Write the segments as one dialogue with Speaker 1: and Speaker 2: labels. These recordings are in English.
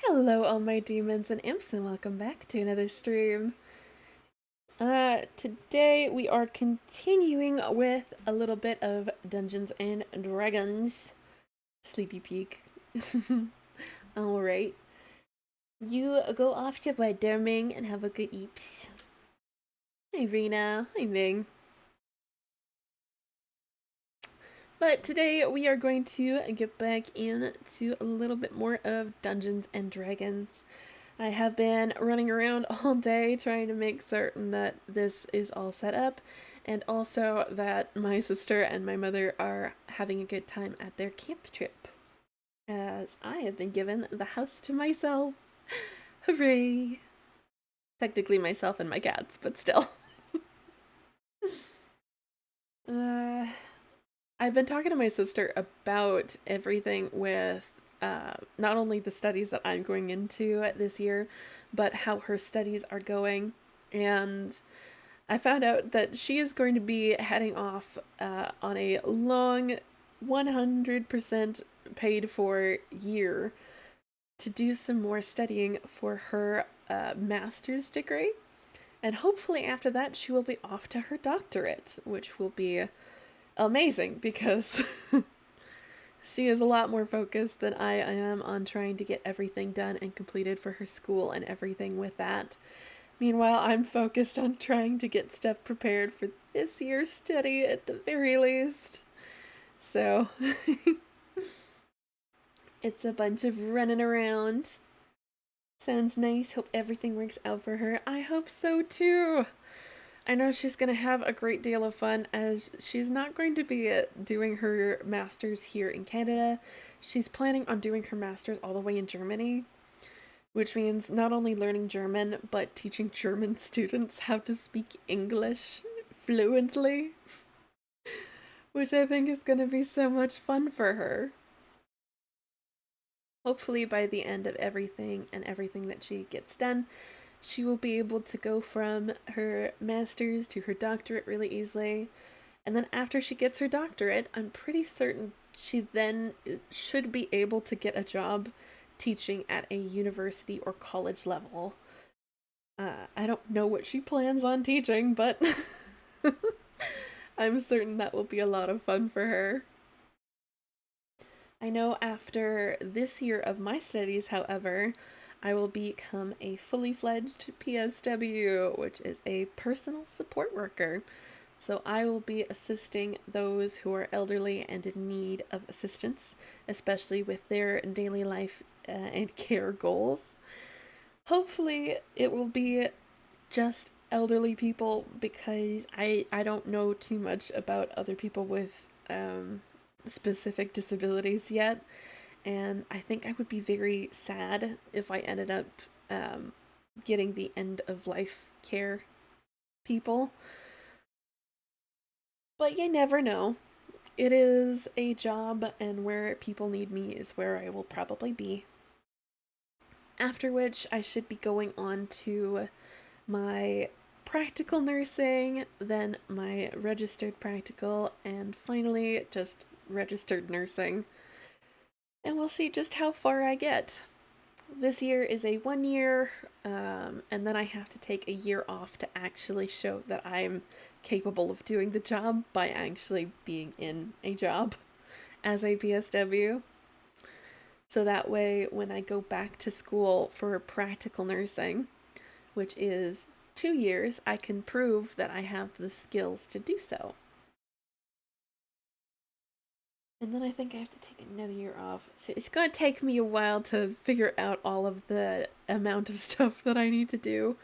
Speaker 1: Hello, all my demons and imps, and welcome back to another stream. Today we are continuing with a little bit of Dungeons and Dragons. Sleepy Peak. Alright. You go off to bed, Derming, and have a good eeps. Hi, Rena. Hi, Ming. But today we are going to get back into a little bit more of Dungeons and Dragons. I have been running around all day trying to make certain that this is all set up, and also that my sister and my mother are having a good time at their camp trip, as I have been given the house to myself. Hooray! Technically myself and my cats, but still. uh, I've been talking to my sister about everything with not only the studies that I'm going into this year, but how her studies are going. And I found out that she is going to be heading off on a long 100% paid for year to do some more studying for her master's degree. And hopefully, after that, she will be off to her doctorate, which will be amazing because she is a lot more focused than I am on trying to get everything done and completed for her school and everything with that. Meanwhile, I'm focused on trying to get stuff prepared for this year's study at the very least. So, it's a bunch of running around. Sounds nice. Hope everything works out for her. I hope so too. I know she's going to have a great deal of fun as she's not going to be doing her master's here in Canada. She's planning on doing her master's all the way in Germany, which means not only learning German, but teaching German students how to speak English fluently, which I think is going to be so much fun for her. Hopefully, by the end of everything and everything that she gets done, she will be able to go from her master's to her doctorate really easily. And then after she gets her doctorate, I'm pretty certain she then should be able to get a job teaching at a university or college level. I don't know what she plans on teaching, but I'm certain that will be a lot of fun for her. I know after this year of my studies, however, I will become a fully fledged PSW, which is a personal support worker. So I will be assisting those who are elderly and in need of assistance, especially with their daily life and care goals. Hopefully, it will be just elderly people because I don't know too much about other people with specific disabilities yet. And I think I would be very sad if I ended up um, getting the end of life care people. But you never know. It is a job, and where people need me is where I will probably be. After which, I should be going on to my practical nursing, then my registered practical, and finally just registered nursing. And we'll see just how far I get. This year is a 1 year, and then I have to take a year off to actually show that I'm capable of doing the job by actually being in a job as a PSW. So that way, when I go back to school for practical nursing, which is 2 years, I can prove that I have the skills to do so. And then I think I have to take another year off. So it's going to take me a while to figure out all of the amount of stuff that I need to do.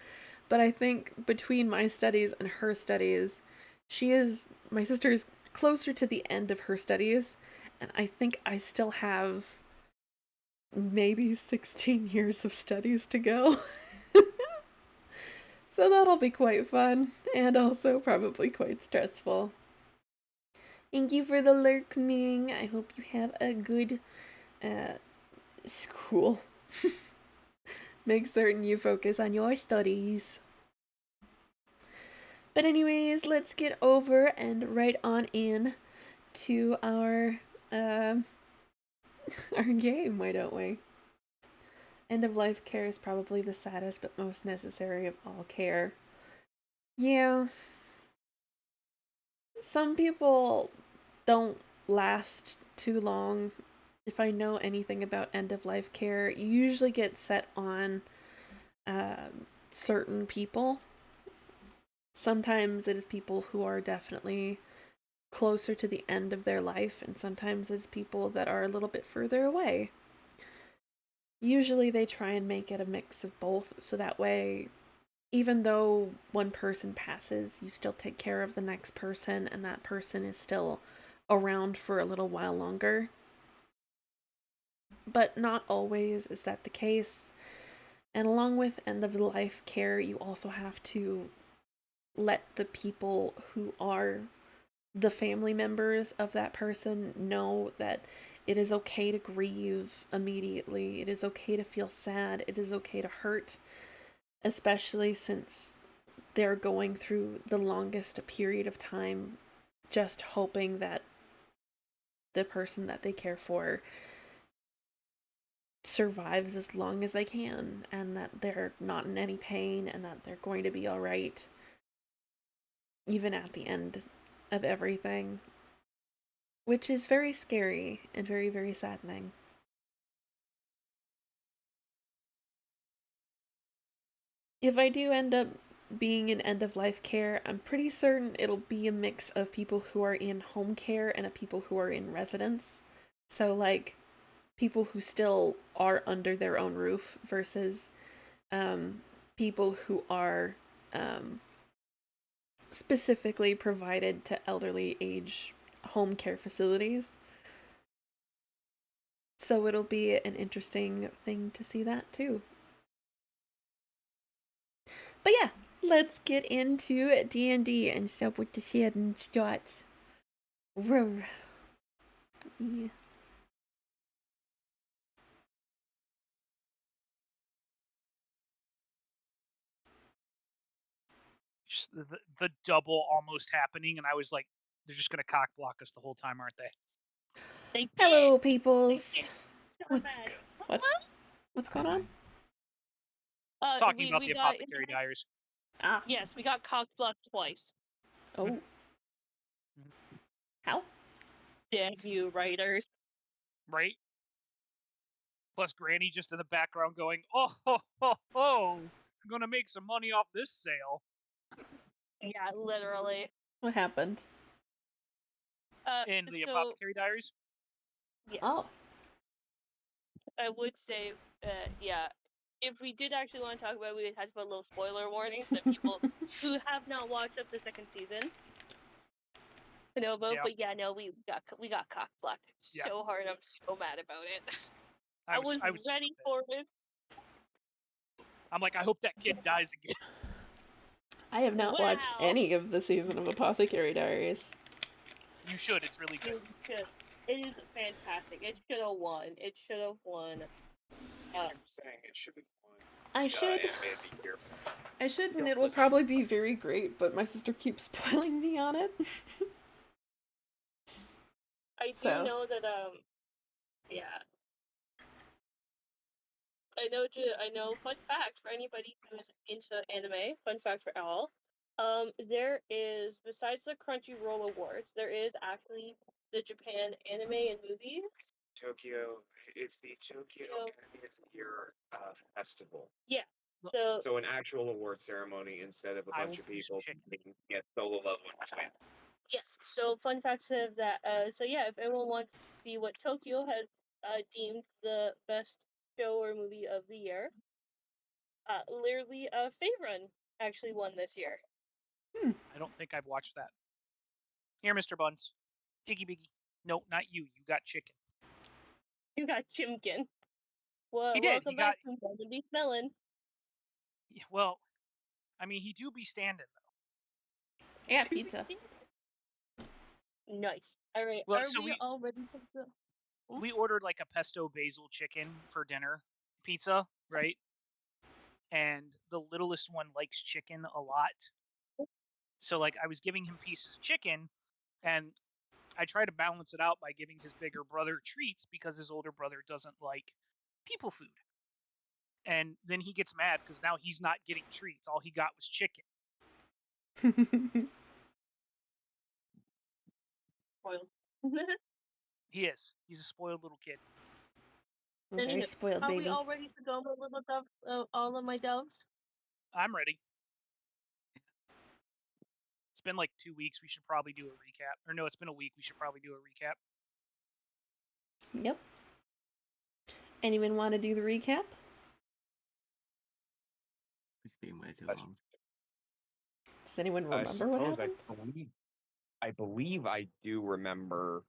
Speaker 1: But I think between my studies and her studies, my sister is closer to the end of her studies. And I think I still have maybe 16 years of studies to go. So that'll be quite fun and also probably quite stressful. Thank you for the lurk, Ming. I hope you have a good uh, school. Make certain you focus on your studies. But anyways, let's get over and right on in to our our game, why don't we? End of life care is probably the saddest but most necessary of all care. Yeah, some people don't last too long. If I know anything about end of life care, you usually get set on certain people. Sometimes it is people who are definitely closer to the end of their life, and sometimes it's people that are a little bit further away. Usually they try and make it a mix of both, so that way, even though one person passes, you still take care of the next person, and that person is still around for a little while longer. But not always is that the case. And along with end of life care, you also have to let the people who are the family members of that person know that it is okay to grieve immediately. It is okay to feel sad. It is okay to hurt, especially since they're going through the longest period of time just hoping that the person that they care for survives as long as they can and that they're not in any pain and that they're going to be all right even at the end of everything, which is very scary and very, very saddening. If I do end up being in end of life care, I'm pretty certain it'll be a mix of people who are in home care and a people who are in residence. So, like, people who still are under their own roof versus um, people who are um, specifically provided to elderly age home care facilities. So it'll be an interesting thing to see that too. But yeah, let's get into D&D and start with the head and starts. Roar. Yeah.
Speaker 2: The double almost happening, and I was like, they're just gonna cock block us the whole time, aren't they?
Speaker 3: They did.
Speaker 1: Hello,
Speaker 3: They did
Speaker 1: peoples.
Speaker 3: so
Speaker 1: What's
Speaker 3: bad.
Speaker 1: what? What's going on?
Speaker 2: Talking
Speaker 3: We
Speaker 2: about the
Speaker 3: we got
Speaker 2: Apothecary Diaries.
Speaker 1: Ah.
Speaker 3: yes, we got cock blocked twice.
Speaker 1: Oh. How?
Speaker 3: Damn you, writers.
Speaker 2: Right? Plus Granny just in the background going, "Oh ho ho ho! I'm gonna make some money off this sale."
Speaker 3: Yeah, literally.
Speaker 1: What happened?
Speaker 2: In the
Speaker 3: So
Speaker 2: Apothecary Diaries.
Speaker 3: yes,
Speaker 1: Oh.
Speaker 3: I would say, yeah. If we did actually want to talk about it, we would have to put little spoiler warnings that people who have not watched up to second season know about.
Speaker 2: Yeah,
Speaker 3: But yeah, no, we got cock blocked
Speaker 2: yeah.
Speaker 3: so hard. I'm so mad about it.
Speaker 2: I
Speaker 3: I
Speaker 2: was
Speaker 3: was
Speaker 2: I was super
Speaker 3: ready for
Speaker 2: pissed.
Speaker 3: it.
Speaker 2: I'm like, I hope that kid dies again.
Speaker 1: I have not watched
Speaker 3: Wow.
Speaker 1: any of the season of Apothecary Diaries.
Speaker 2: You should. It's really good.
Speaker 3: You should. It is fantastic. It should have won. It should have won.
Speaker 4: I'm saying it should be one
Speaker 1: I should.
Speaker 4: anime of the year.
Speaker 1: I should, and
Speaker 4: Don't
Speaker 1: it will
Speaker 4: listen.
Speaker 1: probably be very great, but my sister keeps spoiling me on it.
Speaker 3: I do
Speaker 1: So,
Speaker 3: know that yeah. I know fun fact for anybody who's into anime, fun fact for all. There is besides the Crunchyroll Awards, there is actually the Japan Anime and Movie.
Speaker 4: Tokyo, it's the Tokyo
Speaker 3: So,
Speaker 4: Anime of the Year festival.
Speaker 3: yeah.
Speaker 2: Look,
Speaker 3: So
Speaker 4: So an actual award ceremony instead of a
Speaker 2: I
Speaker 4: bunch
Speaker 2: will
Speaker 4: of
Speaker 2: do some
Speaker 4: people
Speaker 2: chicken.
Speaker 4: being solo level win.
Speaker 3: yes. So fun facts of that. So yeah, if anyone wants to see what Tokyo has deemed the best show or movie of the year, literally, Favorun actually won this year.
Speaker 1: hmm.
Speaker 2: I don't think I've watched that. Here, Mr. Buns. Tiggy Biggy. No, not you. You got chicken.
Speaker 3: You got Chimkin.
Speaker 2: He
Speaker 3: Well,
Speaker 2: did. He
Speaker 3: welcome back
Speaker 2: got.
Speaker 3: to Gonna Be Smelling.
Speaker 2: Well, I mean, he do be standing though.
Speaker 1: I got pizza.
Speaker 3: Nice. All right,
Speaker 2: Well,
Speaker 3: are
Speaker 2: so
Speaker 3: we all ready for the?
Speaker 2: we ordered like a pesto basil chicken for dinner, pizza, right? And the littlest one likes chicken a lot. So like I was giving him pieces of chicken, and I try to balance it out by giving his bigger brother treats because his older brother doesn't like people food. And then he gets mad because now he's not getting treats. All he got was chicken.
Speaker 3: Spoiled.
Speaker 2: He is. He's a spoiled little kid.
Speaker 1: Very
Speaker 3: Anywho,
Speaker 1: spoiled
Speaker 3: are we
Speaker 1: baby.
Speaker 3: all ready to go, my little doves? All of my doves?
Speaker 2: I'm ready. It's been like 2 weeks. We should probably do a recap. Or no, it's been a week. We should probably do a recap.
Speaker 1: Yep. Anyone want to do the recap?
Speaker 5: It's been way too
Speaker 4: But
Speaker 5: long.
Speaker 1: Does anyone
Speaker 4: I
Speaker 1: remember what
Speaker 4: suppose
Speaker 1: happened?
Speaker 4: I believe I do remember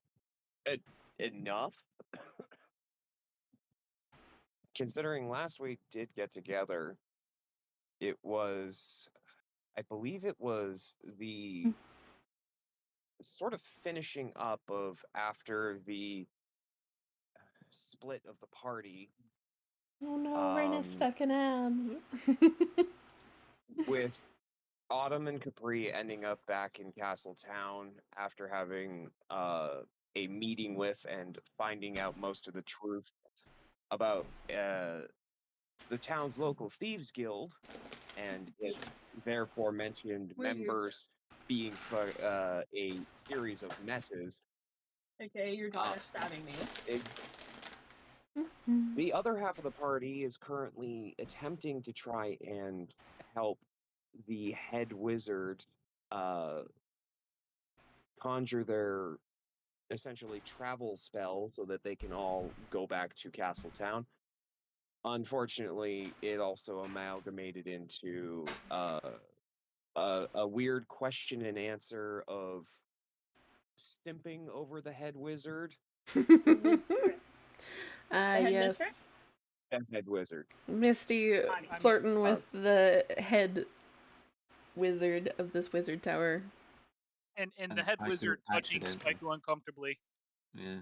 Speaker 4: it enough. Considering last week did get together, it was, I believe it was the sort of finishing up of after the split of the party.
Speaker 1: Oh no, Raina's stuck in ads.
Speaker 4: With Autumn and Capri ending up back in Castletown after having a meeting with and finding out most of the truth about the town's local thieves guild and its therefore mentioned members being a series of messes.
Speaker 3: Okay, your daughter's stabbing me.
Speaker 4: The other half of the party is currently attempting to try and help the head wizard conjure their essentially travel spell so that they can all go back to Castletown. Unfortunately, it also amalgamated into a weird question and answer of stimping over the head wizard.
Speaker 1: Yes.
Speaker 4: Head wizard.
Speaker 1: Misty flirting with the head wizard of this wizard tower.
Speaker 2: And the head wizard touching Spyco uncomfortably.
Speaker 5: Yeah.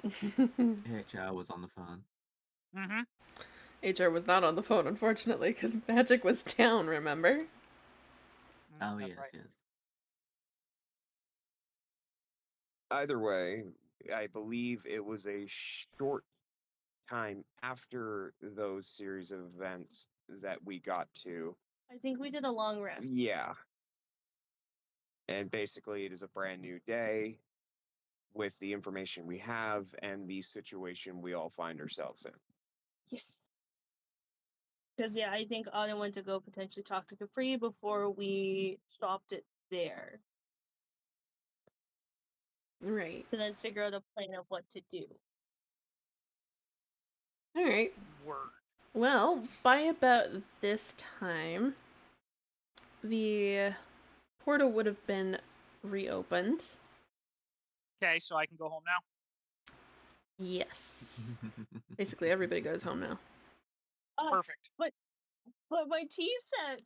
Speaker 5: HR was on the phone.
Speaker 2: Mm-hmm.
Speaker 1: HR was not on the phone, unfortunately, because Magic was down, remember?
Speaker 5: Oh, yes, yes.
Speaker 4: Either way, I believe it was a short time after those series of events that we got to.
Speaker 3: I think we did a long rest.
Speaker 4: Yeah. And basically, it is a brand new day with the information we have and the situation we all find ourselves in.
Speaker 3: Yes. Because, yeah, I think Autumn went to go potentially talk to Capri before we stopped it there.
Speaker 1: Right.
Speaker 3: To then figure out a plan of what to do.
Speaker 1: Alright.
Speaker 2: Word.
Speaker 1: Well, by about this time, the portal would have been reopened.
Speaker 2: Okay, so I can go home now?
Speaker 1: Yes. Basically, everybody goes home now.
Speaker 2: Perfect.
Speaker 3: But my tea set.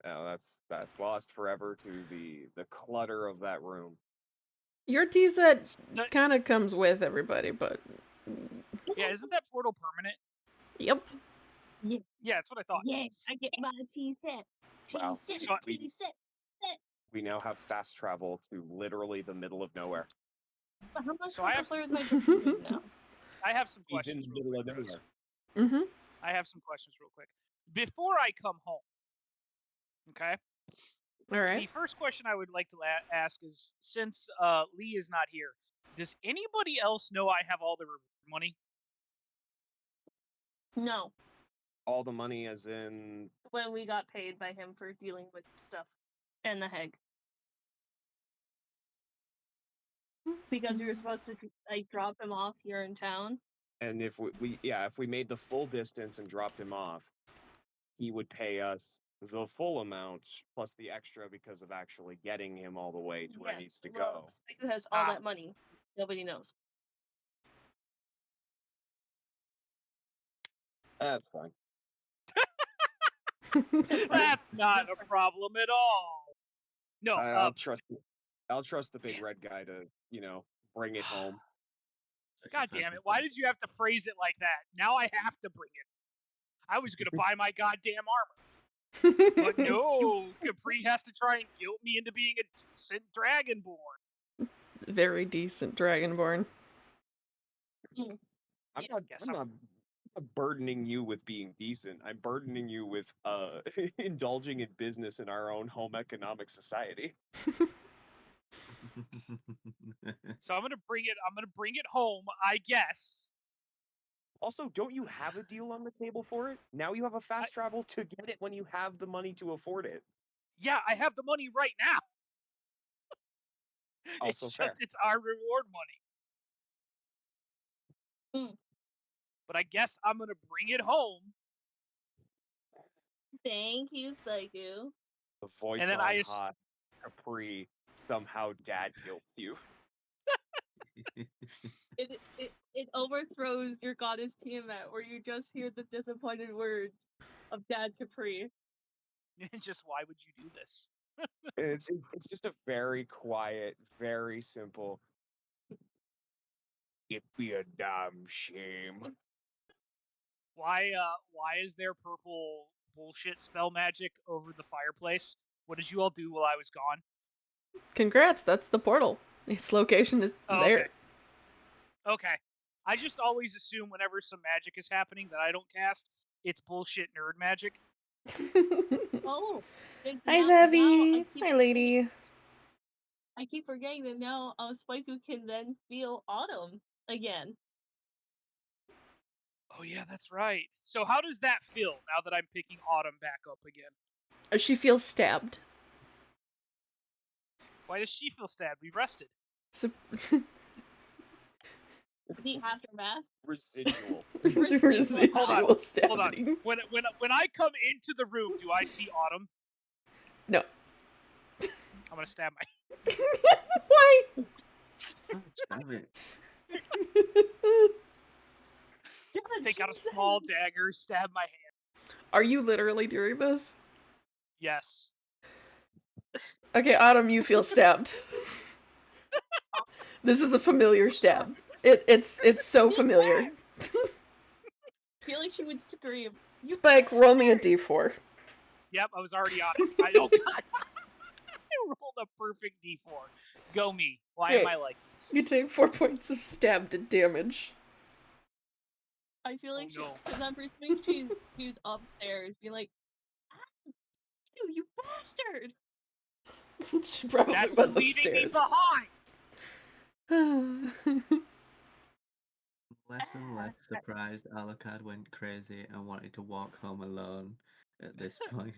Speaker 4: Now that's lost forever to the clutter of that room.
Speaker 1: Your tea set kind of comes with everybody, but
Speaker 2: yeah, isn't that portal permanent?
Speaker 1: Yep.
Speaker 3: Yeah,
Speaker 2: that's what I thought.
Speaker 3: Yeah, I get my tea set.
Speaker 4: Wow.
Speaker 3: Tea set.
Speaker 4: We now have fast travel to literally the middle of nowhere.
Speaker 3: But how much
Speaker 2: So I have
Speaker 3: play with my computer now?
Speaker 2: I have some
Speaker 4: He's
Speaker 2: questions.
Speaker 4: in the middle of nowhere.
Speaker 1: Mm-hmm.
Speaker 2: I have some questions real quick. Before I come home, okay?
Speaker 1: All right.
Speaker 2: The first question I would like to ask is, since Lee is not here, does anybody else know I have all the reward money?
Speaker 3: No.
Speaker 4: All the money as in...
Speaker 3: When we got paid by him for dealing with stuff. And the heg. Because we were supposed to like drop him off here in town.
Speaker 4: And if if we made the full distance and dropped him off, he would pay us the full amount plus the extra because of actually getting him all the way to where he needs to go.
Speaker 3: Who has all that money? Nobody knows.
Speaker 4: That's fine.
Speaker 2: That's not a problem at all. No,
Speaker 4: I'll trust the big red guy to, bring it home.
Speaker 2: God damn it. Why did you have to phrase it like that? Now I have to bring it. I was going to buy my goddamn armor. But no, Capri has to try and guilt me into being a decent dragonborn.
Speaker 1: Very decent dragonborn.
Speaker 4: I'm not not burdening you with being decent. I'm burdening you with indulging in business in our own home economic society.
Speaker 2: So I'm gonna bring it home, I guess.
Speaker 4: Also, don't you have a deal on the table for it? Now you have a fast travel to get it when you have the money to afford it.
Speaker 2: Yeah, I have the money right now.
Speaker 4: Also
Speaker 2: It's
Speaker 4: fair.
Speaker 2: just it's our reward money.
Speaker 3: Mm.
Speaker 2: But I guess I'm gonna bring it home.
Speaker 3: Thank you, Psycho.
Speaker 4: The voice
Speaker 2: And then
Speaker 4: on hot Capri somehow dad guilts you.
Speaker 3: It overthrows your goddess Tiamat, where you just hear the disappointed words of Dad Capri.
Speaker 2: Just why would you do this?
Speaker 4: It's just a very quiet, very simple. It be a damn shame.
Speaker 2: Why is there purple bullshit spell magic over the fireplace? What did you all do while I was gone?
Speaker 1: Congrats, that's the portal. Its location is
Speaker 2: Oh,
Speaker 1: there.
Speaker 2: Okay. I just always assume whenever some magic is happening that I don't cast, it's bullshit nerd magic.
Speaker 3: Oh,
Speaker 1: Hi,
Speaker 3: now
Speaker 1: Zabby. Hi, lady.
Speaker 3: I keep forgetting that now Spaiku can then feel autumn again.
Speaker 2: Oh yeah, that's right. So how does that feel now that I'm picking autumn back up again?
Speaker 1: She feels stabbed.
Speaker 2: Why does she feel stabbed? We rested.
Speaker 1: So-
Speaker 3: The aftermath.
Speaker 4: Residual.
Speaker 1: Residual
Speaker 2: Hold on.
Speaker 1: stabbing.
Speaker 2: When I come into the room, do I see autumn?
Speaker 1: No.
Speaker 2: I'm gonna stab my.
Speaker 1: Why?
Speaker 5: Damn it.
Speaker 2: Take out a small dagger, stab my hand.
Speaker 1: Are you literally doing this?
Speaker 2: Yes.
Speaker 1: Okay, Autumn, you feel stabbed. This is a familiar stab. It's so familiar.
Speaker 3: I feel like she would scream.
Speaker 1: Spike, roll me a d4.
Speaker 2: Yep, I was already on it. Oh god. I rolled a perfect d4. Go me. Why am I like this?
Speaker 1: You take 4 points of stabbed damage.
Speaker 3: I feel like
Speaker 2: no.
Speaker 3: because I'm presuming she's upstairs, being like, ah, you bastard!
Speaker 1: She probably
Speaker 2: That's
Speaker 1: was
Speaker 2: leaving me
Speaker 1: upstairs.
Speaker 2: behind.
Speaker 5: Less and less surprised Alucard went crazy and wanted to walk home alone at this point.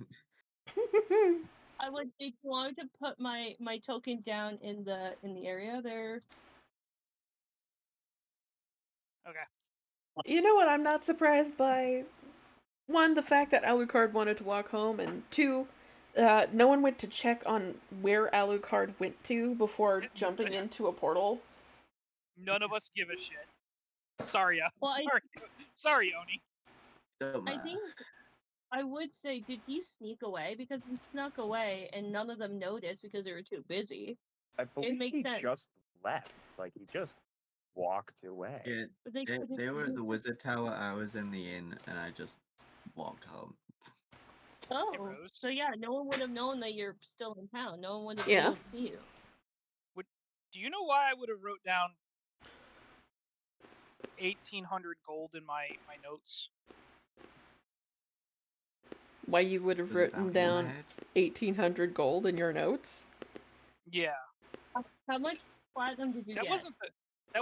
Speaker 3: I would say, do you want to put my token down in the area there?
Speaker 2: Okay.
Speaker 1: You know what I'm not surprised by? One, the fact that Alucard wanted to walk home, and two, no one went to check on where Alucard went to before jumping into a portal.
Speaker 2: None of us give a shit. Sorry,
Speaker 3: Well,
Speaker 2: sorry, Oni.
Speaker 5: Don't
Speaker 3: I
Speaker 5: matter.
Speaker 3: think I would say, did he sneak away? Because he snuck away and none of them noticed because they were too busy.
Speaker 4: I believe
Speaker 3: makes
Speaker 4: he
Speaker 3: sense.
Speaker 4: just left. Like he just walked away.
Speaker 5: Yeah,
Speaker 3: But
Speaker 5: they were at the wizard tower, I was in the inn, and I just walked home.
Speaker 3: Oh,
Speaker 2: Rose.
Speaker 3: so yeah, no one would have known that you're still in town. No one would have
Speaker 1: Yeah.
Speaker 3: been able to see you.
Speaker 2: Do you know why I would have wrote down 1,800 gold in my notes?
Speaker 1: Why you would have
Speaker 5: With a
Speaker 1: written
Speaker 5: bounty in my
Speaker 1: down
Speaker 5: head.
Speaker 1: 1,800 gold in your notes?
Speaker 2: Yeah.
Speaker 3: How much platinum did you
Speaker 2: That
Speaker 3: get?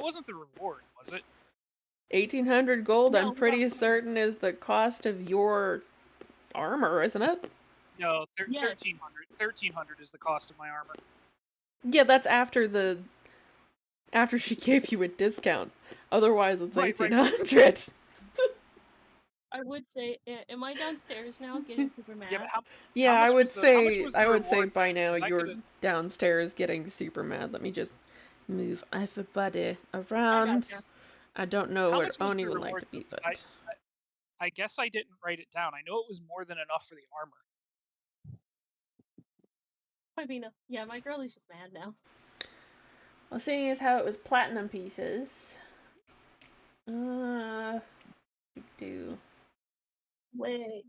Speaker 2: wasn't the reward, was it?
Speaker 1: 1,800 gold,
Speaker 3: No,
Speaker 1: I'm pretty
Speaker 3: no.
Speaker 1: certain is the cost of your armor, isn't it?
Speaker 2: No,
Speaker 3: Yes.
Speaker 2: 1,300. 1,300 is the cost of my armor.
Speaker 1: Yeah, that's after she gave you a discount. Otherwise, it's
Speaker 2: Right.
Speaker 1: 1,800.
Speaker 3: I would say, am I downstairs now getting super mad?
Speaker 2: Yeah, but
Speaker 1: Yeah,
Speaker 2: much
Speaker 1: I would
Speaker 2: was the- how much
Speaker 1: say
Speaker 2: was the
Speaker 1: I would say
Speaker 2: reward?
Speaker 1: by now
Speaker 2: 'Cause I
Speaker 1: you're
Speaker 2: could've-
Speaker 1: downstairs getting super mad. Let me just move everybody
Speaker 3: I
Speaker 1: around.
Speaker 3: gotcha.
Speaker 1: I don't know
Speaker 2: How
Speaker 1: where
Speaker 2: much was
Speaker 1: Oni
Speaker 2: the
Speaker 1: would like
Speaker 2: reward,
Speaker 1: to be,
Speaker 2: though?
Speaker 1: but
Speaker 2: I guess I didn't write it down. I know it was more than enough for the armor.
Speaker 3: I mean, yeah, my girl is just mad now.
Speaker 1: well, seeing as how it was platinum pieces, we do.
Speaker 3: Wait.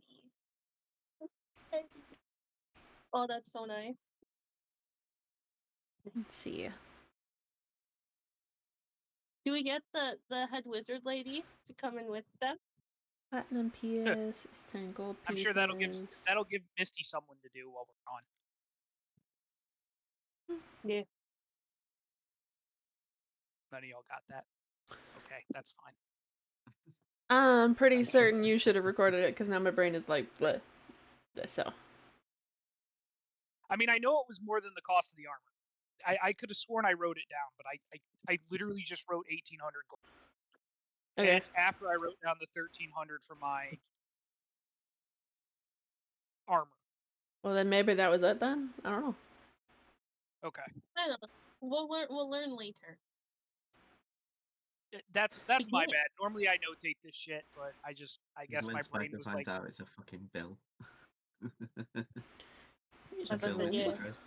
Speaker 3: Oh, that's so nice.
Speaker 1: Let's see.
Speaker 3: Do we get the head wizard lady to come in with them?
Speaker 1: Platinum PS, it's 10 gold
Speaker 2: I'm
Speaker 1: pieces.
Speaker 2: sure that'll give Misty someone to do while we're gone.
Speaker 3: Yeah.
Speaker 2: None of y'all got that. Okay, that's fine.
Speaker 1: I'm pretty
Speaker 2: I'm
Speaker 1: certain you should have recorded it because now my brain is like, bleh. So.
Speaker 2: I mean, I know it was more than the cost of the armor. I could have sworn I wrote it down, but I literally just wrote 1,800 gold.
Speaker 1: Okay.
Speaker 2: And it's after I wrote down the 1,300 for my armor.
Speaker 1: Well, then maybe that was it then? I don't know.
Speaker 2: Okay.
Speaker 3: I don't know. We'll learn later.
Speaker 2: That's my bad. Normally I notate this shit, but I guess
Speaker 5: when
Speaker 2: my brain
Speaker 5: Spiker
Speaker 2: was
Speaker 5: finds
Speaker 2: like,
Speaker 5: out it's a fucking bill.
Speaker 1: You
Speaker 5: A bill with
Speaker 3: Yeah.
Speaker 5: interest.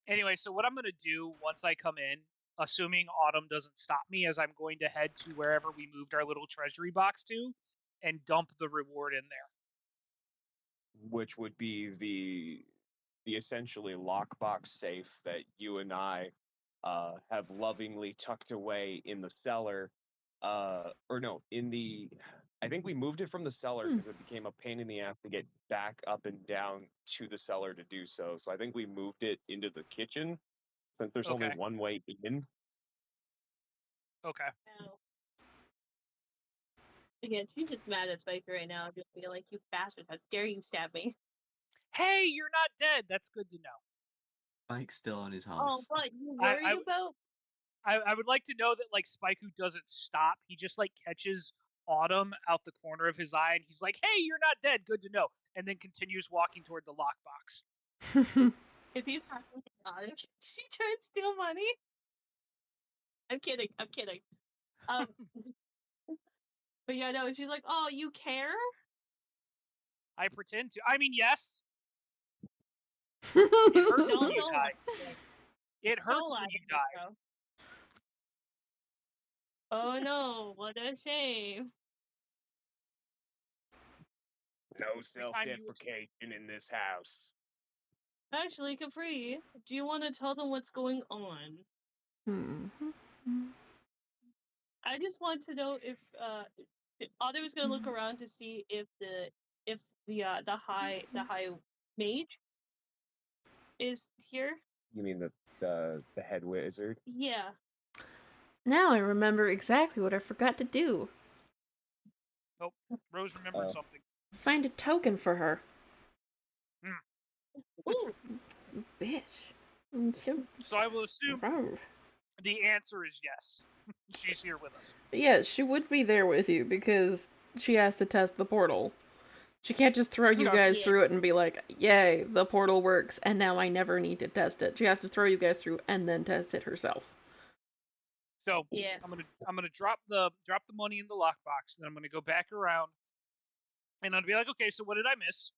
Speaker 2: anyway, so what I'm gonna do once I come in, assuming Autumn doesn't stop me, is I'm going to head to wherever we moved our little treasury box to and dump the reward in there.
Speaker 4: which would be the essentially lockbox safe that you and I have lovingly tucked away in the cellar. Or no, in the. I think we moved it from the cellar because it became a pain in the ass to get back up and down to the cellar to do so. So I think we moved it into the kitchen since there's only
Speaker 2: Okay.
Speaker 4: one way in.
Speaker 2: Okay.
Speaker 3: Ow. Again, she's just mad at Spiker right now, just being like, "You bastard! How dare you stab me?"
Speaker 2: Hey, you're not dead. That's good to know.
Speaker 5: Spike's still on his
Speaker 3: Oh,
Speaker 5: horse.
Speaker 3: what you
Speaker 2: I-
Speaker 3: worried about?
Speaker 2: I would like to know that like Spikey doesn't stop. He just like catches Autumn out the corner of his eye and he's like, "Hey, you're not dead. Good to know." And then continues walking toward the lockbox.
Speaker 3: If you talking about it, she tried to steal money. I'm kidding. I'm kidding. But yeah, no, she's like, "Oh, you care?"
Speaker 2: I pretend to. I mean, yes. It hurts
Speaker 3: No,
Speaker 2: when you
Speaker 3: don't lie.
Speaker 2: die. It
Speaker 3: Don't
Speaker 2: hurts
Speaker 3: lie
Speaker 2: when
Speaker 3: to
Speaker 2: you
Speaker 3: me,
Speaker 2: die.
Speaker 3: bro. Oh no, what a shame.
Speaker 4: No
Speaker 2: Every time you
Speaker 4: self-deprecation in this house.
Speaker 3: Actually, Capri, do you want to tell them what's going on? I just want to know if Otter was gonna look around to see if the high mage is here.
Speaker 4: You mean the head wizard?
Speaker 3: Yeah.
Speaker 1: Now I remember exactly what I forgot to do.
Speaker 2: Oh, Rose remembered
Speaker 4: Oh.
Speaker 2: something.
Speaker 1: Find a token for her.
Speaker 3: Ooh.
Speaker 1: Bitch. So
Speaker 2: So I will assume
Speaker 1: wrong.
Speaker 2: the answer is yes. She's here with us.
Speaker 1: Yeah, she would be there with you because she has to test the portal. She can't just throw you guys
Speaker 3: Yeah.
Speaker 1: through it and be like, yay, the portal works, and now I never need to test it. She has to throw you guys through and then test it herself.
Speaker 2: So
Speaker 3: Yeah.
Speaker 2: I'm gonna drop the money in the lockbox, then I'm gonna go back around and I'll be like, okay, so what did I miss?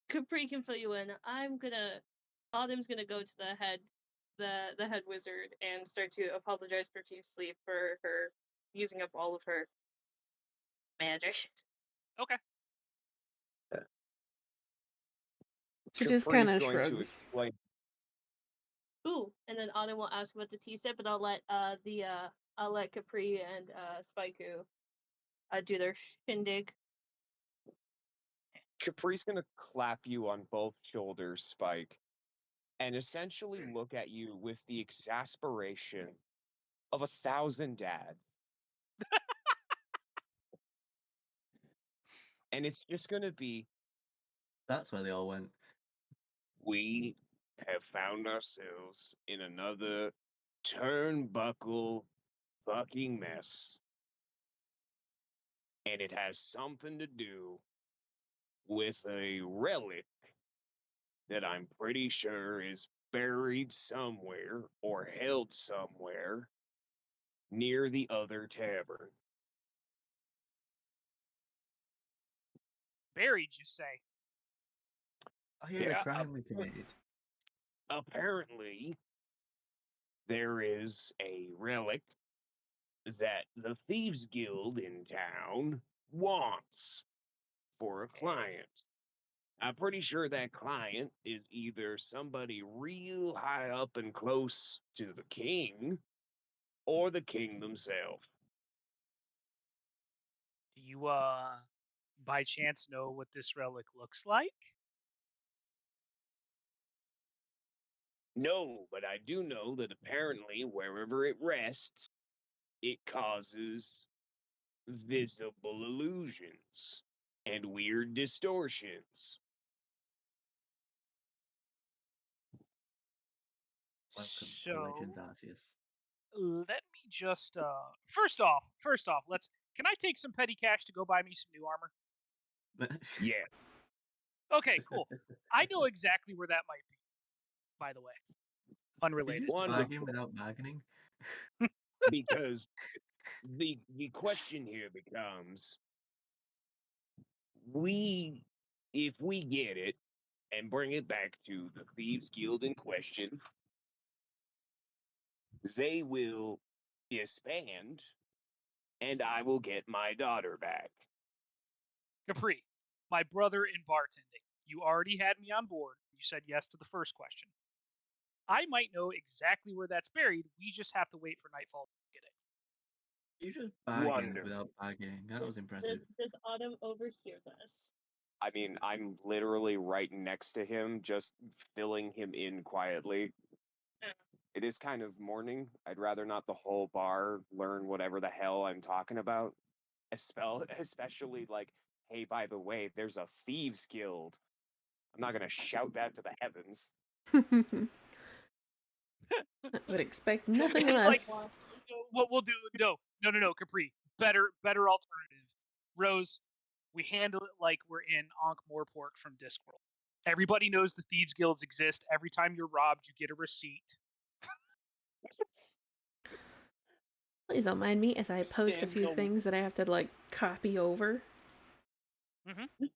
Speaker 3: Capri can fill you in. Autumn's gonna go to the head wizard and start to apologize profusely for her using up all of her magic.
Speaker 2: Okay.
Speaker 1: She just
Speaker 4: Capri's
Speaker 1: kind of
Speaker 4: going to
Speaker 1: shrugs.
Speaker 4: explain.
Speaker 3: Ooh, and then Autumn will ask about the tea set, but I'll let Capri and Spaiku do their shindig.
Speaker 4: Capri's going to clap you on both shoulders, Spike, and essentially look at you with the exasperation of 1,000 dads. And it's just going to be,
Speaker 5: That's where they all went.
Speaker 4: we have found ourselves in another turnbuckle fucking mess. And it has something to do with a relic that I'm pretty sure is buried somewhere or held somewhere near the other tavern.
Speaker 2: Buried, you say?
Speaker 5: Oh yeah, the
Speaker 4: Yeah,
Speaker 5: crime we committed.
Speaker 4: apparently there is a relic that the Thieves Guild in town wants for a client. I'm pretty sure that client is either somebody real high up and close to the king or the king themselves.
Speaker 2: you by chance know what this relic looks like?
Speaker 4: No, but I do know that apparently wherever it rests, it causes visible illusions and weird distortions.
Speaker 5: Welcome to Legends
Speaker 2: So
Speaker 5: Arceus.
Speaker 2: let me just first off, can I take some petty cash to go buy me some new armor?
Speaker 4: Yes.
Speaker 2: Okay, cool. I know exactly where that might be, by the way.
Speaker 5: Did you
Speaker 2: Unrelated.
Speaker 5: just bargain
Speaker 4: Wonderful.
Speaker 5: without bargaining?
Speaker 4: Because the question here becomes we if we get it and bring it back to the Thieves Guild in question, they will disband and I will get my daughter back.
Speaker 2: Capri, my brother in bartending. You already had me on board. You said yes to the first question. I might know exactly where that's buried. We just have to wait for nightfall to get it.
Speaker 5: You just bargained
Speaker 4: Wonderful.
Speaker 5: without bargaining. That was impressive.
Speaker 3: Does Autumn overhear this?
Speaker 4: I mean, I'm literally right next to him, just filling him in quietly.
Speaker 3: Yeah.
Speaker 4: It is kind of morning. I'd rather not the whole bar learn whatever the hell I'm talking about. Especially like, hey, by the way, there's a thieves guild. I'm not gonna shout that to the heavens.
Speaker 1: I would expect nothing
Speaker 2: It's like
Speaker 1: less.
Speaker 2: what we'll do. No, Capri. Better alternative. Rose, we handle it like we're in Ankh Morpork from Discworld. Everybody knows the Thieves Guilds exist. Every time you're robbed, you get a receipt.
Speaker 1: Please don't mind me as I post a few things that I have to like copy over.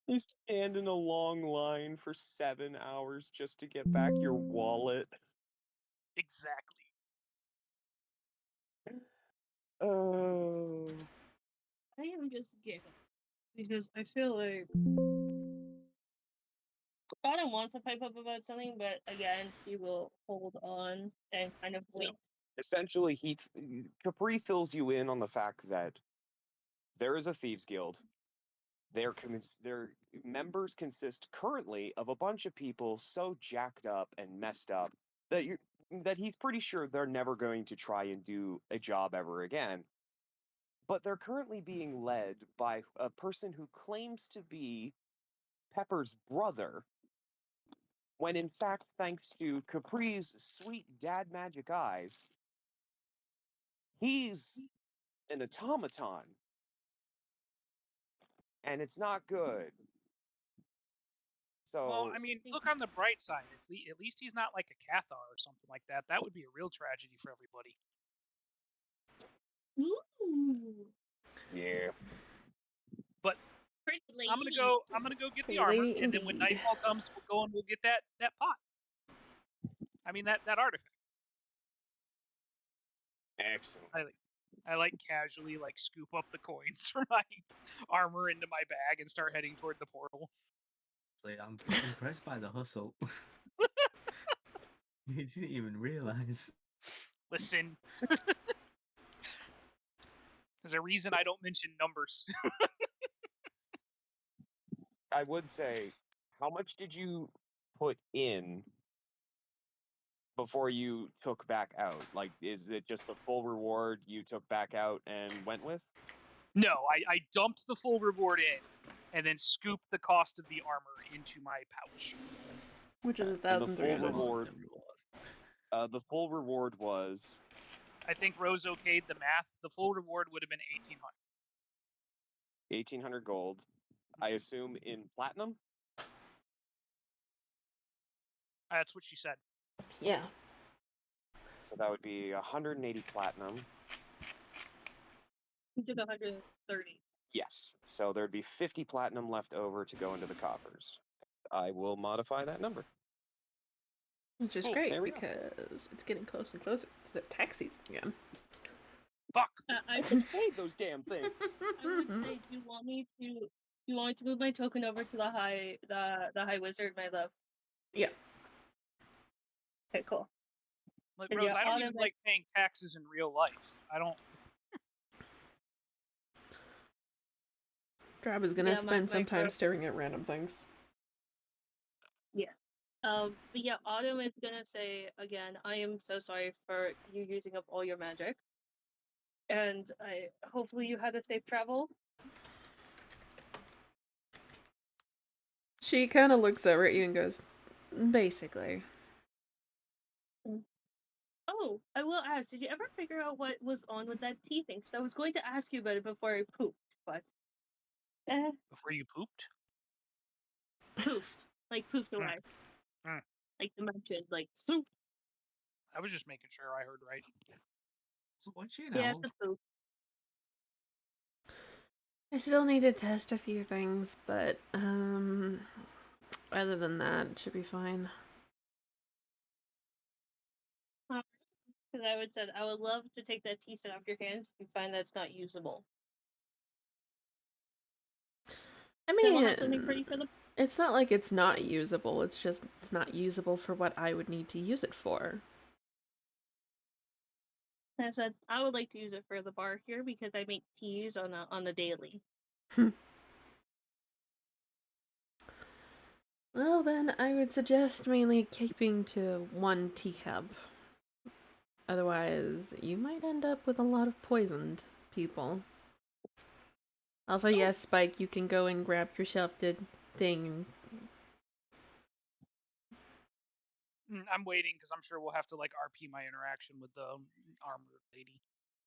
Speaker 4: You stand in a long line for 7 hours just to get back your wallet.
Speaker 2: Exactly.
Speaker 4: Oh.
Speaker 3: I am just giggling because I feel like Autumn wants to pipe up about something, but again, she will hold on and kind of wait.
Speaker 4: Essentially, Capri fills you in on the fact that there is a thieves guild. Their members consist currently of a bunch of people so jacked up and messed up that he's pretty sure they're never going to try and do a job ever again. But they're currently being led by a person who claims to be Pepper's brother, when in fact, thanks to Capri's sweet dad magic eyes, he's an automaton. And it's not good. So,
Speaker 2: Well, I mean, look on the bright side. At least he's not like a Cathar or something like that. That would be a real tragedy for everybody.
Speaker 3: Ooh,
Speaker 4: yeah.
Speaker 2: But
Speaker 3: pretty lady.
Speaker 2: I'm gonna go get the
Speaker 1: Pretty
Speaker 2: armor,
Speaker 1: lady
Speaker 2: and then when
Speaker 1: indeed.
Speaker 2: nightfall comes, we'll go and we'll get that pot. I mean that artifact.
Speaker 4: Excellent.
Speaker 2: I like casually like scoop up the coins for my armor into my bag and start heading toward the portal.
Speaker 5: I'm impressed by the hustle. You didn't even realize.
Speaker 2: Listen, there's a reason I don't mention numbers.
Speaker 4: I would say, how much did you put in before you took back out? Like, is it just the full reward you took back out and went with?
Speaker 2: No, I dumped the full reward in, and then scooped the cost of the armor into my pouch.
Speaker 1: Which is
Speaker 4: And the
Speaker 1: 1,300.
Speaker 4: the full reward was
Speaker 2: I think Rose okayed the math. The full reward would have been 1,800.
Speaker 4: 1,800 gold. I assume in platinum?
Speaker 2: That's what she said.
Speaker 1: Yeah.
Speaker 4: So that would be 180 platinum.
Speaker 3: He took 130.
Speaker 4: Yes. So there'd be 50 platinum left over to go into the coffers. I will modify that number.
Speaker 1: Which is
Speaker 2: Cool,
Speaker 1: great
Speaker 4: there we go.
Speaker 1: because it's getting closer and closer to the tax season again.
Speaker 2: Fuck.
Speaker 3: I
Speaker 4: just paid those damn things.
Speaker 3: I would say, do you want me to move my token over to the high wizard, my love?
Speaker 1: Yeah.
Speaker 3: Okay, cool.
Speaker 2: Like
Speaker 3: And
Speaker 2: Rose,
Speaker 3: yeah,
Speaker 2: I don't even
Speaker 3: Autumn,
Speaker 2: like paying taxes in real life. I don't.
Speaker 1: Drab is gonna
Speaker 3: Yeah,
Speaker 1: spend some
Speaker 3: my
Speaker 1: time
Speaker 3: throat.
Speaker 1: staring at random things.
Speaker 3: Yeah. But yeah, Autumn is gonna say again, I am so sorry for you using up all your magic. And I hopefully you had a safe travel.
Speaker 1: She kind of looks over at you and goes, basically.
Speaker 3: Oh, I will ask, did you ever figure out what was on with that tea thing? Because I was going to ask you about it before I pooped, but
Speaker 2: Before you pooped?
Speaker 3: poofed. Like poofed away.
Speaker 2: Mm.
Speaker 3: Like dimension, like poof.
Speaker 2: I was just making sure I heard right.
Speaker 5: So what's she
Speaker 3: Yeah,
Speaker 5: now?
Speaker 3: it's a poof.
Speaker 1: I still need to test a few things, but other than that, it should be fine.
Speaker 3: Because I would said I would love to take that tea set off your hands if you find that it's not usable.
Speaker 1: I
Speaker 3: Then we'll have something
Speaker 1: mean,
Speaker 3: pretty for the.
Speaker 1: it's not like it's not usable, it's just it's not usable for what I would need to use it for.
Speaker 3: I said I would like to use it for the bar here because I make teas on the daily.
Speaker 1: Well, then I would suggest mainly keeping to one teacup. Otherwise, you might end up with a lot of poisoned people. Also, yes, Spike, you can go and grab yourself the thing.
Speaker 2: I'm waiting because I'm sure we'll have to like RP my interaction with the armor lady.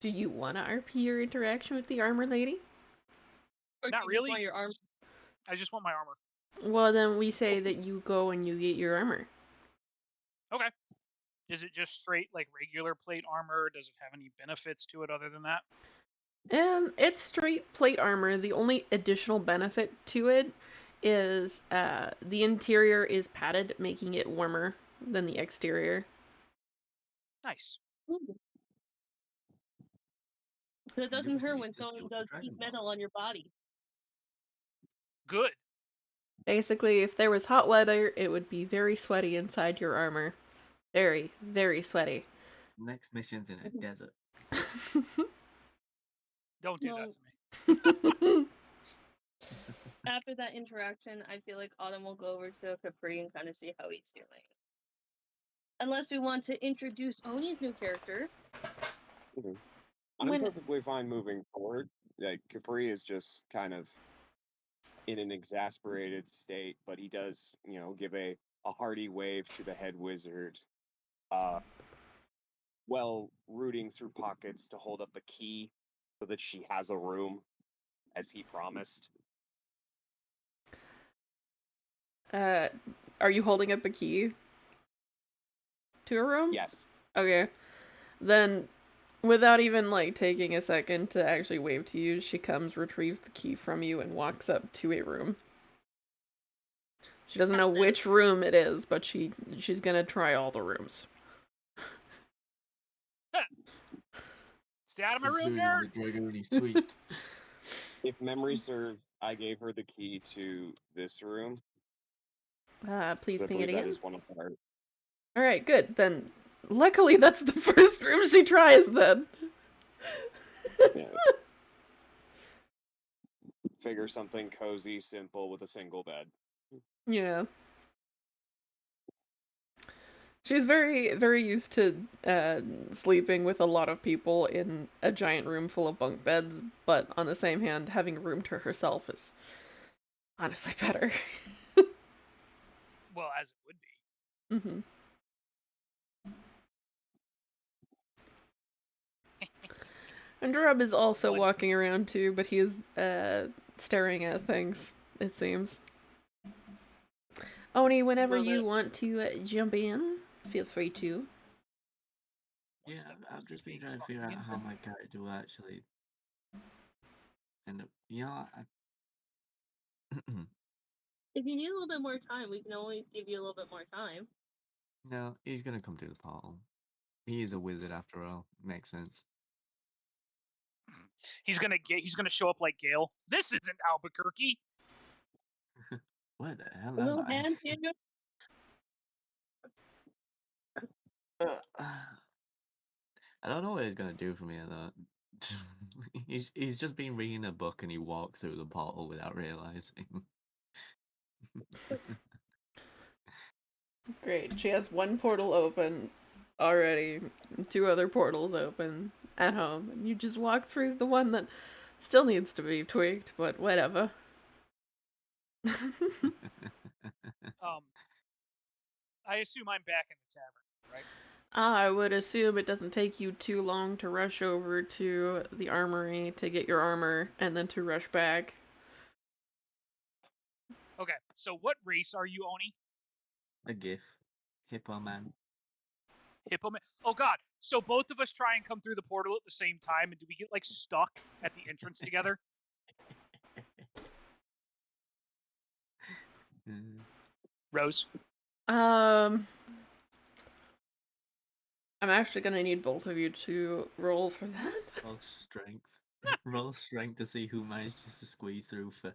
Speaker 1: Do you want to RP your interaction with the armor lady?
Speaker 3: Or
Speaker 2: Not
Speaker 3: do you just
Speaker 2: really.
Speaker 3: want your arm.
Speaker 2: I just want my armor.
Speaker 1: Well, then we say that you go and you get your armor.
Speaker 2: Okay. Is it just straight like regular plate armor? Does it have any benefits to it other than that?
Speaker 1: It's straight plate armor. The only additional benefit to it is the interior is padded, making it warmer than the exterior.
Speaker 2: Nice.
Speaker 3: So it doesn't hurt
Speaker 5: Usually
Speaker 3: when
Speaker 5: just
Speaker 3: someone
Speaker 5: use the
Speaker 3: does heat
Speaker 5: Dragon Ball.
Speaker 3: metal on your body.
Speaker 2: Good.
Speaker 1: Basically, if there was hot weather, it would be very sweaty inside your armor. Very, very sweaty.
Speaker 5: Next mission's in a desert.
Speaker 2: Don't do
Speaker 3: Well,
Speaker 2: that to me.
Speaker 3: after that interaction, I feel like Autumn will go over to Capri and kind of see how he's doing. Unless we want to introduce Oni's new character.
Speaker 4: I'm
Speaker 1: When
Speaker 4: perfectly fine moving forward. Like Capri is just kind of in an exasperated state, but he does, give a hearty wave to the head wizard, well, rooting through pockets to hold up the key so that she has a room, as he promised.
Speaker 1: Are you holding up a key to a room?
Speaker 4: Yes.
Speaker 1: Okay. Then, without even, like, taking a second to actually wave to you, she comes, retrieves the key from you, and walks up to a room. She doesn't know
Speaker 3: That's it.
Speaker 1: which room it is, but she's gonna try all the rooms.
Speaker 2: Stay out of my room,
Speaker 5: Including
Speaker 2: nerd.
Speaker 5: the Dragoni suite.
Speaker 4: If memory serves, I gave her the key to this room.
Speaker 1: Please
Speaker 4: I
Speaker 1: ping it
Speaker 4: believe that
Speaker 1: again.
Speaker 4: is one of our.
Speaker 1: Alright, good. Then, luckily that's the first room she tries, then.
Speaker 4: Yeah. Figure something cozy, simple, with a single bed.
Speaker 1: Yeah. She's very, very used to sleeping with a lot of people in a giant room full of bunk beds, but on the same hand, having a room to herself is honestly better.
Speaker 2: Well, as it would be.
Speaker 1: Mm-hmm. And Drub is also
Speaker 2: What?
Speaker 1: walking around too, but he is staring at things, it seems. Oni, whenever
Speaker 3: Will
Speaker 1: you
Speaker 3: the
Speaker 1: want to jump in, feel free to.
Speaker 2: One
Speaker 5: Yeah,
Speaker 2: step
Speaker 5: I've
Speaker 2: closer
Speaker 5: just
Speaker 2: to
Speaker 5: been
Speaker 2: being
Speaker 5: trying to figure
Speaker 2: fucking
Speaker 5: out how my
Speaker 2: infinite.
Speaker 5: character will actually end up.
Speaker 3: if you need a little bit more time, we can always give you a little bit more time.
Speaker 5: No, he's gonna come through the portal. He is a wizard after all. Makes sense.
Speaker 2: He's gonna show up like Gale. This isn't Albuquerque.
Speaker 5: Where the hell
Speaker 3: A
Speaker 5: am
Speaker 3: little
Speaker 5: I?
Speaker 3: hand Daniel.
Speaker 5: I don't know what he's gonna do for me though. He's just been reading a book and he walked through the portal without realizing.
Speaker 1: Great. She has one portal open already, two other portals open at home, and you just walk through the one that still needs to be tweaked, but whatever.
Speaker 2: I assume I'm back in the tavern, right?
Speaker 1: I would assume it doesn't take you too long to rush over to the armory to get your armor and then to rush back.
Speaker 2: Okay, so what race are you, Oni?
Speaker 5: A gif. Hippo man.
Speaker 2: Hippo man. Oh god. So both of us try and come through the portal at the same time, and do we get like stuck at the entrance together? Rose.
Speaker 1: I'm actually gonna need both of you to roll for that.
Speaker 5: Roll strength. Roll strength to see who manages to squeeze through first.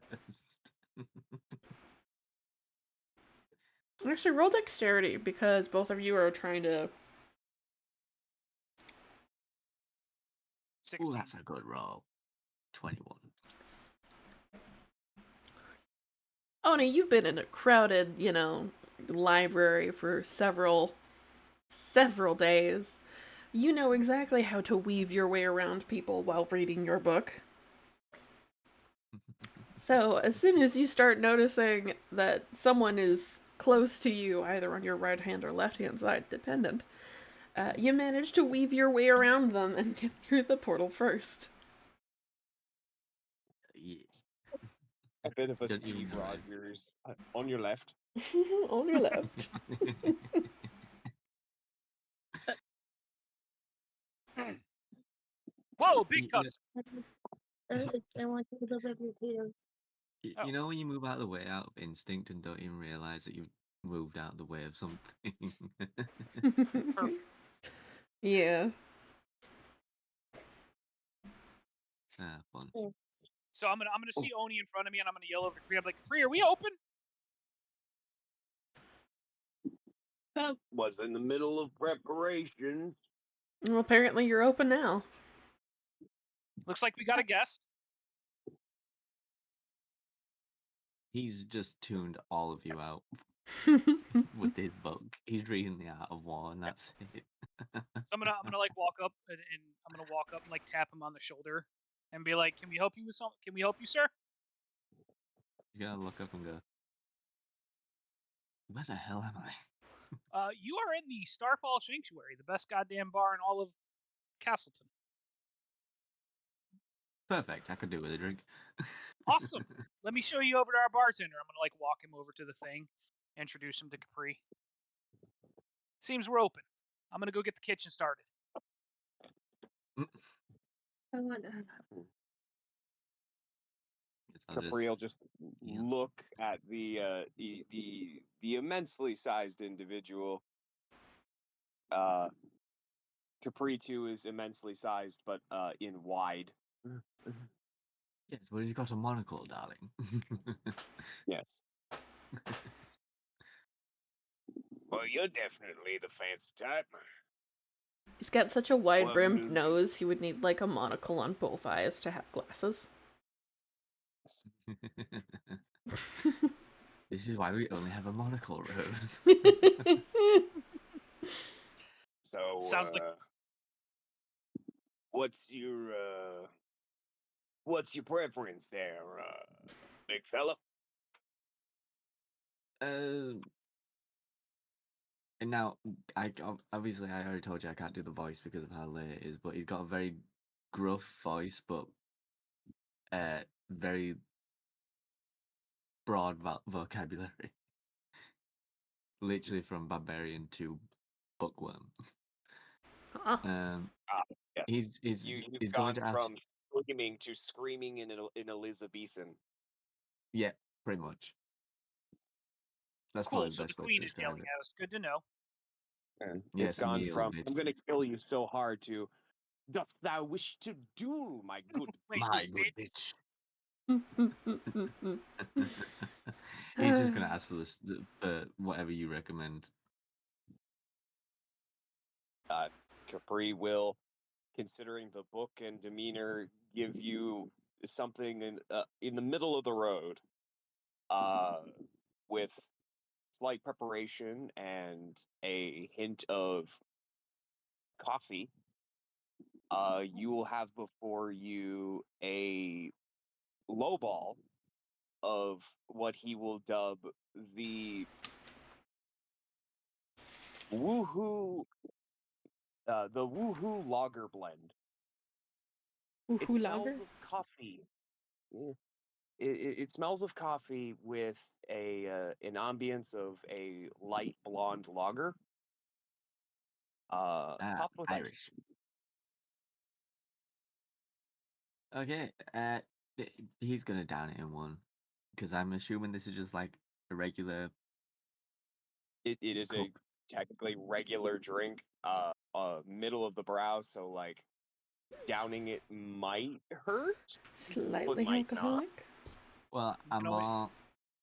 Speaker 1: Actually, roll dexterity because both of you are trying to.
Speaker 2: 16.
Speaker 5: Ooh, that's a good roll. 21.
Speaker 1: Oni, you've been in a crowded, library for several days. You know exactly how to weave your way around people while reading your book. So, as soon as you start noticing that someone is close to you, either on your right hand or left hand side, dependent, you manage to weave your way around them and get through the portal first.
Speaker 5: Yes.
Speaker 4: A bit of a
Speaker 5: Don't even
Speaker 4: Steve
Speaker 5: know it.
Speaker 4: Rogers on your left.
Speaker 1: On your left.
Speaker 2: Whoa, big
Speaker 5: You know,
Speaker 2: custom.
Speaker 3: I want to deliver potatoes.
Speaker 2: Oh.
Speaker 5: you know when you move out of the way out of instinct and don't even realize that you've moved out of the way of something.
Speaker 2: Perfect.
Speaker 1: Yeah.
Speaker 5: Fun.
Speaker 2: So I'm gonna see Oni in front of me, and I'm gonna yell over to Capri. I'm like, Capri, are we open?
Speaker 4: Was in the middle of preparation.
Speaker 1: Well, apparently you're open now.
Speaker 2: Looks like we got a guest.
Speaker 5: He's just tuned all of you out with his book. He's reading The Art of War, and that's it.
Speaker 2: So I'm gonna like walk up and I'm gonna walk up and like tap him on the shoulder and be like, "Can we help you with something? Can we help you, sir?"
Speaker 5: He's gonna look up and go, "Where the hell am I?"
Speaker 2: You are in the Starfall Sanctuary, the best goddamn bar in all of Castleton.
Speaker 5: Perfect. I could do with a drink.
Speaker 2: Awesome. Let me show you over to our bartender. I'm gonna like walk him over to the thing, introduce him to Capri. Seems we're open. I'm gonna go get the kitchen started.
Speaker 3: I want
Speaker 5: I'll
Speaker 4: Capri will just
Speaker 5: yeah.
Speaker 4: look at the immensely sized individual. Capri too is immensely sized, but in wide.
Speaker 5: Yes, but he's got a monocle, darling.
Speaker 4: Yes. Well, you're definitely the fancy type.
Speaker 1: He's got such a wide
Speaker 4: Well,
Speaker 1: brimmed nose, he would need like a monocle on both eyes to have glasses.
Speaker 5: This is why we only have a monocle, Rose.
Speaker 4: So,
Speaker 2: Sounds like
Speaker 4: what's your preference there, big fella?
Speaker 5: And now, obviously I already told you I can't do the voice because of how late it is, but he's got a very gruff voice, but very broad vocabulary. Literally from barbarian to bookworm.
Speaker 4: Yes.
Speaker 5: He's
Speaker 4: You've
Speaker 5: going
Speaker 4: gone
Speaker 5: to ask.
Speaker 4: from screaming to screaming in Elizabethan.
Speaker 5: Yeah, pretty much. That's
Speaker 2: cool.
Speaker 5: probably the
Speaker 2: So the
Speaker 5: best way
Speaker 2: queen
Speaker 5: to
Speaker 2: is
Speaker 5: describe
Speaker 2: yelling
Speaker 5: it.
Speaker 2: at us. Good to know.
Speaker 4: And it's
Speaker 5: Yes,
Speaker 4: gone
Speaker 5: kneel,
Speaker 4: from
Speaker 5: bitch.
Speaker 4: "I'm gonna kill you so hard" to "Dost thou wish to duel, my good
Speaker 2: Wait,
Speaker 5: My
Speaker 2: say
Speaker 5: good
Speaker 2: it.
Speaker 5: bitch. He's just gonna ask for this, whatever you recommend.
Speaker 4: Capri will considering the book and demeanor, give you something in the middle of the road, with slight preparation and a hint of coffee. You will have before you a lowball of what he will dub the woohoo, the woohoo lager blend. It
Speaker 1: Woohoo lager?
Speaker 4: smells of coffee. Mm. It smells of coffee with an ambience of a light blonde lager, topped with ice.
Speaker 5: Irish. Okay, he's gonna down it in one, because I'm assuming this is just like a regular
Speaker 4: It is
Speaker 5: cup.
Speaker 4: a technically regular drink, middle of the brow, so like downing it might hurt, but
Speaker 1: Slightly
Speaker 4: might not.
Speaker 1: alcoholic?
Speaker 5: Well,
Speaker 2: You can always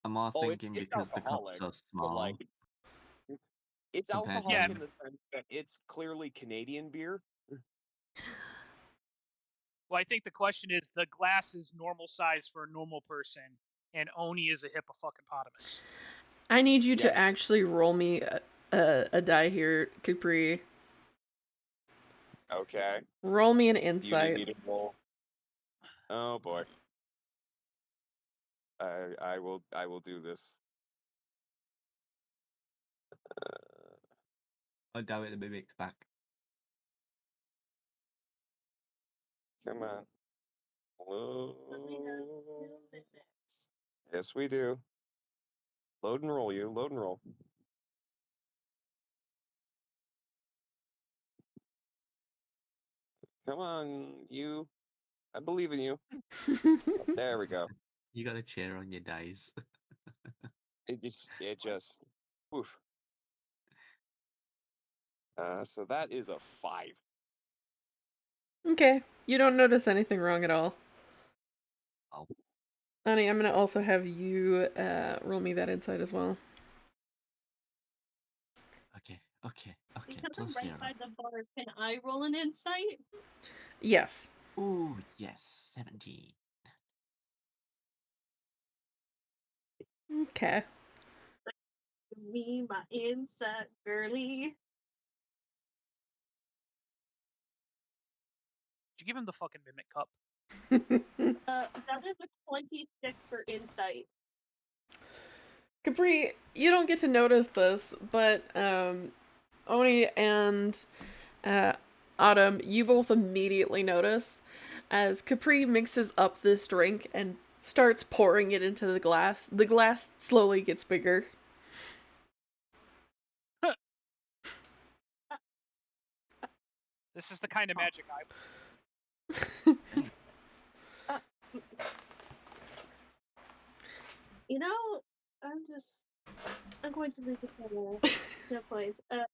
Speaker 5: I'm more
Speaker 4: Oh,
Speaker 5: thinking
Speaker 4: it's
Speaker 5: because the cups
Speaker 4: alcoholic,
Speaker 5: are
Speaker 4: but like
Speaker 5: small
Speaker 4: it's
Speaker 5: compared to
Speaker 2: Yeah,
Speaker 4: alcoholic in
Speaker 5: the.
Speaker 4: the sense that it's clearly Canadian beer.
Speaker 2: well, I think the question is the glass is normal size for a normal person, and Oni is a hippopotamus.
Speaker 1: I need you to
Speaker 4: Yes.
Speaker 1: actually roll me a die here, Capri.
Speaker 4: Okay.
Speaker 1: Roll me an
Speaker 4: You need
Speaker 1: insight.
Speaker 4: me to roll. Oh boy. I will do this.
Speaker 5: Oh, damn it, the mimic's back.
Speaker 4: Come on. Whoa.
Speaker 3: But we have 2 minutes.
Speaker 4: Yes, we do. Load and roll, you. Load and roll. Come on, you. I believe in you. There we go.
Speaker 5: You got a chair on your dice.
Speaker 4: It just, oof. So that is a 5.
Speaker 1: Okay, you don't notice anything wrong at all.
Speaker 5: Oh,
Speaker 1: Honey, I'm gonna also have you roll me that insight as well.
Speaker 5: okay.
Speaker 3: Because I'm
Speaker 5: Plus
Speaker 3: right
Speaker 5: 0.
Speaker 3: by the bar, can I roll an insight?
Speaker 1: Yes.
Speaker 5: Ooh, yes, 17.
Speaker 1: Okay.
Speaker 3: Me, my insight, girly.
Speaker 2: Did you give him the fucking mimic cup?
Speaker 3: That is a 26 for insight.
Speaker 1: Capri, you don't get to notice this, but Oni and Autumn, you both immediately notice as Capri mixes up this drink and starts pouring it into the glass. The glass slowly gets bigger.
Speaker 2: This is the kind of magic I.
Speaker 3: Uh, you know, I'm going to leave it there. No point. I'll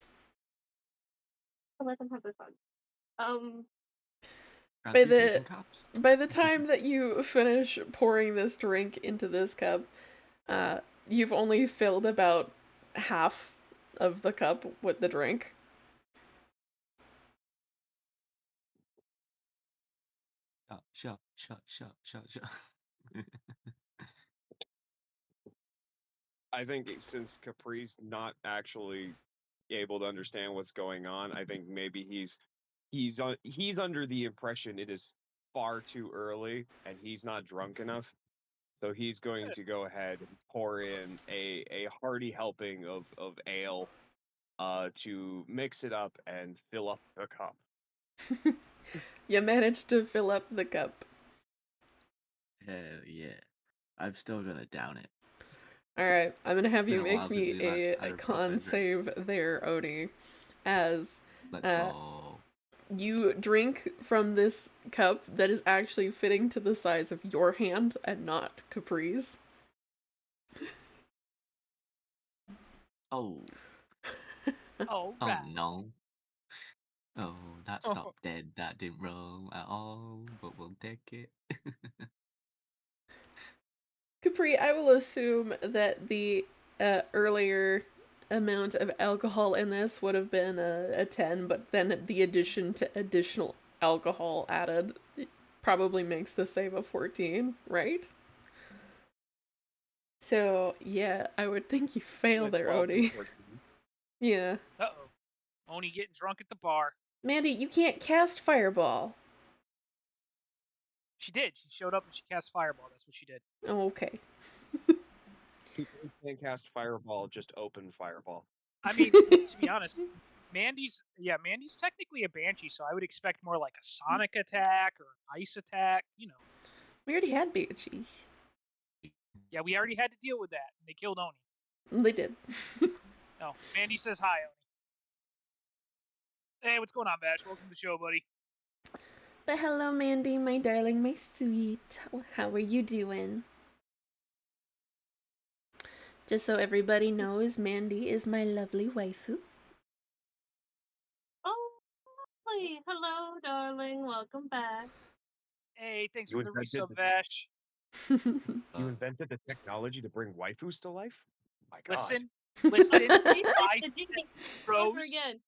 Speaker 3: let them have their fun.
Speaker 5: Transmutation cups?
Speaker 1: By the time that you finish pouring this drink into this cup, you've only filled about half of the cup with the drink.
Speaker 5: Shut.
Speaker 4: I think since Capri's not actually able to understand what's going on, I think maybe he's under the impression it is far too early and he's not drunk enough. So he's going to go ahead and pour in a hearty helping of ale, to mix it up and fill up the cup.
Speaker 1: You managed to fill up the cup.
Speaker 5: Hell yeah. I'm still gonna down it.
Speaker 1: Alright, I'm gonna have
Speaker 5: Been
Speaker 1: you
Speaker 5: a
Speaker 1: make
Speaker 5: while
Speaker 1: me
Speaker 5: since we've had
Speaker 1: a
Speaker 5: a proper
Speaker 1: con
Speaker 5: drink.
Speaker 1: save there, Odie, as
Speaker 5: Let's go.
Speaker 1: you drink from this cup that is actually fitting to the size of your hand and not Capri's.
Speaker 5: Oh.
Speaker 2: Oh,
Speaker 5: Oh
Speaker 2: right.
Speaker 5: no. Oh, that stopped dead. That didn't roll at all, but we'll take it.
Speaker 1: Capri, I will assume that the earlier amount of alcohol in this would have been a 10, but then the addition to additional alcohol added probably makes the save a 14, right? So, yeah, I would think you fail
Speaker 4: With
Speaker 1: there,
Speaker 4: 12 and
Speaker 1: Odie.
Speaker 4: 14.
Speaker 1: Yeah.
Speaker 2: Uh-oh. Oni getting drunk at the bar.
Speaker 1: Mandy, you can't cast Fireball.
Speaker 2: She did. She showed up and she cast Fireball. That's what she did.
Speaker 1: Oh, okay.
Speaker 4: People can't cast Fireball, just open Fireball.
Speaker 2: I mean, to be honest, Mandy's technically a Banshee, so I would expect more like a Sonic attack or an Ice attack, you know.
Speaker 1: We already had Banshees.
Speaker 2: Yeah, we already had to deal with that. They killed Oni.
Speaker 1: They did.
Speaker 2: No, Mandy says hi, Oni. Hey, what's going on, Bash? Welcome to the show, buddy.
Speaker 1: But hello, Mandy, my darling, my sweet. How are you doing? Just so everybody knows, Mandy is my lovely waifu.
Speaker 3: Oh, lovely. Hello, darling. Welcome back.
Speaker 2: Hey, thanks
Speaker 4: You
Speaker 2: for the
Speaker 4: invented
Speaker 2: resub, Vash.
Speaker 4: You invented the technology to bring waifus to life? My God.
Speaker 2: Listen,
Speaker 3: I
Speaker 2: I
Speaker 3: did it
Speaker 2: Rose,
Speaker 3: over again.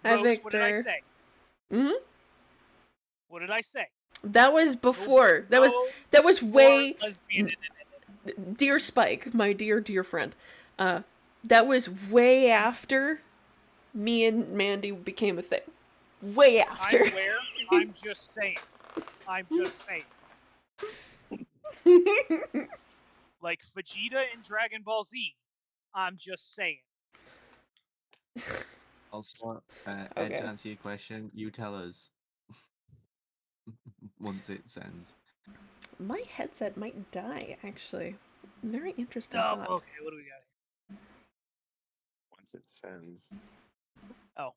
Speaker 1: Hi,
Speaker 2: Rose, what did I
Speaker 1: Victor.
Speaker 2: say?
Speaker 1: Hmm?
Speaker 2: What did I say?
Speaker 1: That was before. That was
Speaker 2: more
Speaker 1: way.
Speaker 2: lesbian.
Speaker 1: Dear Spike, my dear friend, that was way after me and Mandy became a thing. Way after.
Speaker 2: I'm aware. I'm just saying. Like Vegeta in Dragon Ball Z. I'm just saying.
Speaker 5: Also, Ed,
Speaker 1: Okay.
Speaker 5: to answer your question, you tell us once it sends.
Speaker 1: My headset might die, actually. Very interesting
Speaker 2: Oh,
Speaker 1: thought.
Speaker 2: okay. What do we got?
Speaker 4: Once it sends.
Speaker 2: Oh.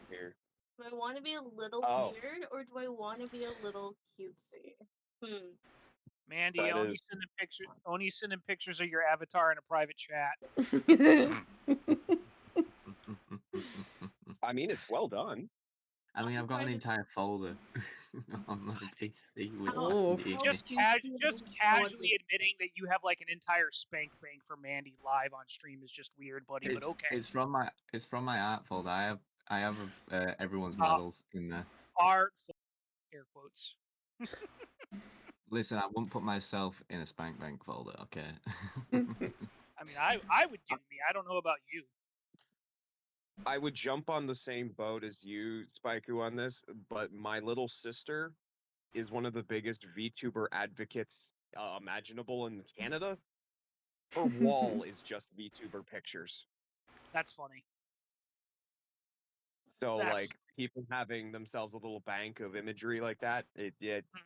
Speaker 4: Here.
Speaker 3: Do I want to be a little weird or do I want to be a little cutesy?
Speaker 2: Mandy,
Speaker 4: That
Speaker 2: only
Speaker 4: is-
Speaker 2: sending pictures of your avatar in a private chat.
Speaker 4: I mean, it's well done.
Speaker 5: I mean, I've got an entire folder on my PC with
Speaker 1: Oh.
Speaker 5: Mandy.
Speaker 2: Just casually admitting that you have like an entire spank bank for Mandy live on stream is just weird, buddy. But okay.
Speaker 5: It's from my art folder. I have everyone's models in there.
Speaker 2: Art, air quotes.
Speaker 5: Listen, I wouldn't put myself in a spank bank folder, okay?
Speaker 2: I mean, I would do me. I don't know about you.
Speaker 4: I would jump on the same boat as you, Spaiku, on this, but my little sister is one of the biggest VTuber advocates imaginable in Canada. Her wall is just VTuber pictures.
Speaker 2: That's funny.
Speaker 4: So, like, people having themselves a little bank of imagery like that,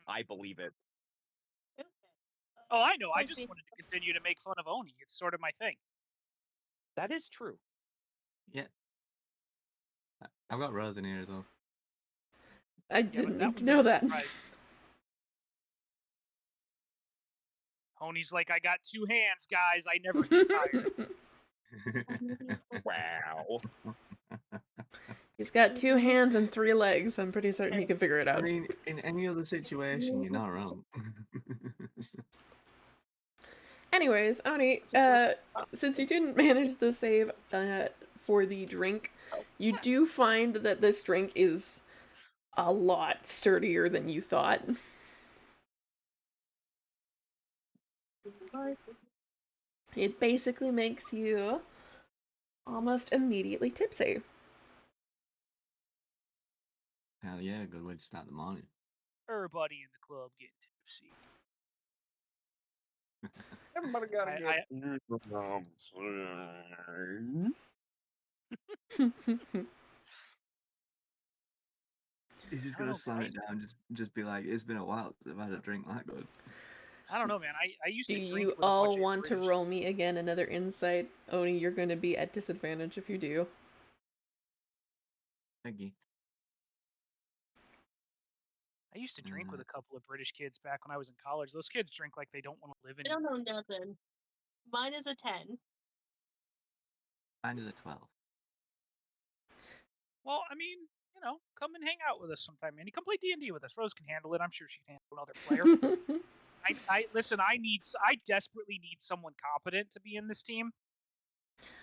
Speaker 4: I believe it.
Speaker 2: Oh, I know. I just wanted to continue to make fun of Oni. It's sort of my thing.
Speaker 4: That is true.
Speaker 5: Yeah. I've got Rose in here as well.
Speaker 1: I didn't know that.
Speaker 2: Oni's like, I got 2 hands, guys. I never get tired.
Speaker 4: Wow.
Speaker 1: He's got 2 hands and 3 legs. I'm pretty certain he can figure it out.
Speaker 5: I mean, in any other situation, you're not wrong.
Speaker 1: Anyways, Oni, since you didn't manage the save for the drink, you do find that this drink is a lot sturdier than you thought. It basically makes you almost immediately tipsy.
Speaker 5: Hell yeah, good way to start the morning.
Speaker 2: Everybody in the club getting tipsy.
Speaker 4: Everybody gotta get.
Speaker 5: He's just gonna slam it down. Just be like, it's been a while since I've had a drink that good.
Speaker 2: I don't know, man. I used to
Speaker 1: Do
Speaker 2: drink
Speaker 1: you
Speaker 2: with
Speaker 1: all
Speaker 2: a bunch
Speaker 1: want
Speaker 2: of
Speaker 1: to
Speaker 2: British...
Speaker 1: roll me again another insight? Oni, you're going to be at disadvantage if you do.
Speaker 5: Thank you.
Speaker 2: I used to drink with a couple of British kids back when I was in college. Those kids drink like they don't want to live
Speaker 3: I don't
Speaker 2: anymore.
Speaker 3: know nothing. Mine is a 10.
Speaker 5: Mine is a 12.
Speaker 2: Well, I mean, you know, come and hang out with us sometime, man. You come play D&D with us. Rose can handle it. I'm sure she can handle another player. Listen, I desperately need someone competent to be in this team.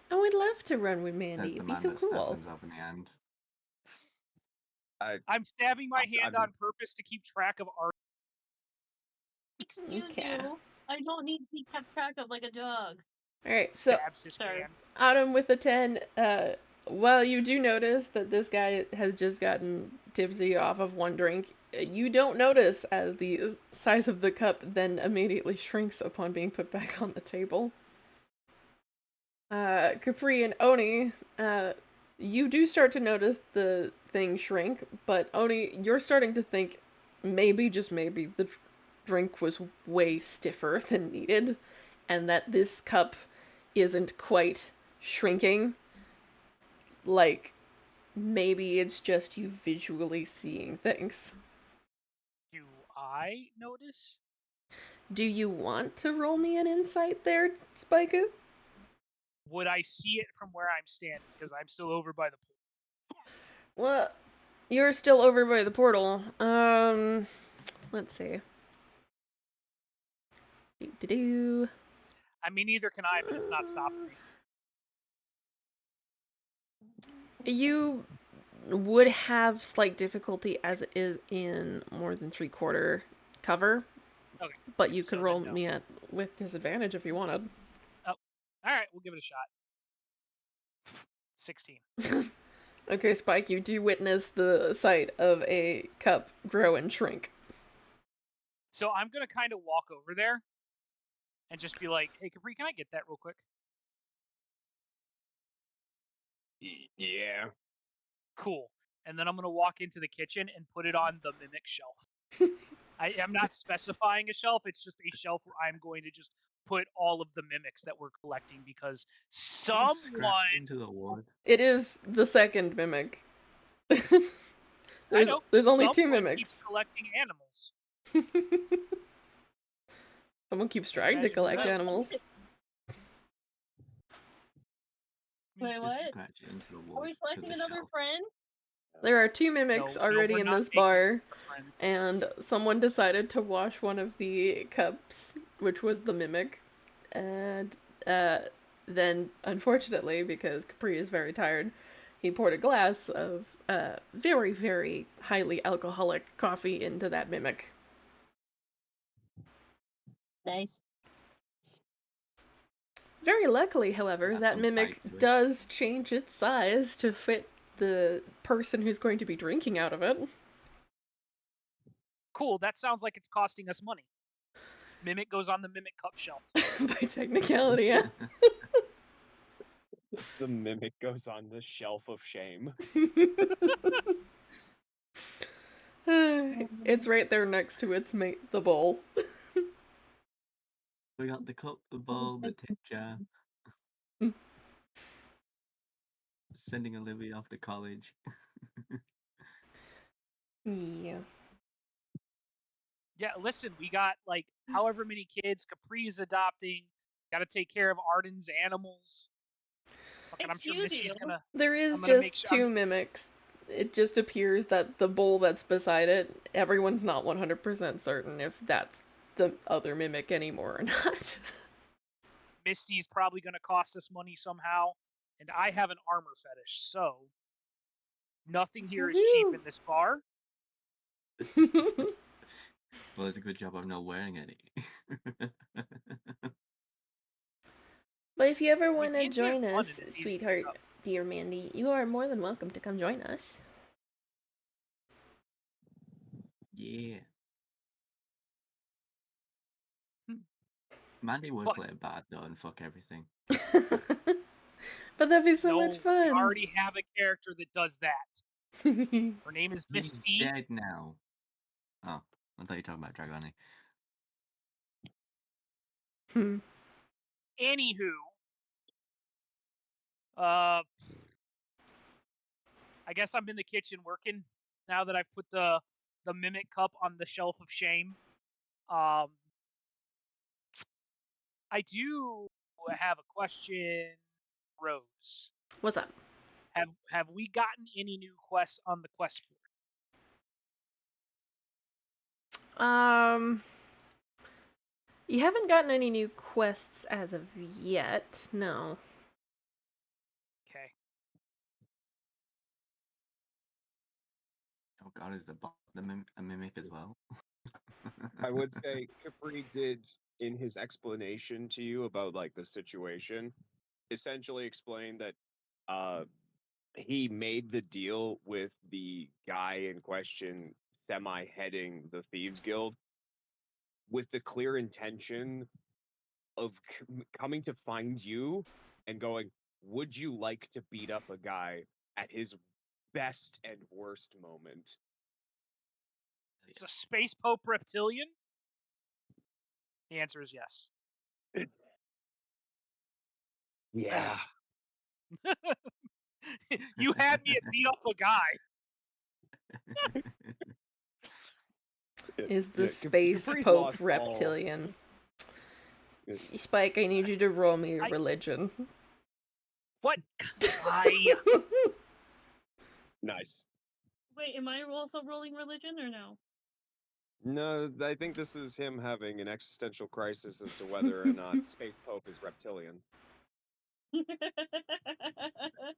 Speaker 1: I would love to run with Mandy.
Speaker 5: That's the
Speaker 1: It'd be
Speaker 5: man
Speaker 1: so
Speaker 5: that stabs
Speaker 1: cool.
Speaker 5: himself in the hand.
Speaker 2: I'm stabbing my hand
Speaker 4: I'm-
Speaker 2: on purpose to keep track of our.
Speaker 3: Excuse
Speaker 1: Okay.
Speaker 3: you. I don't need to be kept track of like a dog.
Speaker 1: All right, so
Speaker 2: Stabs his
Speaker 3: Sorry.
Speaker 2: hand.
Speaker 1: Autumn with the 10, well, you do notice that this guy has just gotten tipsy off of one drink. You don't notice as the size of the cup then immediately shrinks upon being put back on the table. Capri and Oni, you do start to notice the thing shrink, but Oni, you're starting to think maybe, just maybe, the drink was way stiffer than needed, and that this cup isn't quite shrinking. Like, maybe it's just you visually seeing things.
Speaker 2: Do I notice?
Speaker 1: Do you want to roll me an insight there, Spiku?
Speaker 2: Would I see it from where I'm standing? Because I'm still over by the pool.
Speaker 1: Well, you're still over by the portal. Let's see. Do.
Speaker 2: I mean, neither can I, but it's not stopping me.
Speaker 1: You would have slight difficulty as it is in more than 3/4 cover.
Speaker 2: Okay.
Speaker 1: But you could
Speaker 2: So
Speaker 1: roll
Speaker 2: then no.
Speaker 1: me at with disadvantage if you wanted.
Speaker 2: All right, we'll give it a shot. 16.
Speaker 1: Okay, Spike, you do witness the sight of a cup grow and shrink.
Speaker 2: So I'm gonna kind of walk over there and just be like, "Hey, Capri, can I get that real quick?"
Speaker 4: Yeah.
Speaker 2: Cool. And then I'm gonna walk into the kitchen and put it on the mimic shelf. I am not specifying a shelf. It's just a shelf where I'm going to just put all of the mimics that we're collecting because
Speaker 5: Scratch
Speaker 2: someone.
Speaker 5: into the wood.
Speaker 1: It is the second mimic.
Speaker 2: I know.
Speaker 1: There's only 2
Speaker 2: someone
Speaker 1: mimics.
Speaker 2: keeps collecting animals.
Speaker 1: Someone keeps trying to
Speaker 2: Imagine
Speaker 1: collect
Speaker 2: that.
Speaker 1: animals.
Speaker 3: Wait,
Speaker 5: Just
Speaker 3: what?
Speaker 5: scratch it into the wood.
Speaker 3: Are we
Speaker 5: to
Speaker 3: selecting
Speaker 5: the
Speaker 3: another
Speaker 5: shelf.
Speaker 3: friend?
Speaker 1: There are 2 mimics
Speaker 2: No,
Speaker 1: already
Speaker 2: we're
Speaker 1: in
Speaker 2: not
Speaker 1: this
Speaker 2: making
Speaker 1: bar,
Speaker 2: friends.
Speaker 1: and someone decided to wash one of the cups, which was the mimic, and then, unfortunately, because Capri is very tired, he poured a glass of very, very highly alcoholic coffee into that mimic.
Speaker 3: Nice.
Speaker 1: Very luckily, however,
Speaker 5: That's
Speaker 1: that
Speaker 5: some
Speaker 1: mimic
Speaker 5: bite to it.
Speaker 1: does change its size to fit the person who's going to be drinking out of it.
Speaker 2: Cool. That sounds like it's costing us money. Mimic goes on the mimic cup shelf.
Speaker 1: By technicality, yeah.
Speaker 4: The mimic goes on the shelf of shame.
Speaker 1: It's right there next to its mate, the bowl.
Speaker 5: We got the cup, the bowl, the tip jar. Sending Olivia off to college.
Speaker 1: Yeah.
Speaker 2: Yeah, listen, we got like however many kids Capri's adopting. Got to take care of Arden's animals. Fucking, I'm sure
Speaker 3: Excuse
Speaker 2: Misty's
Speaker 3: you.
Speaker 2: gonna.
Speaker 1: There is
Speaker 2: I'm gonna
Speaker 1: just
Speaker 2: make sure-
Speaker 1: 2 mimics. It just appears that the bowl that's beside it, everyone's not 100% certain if that's the other mimic anymore or not.
Speaker 2: Misty's probably gonna cost us money somehow, and I have an armor fetish, so nothing here is cheap
Speaker 1: Woohoo.
Speaker 2: in this bar.
Speaker 5: Well, it's a good job I'm not wearing any.
Speaker 1: But if you ever
Speaker 2: We
Speaker 1: want to
Speaker 2: did
Speaker 1: join
Speaker 2: this one
Speaker 1: us,
Speaker 2: in an easy
Speaker 1: sweetheart,
Speaker 2: cup.
Speaker 1: dear Mandy, you are more than welcome to come join us.
Speaker 5: Yeah.
Speaker 2: Hmm.
Speaker 5: Mandy would
Speaker 2: Fuck.
Speaker 5: play it bad though and fuck everything.
Speaker 1: But that'd be so
Speaker 2: No,
Speaker 1: much fun.
Speaker 2: we already have a character that does that. Her name is
Speaker 5: He's
Speaker 2: Misty.
Speaker 5: dead now. Oh, I thought you were talking about Dragoni.
Speaker 2: Anywho, I guess I'm in the kitchen working now that I've put the mimic cup on the shelf of shame. I do have a question, Rose.
Speaker 1: What's up?
Speaker 2: Have we gotten any new quests on the quest board?
Speaker 1: You haven't gotten any new quests as of yet, no.
Speaker 2: Okay.
Speaker 5: Oh god, is the bot a mimic as well?
Speaker 4: I would say Capri did, in his explanation to you about like the situation, essentially explain that uh he made the deal with the guy in question semi-heading the Thieves Guild with the clear intention of coming to find you and going, would you like to beat up a guy at his best and worst moment?
Speaker 2: It's a space pope reptilian. The answer is yes.
Speaker 4: Yeah.
Speaker 2: You had me at beat up a guy.
Speaker 1: Is the
Speaker 4: Yeah,
Speaker 1: space
Speaker 4: Capri's
Speaker 1: pope
Speaker 4: lost all.
Speaker 1: reptilian? Spike, I need you to roll me your
Speaker 2: I-
Speaker 1: religion.
Speaker 2: What? Why?
Speaker 4: Nice.
Speaker 3: Wait, am I also rolling religion or no?
Speaker 4: No, I think this is him having an existential crisis as to whether or not Space Pope is reptilian.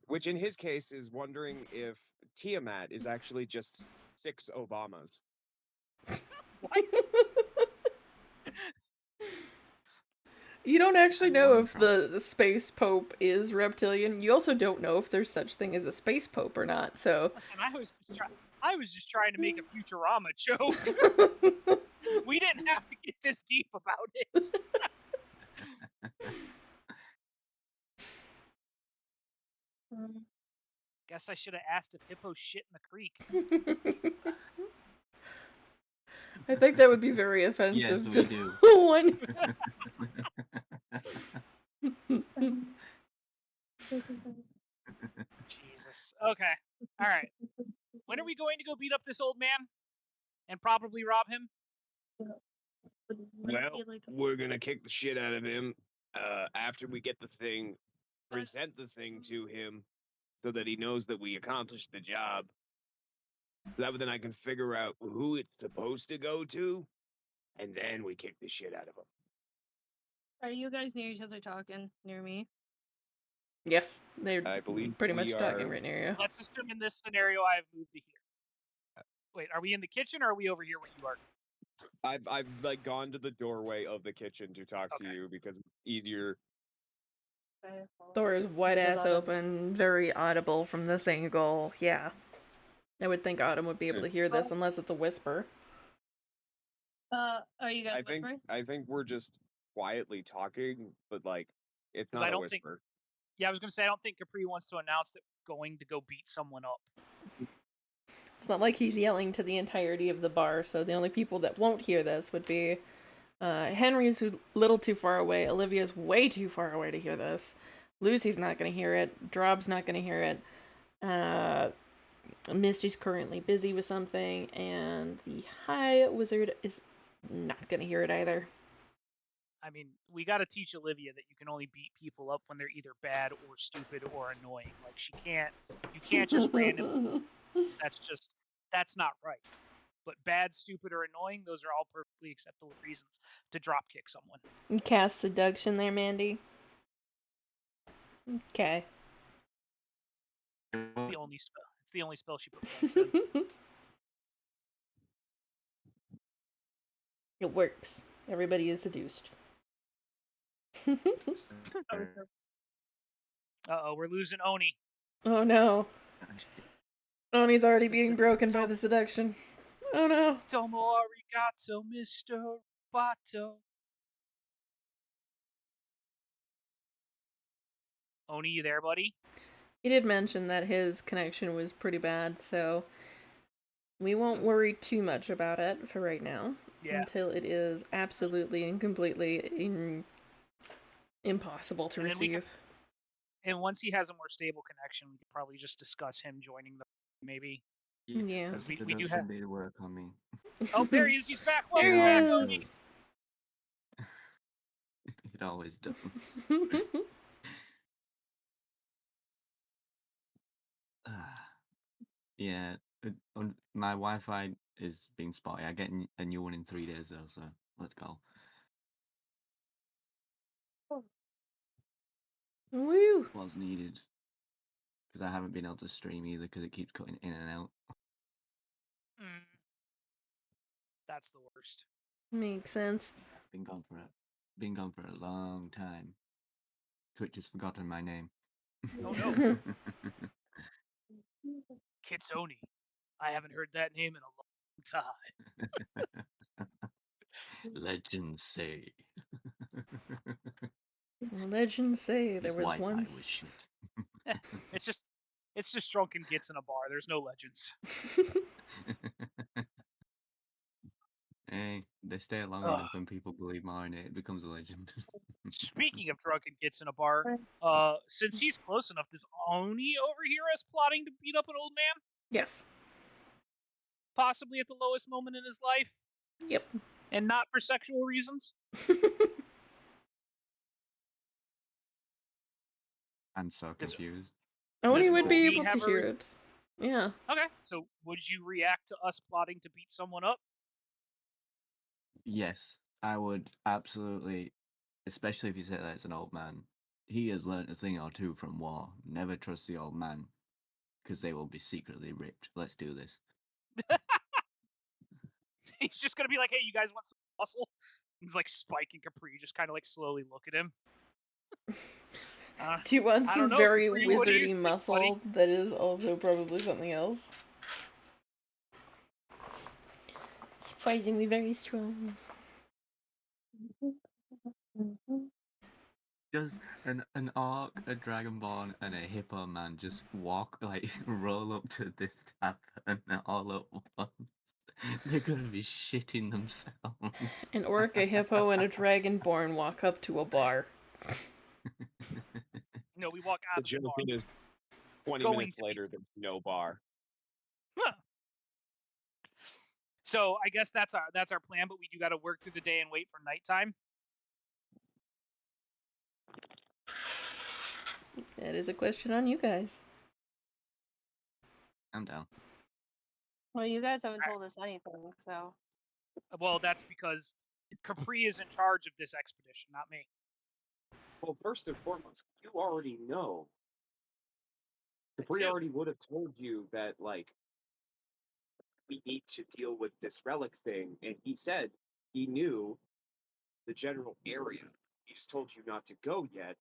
Speaker 4: Which in his case is wondering if Tiamat is actually just 6 Obamas.
Speaker 2: What?
Speaker 1: You don't actually
Speaker 5: And
Speaker 1: know
Speaker 5: one
Speaker 1: if
Speaker 5: Trump.
Speaker 1: the space pope is reptilian. You also don't know if there's such thing as a space pope or not. So
Speaker 2: Listen, I was just trying to make a Futurama joke. We didn't have to get this deep about it. Guess I should have asked if hippos shit in the creek.
Speaker 1: I think that would be very
Speaker 5: Yes,
Speaker 1: offensive
Speaker 5: we
Speaker 1: to
Speaker 5: do.
Speaker 1: one.
Speaker 2: Jesus. Okay. All right. When are we going to go beat up this old man and probably rob him?
Speaker 4: Well, we're gonna kick the shit out of him after we get the thing, present the thing to him, so that he knows that we accomplished the job. So that way then I can figure out who it's supposed to go to, and then we kick the shit out of him.
Speaker 3: Are you guys near each other talking near me?
Speaker 1: Yes, they're
Speaker 4: I believe
Speaker 1: pretty
Speaker 4: we
Speaker 1: much talking
Speaker 4: are-
Speaker 1: right near you.
Speaker 2: Let's assume in this scenario I have moved to here. Wait, are we in the kitchen or are we over here where you are?
Speaker 4: I've like gone to the doorway of the kitchen to talk to
Speaker 2: Okay.
Speaker 4: you because it's easier.
Speaker 1: Door is wide
Speaker 3: Does
Speaker 1: ass
Speaker 3: Autumn-
Speaker 1: open, very audible from this angle. Yeah. I would think Autumn would be able to hear this unless it's a whisper.
Speaker 3: Are you guys whispering?
Speaker 4: I think we're just quietly talking, but like it's
Speaker 2: 'Cause
Speaker 4: not
Speaker 2: I
Speaker 4: a
Speaker 2: don't think-
Speaker 4: whisper.
Speaker 2: Yeah, I was gonna say I don't think Capri wants to announce that we're going to go beat someone up.
Speaker 1: It's not like he's yelling to the entirety of the bar, so the only people that won't hear this would be Henry's a little too far away, Olivia's way too far away to hear this, Lucy's not going to hear it, Drob's not going to hear it, Misty's currently busy with something, and the High Wizard is not going to hear it either.
Speaker 2: I mean, we got to teach Olivia that you can only beat people up when they're either bad or stupid or annoying. Like you can't just randomly. That's not right. But bad, stupid, or annoying, those are all perfectly acceptable reasons to drop kick someone.
Speaker 1: You cast seduction there, Mandy. Okay.
Speaker 2: It's the only spell. It's the only spell she performs.
Speaker 1: It works. Everybody is seduced.
Speaker 2: Uh-oh, we're losing Oni.
Speaker 1: Oh no. Oni's already being broken by the seduction. Oh no.
Speaker 2: Domo arigato, Mr. Bato. Oni, you there, buddy?
Speaker 1: He did mention that his connection was pretty bad, so we won't worry too much about it for right now.
Speaker 2: Yeah.
Speaker 1: Until it is absolutely and completely impossible to receive.
Speaker 2: And once he has a more stable connection, we could probably just discuss him joining the maybe.
Speaker 1: Yeah.
Speaker 2: We do have
Speaker 5: to work on me.
Speaker 2: Oh, there he is. He's back.
Speaker 1: There
Speaker 2: Welcome back,
Speaker 1: he
Speaker 2: Oni.
Speaker 1: is.
Speaker 5: It always does. Yeah, my Wi-Fi is being spotty. I get a new one in 3 days though, so let's go.
Speaker 1: Woo!
Speaker 5: Was needed because I haven't been able to stream either because it keeps cutting in and out.
Speaker 2: That's the worst.
Speaker 1: Makes sense.
Speaker 5: Been gone for a long time. Twitch has forgotten my name.
Speaker 2: Oh no, Kitsoni. I haven't heard that name in a long time.
Speaker 5: Legends say.
Speaker 1: Legends say there
Speaker 5: His
Speaker 1: was
Speaker 5: Wi-Fi
Speaker 1: once.
Speaker 5: was shit.
Speaker 2: It's just drunken gits in a bar. There's no legends.
Speaker 5: Hey, they stay long
Speaker 2: Ugh.
Speaker 5: enough and people believe more in it. It becomes a legend.
Speaker 2: Speaking of drunken gits in a bar, since he's close enough, does Oni overhear us plotting to beat up an old man?
Speaker 1: Yes.
Speaker 2: Possibly at the lowest moment in his life,
Speaker 1: Yep.
Speaker 2: and not for sexual reasons.
Speaker 5: I'm so confused.
Speaker 1: Oni
Speaker 2: Does
Speaker 1: would be
Speaker 2: Oni
Speaker 1: able to
Speaker 2: have a
Speaker 1: hear it. Yeah.
Speaker 2: Okay, so would you react to us plotting to beat someone up?
Speaker 5: Yes, I would absolutely, especially if you say that it's an old man. He has learnt a thing or two from war. Never trust the old man, because they will be secretly ripped. Let's do this.
Speaker 2: He's just gonna be like, "Hey, you guys want some muscle?" He's like Spike and Capri just kind of like slowly look at him.
Speaker 1: Do you want
Speaker 2: I
Speaker 1: some
Speaker 2: don't know,
Speaker 1: very
Speaker 2: Capri, what do you
Speaker 1: wizardy
Speaker 2: think,
Speaker 1: muscle
Speaker 2: buddy?
Speaker 1: that is also probably something else? Surprisingly very strong.
Speaker 5: Does an orc, a dragonborn, and a hippo man just walk, like, roll up to this tavern all at once? They're gonna be shitting themselves.
Speaker 1: An orc, a hippo, and a dragonborn walk up to a bar.
Speaker 2: No, we walk
Speaker 4: The
Speaker 2: out of the
Speaker 4: joke
Speaker 2: bar.
Speaker 4: is 20
Speaker 2: Going
Speaker 4: minutes
Speaker 2: to be-
Speaker 4: later, there's no bar.
Speaker 2: Huh. So I guess that's our plan, but we do got to work through the day and wait for nighttime.
Speaker 1: That is a question on you guys.
Speaker 5: I'm down.
Speaker 3: Well, you guys haven't told us anything, so.
Speaker 2: Well, that's because Capri is in charge of this expedition, not me.
Speaker 4: Well, first and foremost, you already know.
Speaker 2: I
Speaker 4: Capri
Speaker 2: do.
Speaker 4: already would have told you that, like, we need to deal with this relic thing, and he said he knew the general area. He just told you not to go yet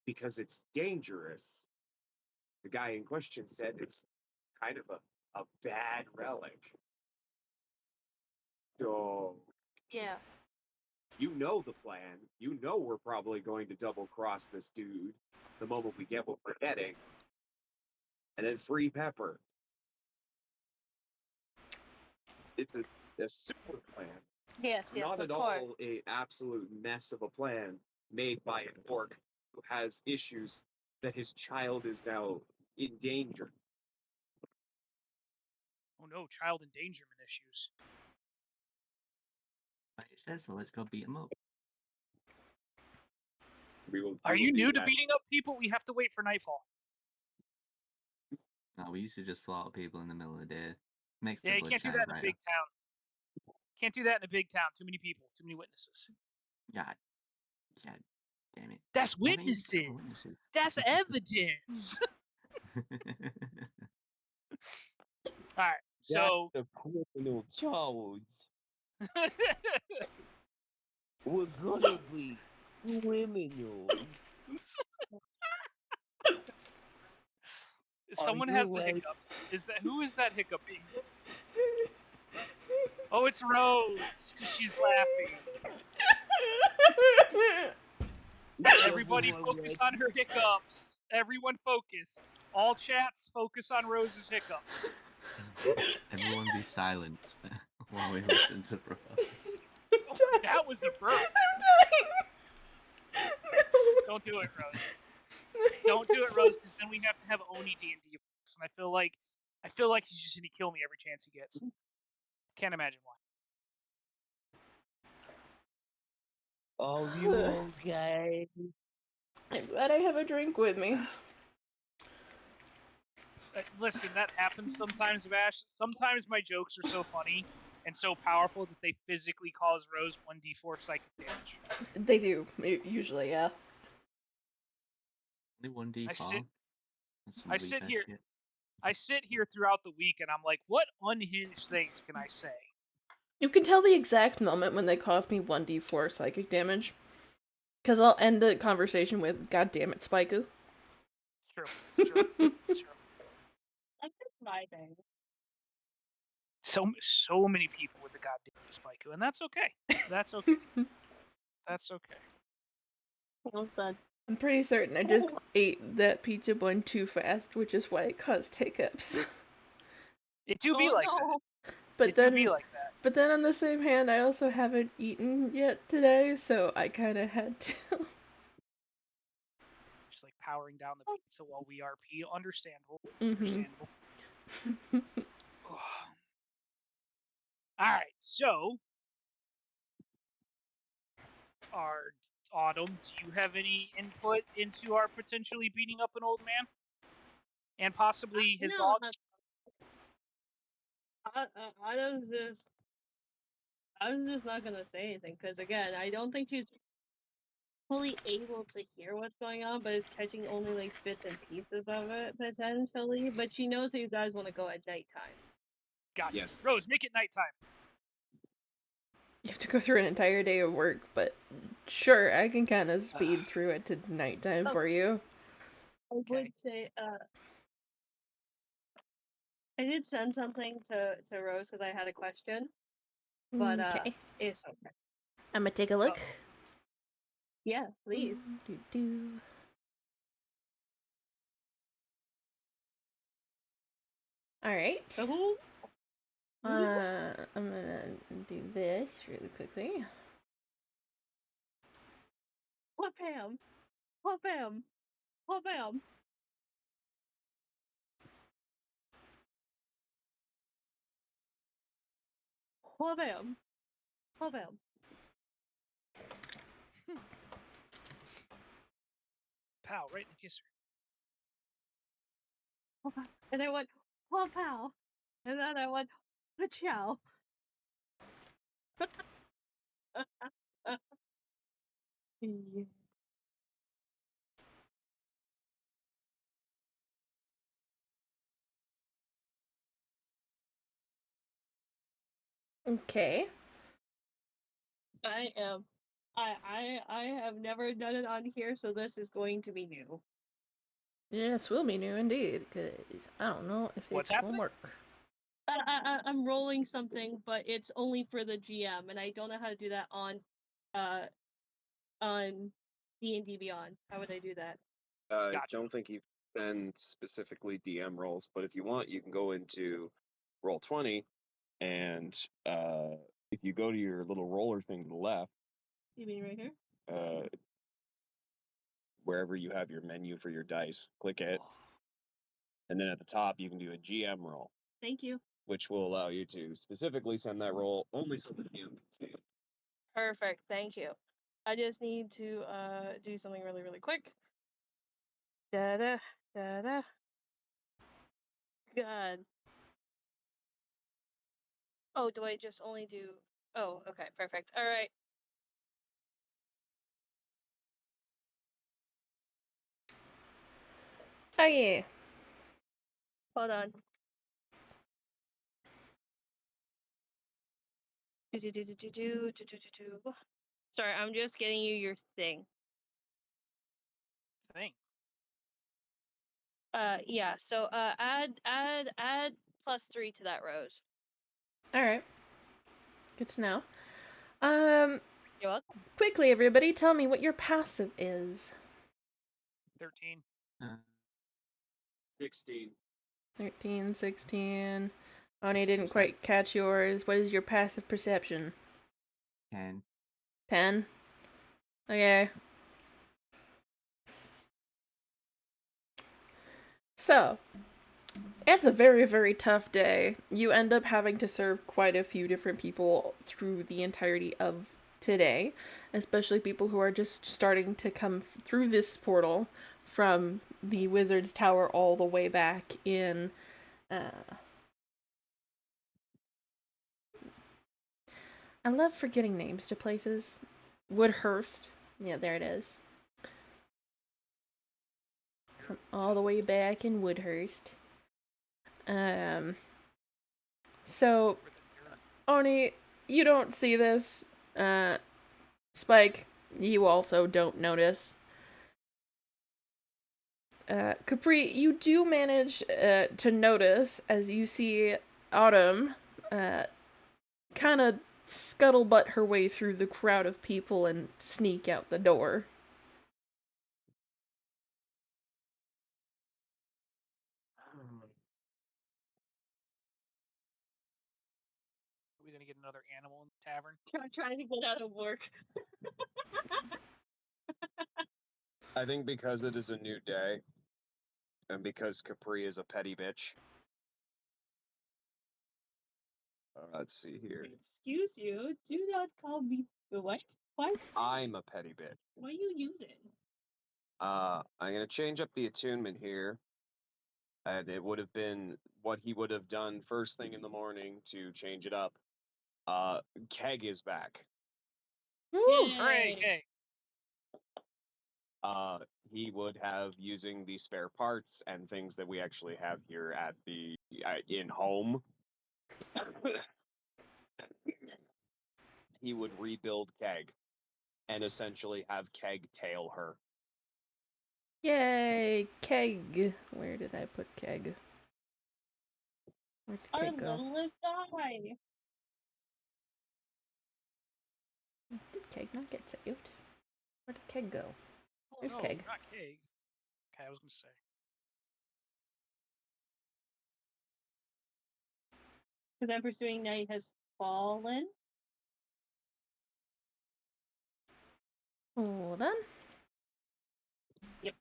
Speaker 4: because it's dangerous. The guy in question said it's kind of a bad relic. So
Speaker 3: Yeah.
Speaker 4: you know the plan. You know we're probably going to double cross this dude the moment we get what we're getting. And then free Pepper. It's a super plan.
Speaker 3: Yes, yes,
Speaker 4: Not
Speaker 3: of
Speaker 4: at
Speaker 3: course.
Speaker 4: all a absolute mess of a plan made by an orc who has issues that his child is now in danger.
Speaker 2: Oh no, child endangerment issues.
Speaker 5: Like it says, so let's go beat him up.
Speaker 2: Are you new to beating up people? We have to wait for nightfall.
Speaker 5: No, we used to just slaughter people in the middle of the day. Makes
Speaker 2: Yeah,
Speaker 5: the
Speaker 2: you
Speaker 5: blood
Speaker 2: can't do
Speaker 5: shine
Speaker 2: that in a
Speaker 5: brighter.
Speaker 2: big town. Can't do that in a big town. Too many people, too many witnesses.
Speaker 5: Yeah, damn it.
Speaker 2: That's
Speaker 5: Well, they used to have
Speaker 2: witnesses. That's evidence. All right, so
Speaker 4: the criminal charge. We're gonna be criminals.
Speaker 2: someone has the hiccups. Who is that hiccuping? Oh, it's Rose, because she's laughing. Everybody focus on her hiccups. Everyone focus. All chats focus on Rose's hiccups.
Speaker 5: Everyone be silent while we listen to Rose.
Speaker 2: Oh, that was a burp.
Speaker 1: I'm dying. No.
Speaker 2: Don't do it, Rose. Don't do it, Rose, because then we have to have Oni D&D, and I feel like he's just gonna kill me every chance he gets. Can't imagine why.
Speaker 4: Are you okay?
Speaker 1: I'm glad I have a drink with me.
Speaker 2: Listen, that happens sometimes, Vash. Sometimes my jokes are so funny and so powerful that they physically cause Rose 1d4 psychic damage.
Speaker 1: They do, usually, yeah.
Speaker 5: Only 1d4. That's some
Speaker 2: I
Speaker 5: weak
Speaker 2: sit
Speaker 5: ass
Speaker 2: here.
Speaker 5: shit.
Speaker 2: I sit here throughout the week and I'm like, what unhinged things can I say?
Speaker 1: You can tell the exact moment when they cost me 1d4 psychic damage. Because I'll end the conversation with, God damn it, Spikeu.
Speaker 2: It's true. It's true. It's true.
Speaker 3: That's just my thing.
Speaker 2: So many people with the goddamn Spikeu, and that's okay. That's okay. That's okay.
Speaker 3: Well said.
Speaker 1: I'm pretty certain I just ate that pizza bun too fast, which is why it caused hiccups.
Speaker 2: It do be
Speaker 3: Oh,
Speaker 2: like
Speaker 3: no.
Speaker 2: that.
Speaker 1: But
Speaker 2: It do
Speaker 1: then,
Speaker 2: be like that.
Speaker 1: but then on the same hand, I also haven't eaten yet today, so I kind of had to.
Speaker 2: Just like powering down the pizza while we RP. Understandable.
Speaker 1: Mm-hmm.
Speaker 2: Understandable. Alright, so our Autumn, do you have any input into our potentially beating up an old man? And possibly his
Speaker 3: No,
Speaker 2: dog?
Speaker 3: I was just not gonna say anything because again, I don't think she's fully able to hear what's going on, but is catching only like bits and pieces of it potentially. But she knows that you guys want to go at nighttime.
Speaker 2: Gotcha.
Speaker 4: Yes.
Speaker 2: Rose, make it nighttime.
Speaker 1: You have to go through an entire day of work, but sure, I can kind of speed through it to nighttime for you.
Speaker 3: I would say, I did send something to Rose because I had a question, but
Speaker 1: Okay.
Speaker 3: it's okay.
Speaker 1: I'm gonna take a look.
Speaker 3: Yeah, please.
Speaker 1: Alright.
Speaker 3: Oh,
Speaker 1: I'm gonna do this really quickly.
Speaker 3: what bam, what bam, what bam. What bam, what bam.
Speaker 2: Pow, right in the kisser.
Speaker 3: And I went, what pow, and then I went, pachow. Yeah.
Speaker 1: Okay.
Speaker 3: I am. I have never done it on here, so this is going to be new.
Speaker 1: Yes, will be new indeed, because I don't know if
Speaker 2: What's
Speaker 1: it's
Speaker 2: happening?
Speaker 1: work.
Speaker 3: I'm rolling something, but it's only for the GM, and I don't know how to do that on D&D Beyond. How would I do that?
Speaker 4: I
Speaker 2: Gotcha.
Speaker 4: don't think you can specifically DM rolls, but if you want, you can go into roll 20, and if you go to your little roller thing to the left,
Speaker 3: You mean right here?
Speaker 4: Wherever you have your menu for your dice, click it, and then at the top you can do a GM roll,
Speaker 3: Thank you.
Speaker 4: which will allow you to specifically send that roll only so the GM can see it.
Speaker 3: Perfect. Thank you. I just need to do something really, really quick. Da da da da. God. Oh, do I just only do? Oh, okay, perfect. All right.
Speaker 1: Oh yeah.
Speaker 3: Hold on. Do. Sorry, I'm just getting you your thing.
Speaker 2: Thing.
Speaker 3: Yeah. So add +3 to that, Rose.
Speaker 1: Alright. Good to know.
Speaker 3: You're welcome.
Speaker 1: Quickly, everybody, tell me what your passive is.
Speaker 2: 13.
Speaker 4: 16.
Speaker 1: 13, 16. Oni didn't
Speaker 5: Percent.
Speaker 1: quite catch yours. What is your passive perception?
Speaker 5: 10.
Speaker 1: 10? Okay. So, it's a very, very tough day. You end up having to serve quite a few different people through the entirety of today, especially people who are just starting to come through this portal from the Wizard's Tower all the way back in. I love forgetting names to places. Woodhurst. Yeah, there it is. From all the way back in Woodhurst. So, Oni, you don't see this. Spike, you also don't notice. Capri, you do manage to notice as you see Autumn kind of scuttlebutt her way through the crowd of people and sneak out the door.
Speaker 2: Are we gonna get another animal in the tavern?
Speaker 3: Trying to get out of work.
Speaker 4: I think because it is a new day, and because Capri is a petty bitch. Let's see here.
Speaker 3: Excuse you, do not call me what? What?
Speaker 4: I'm a petty bitch.
Speaker 3: What are you using?
Speaker 4: I'm gonna change up the attunement here, and it would have been what he would have done first thing in the morning to change it up. Keg is back.
Speaker 1: Woo!
Speaker 2: Hooray,
Speaker 3: Yay!
Speaker 2: Keg!
Speaker 4: He would have using the spare parts and things that we actually have here at the in home. He would rebuild Keg and essentially have Keg tail her.
Speaker 1: Yay! Keg. Where did I put Keg? Where did
Speaker 3: Our
Speaker 1: Keg go?
Speaker 3: littlest guy.
Speaker 1: Did Keg not get saved? Where did Keg go?
Speaker 2: Oh
Speaker 1: There's
Speaker 2: no,
Speaker 1: Keg.
Speaker 2: not Keg. Okay, I was gonna say.
Speaker 3: Because I'm pursuing night has fallen.
Speaker 1: Hold on.
Speaker 3: Yep.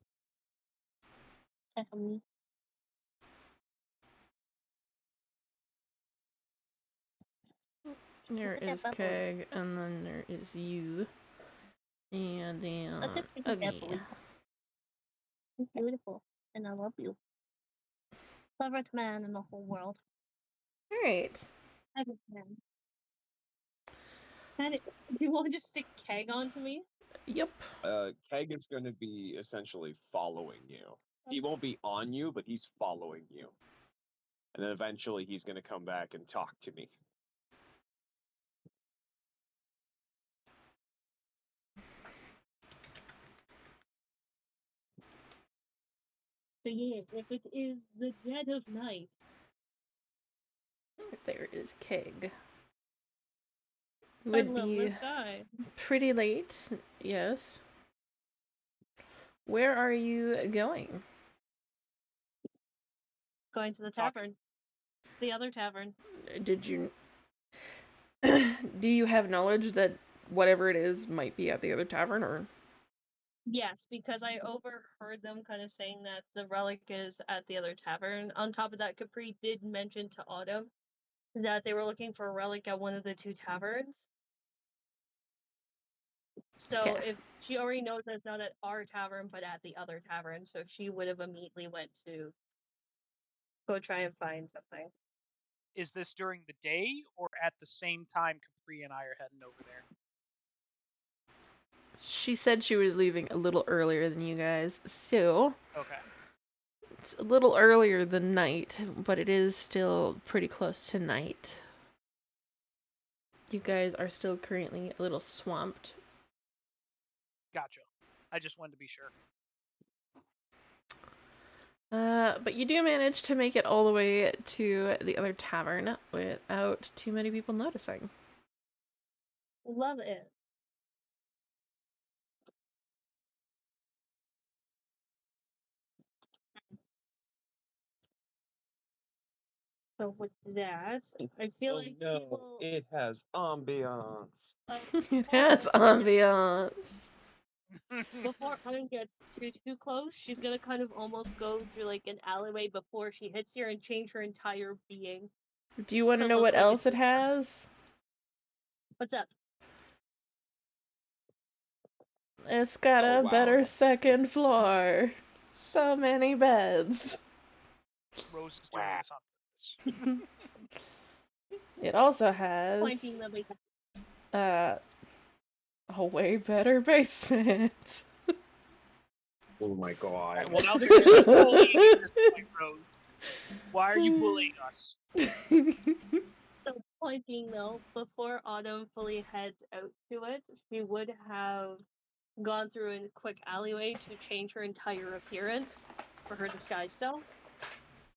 Speaker 1: There
Speaker 3: Look at
Speaker 1: is
Speaker 3: that bubble.
Speaker 1: Keg, and then there is you. And then
Speaker 3: Look at pretty
Speaker 1: Uggy.
Speaker 3: bubble. You're beautiful, and I love you. Cleverest man in the whole world.
Speaker 1: Alright.
Speaker 3: Cleverest man. Do you want to just stick Keg onto me?
Speaker 1: Yep.
Speaker 4: Keg is going to be essentially following you. He won't be on you, but he's following you. And then eventually he's going to come back and talk to me.
Speaker 3: So yes, if it is the dead of night.
Speaker 1: There is Keg.
Speaker 3: Our
Speaker 1: Would be
Speaker 3: littlest guy.
Speaker 1: pretty late, yes. Where are you going?
Speaker 3: Going to the tavern. The other tavern.
Speaker 1: Did you... Do you have knowledge that whatever it is might be at the other tavern, or...
Speaker 3: Yes, because I overheard them kind of saying that the relic is at the other tavern. On top of that, Capri did mention to Autumn that they were looking for a relic at one of the two taverns. So
Speaker 1: Okay.
Speaker 3: if she already knows that it's not at our tavern, but at the other tavern, so she would have immediately went to go try and find something.
Speaker 2: Is this during the day or at the same time Capri and I are heading over there?
Speaker 1: She said she was leaving a little earlier than you guys, so...
Speaker 2: Okay.
Speaker 1: It's a little earlier than night, but it is still pretty close to night. You guys are still currently a little swamped.
Speaker 2: Gotcha. I just wanted to be sure.
Speaker 1: But you do manage to make it all the way to the other tavern without too many people noticing.
Speaker 3: Love it. So with that, I feel like people
Speaker 4: it has ambiance.
Speaker 1: It has ambiance.
Speaker 3: before Autumn gets too close, she's gonna kind of almost go through like an alleyway before she hits here and change her entire being.
Speaker 1: Do you want to know
Speaker 3: look
Speaker 1: what
Speaker 3: like
Speaker 1: else it has?
Speaker 3: What's up?
Speaker 1: It's got
Speaker 4: Oh,
Speaker 1: a
Speaker 4: wow.
Speaker 1: better second floor. So many beds.
Speaker 2: Rose is doing this on purpose.
Speaker 1: It also has
Speaker 3: Pointing the way.
Speaker 1: a way better basement.
Speaker 4: Oh my god.
Speaker 2: Well, now this is just bullying at this point, Rose. Why are you bullying us?
Speaker 3: So point being though, before Autumn fully heads out to it, she would have gone through a quick alleyway to change her entire appearance for her disguise self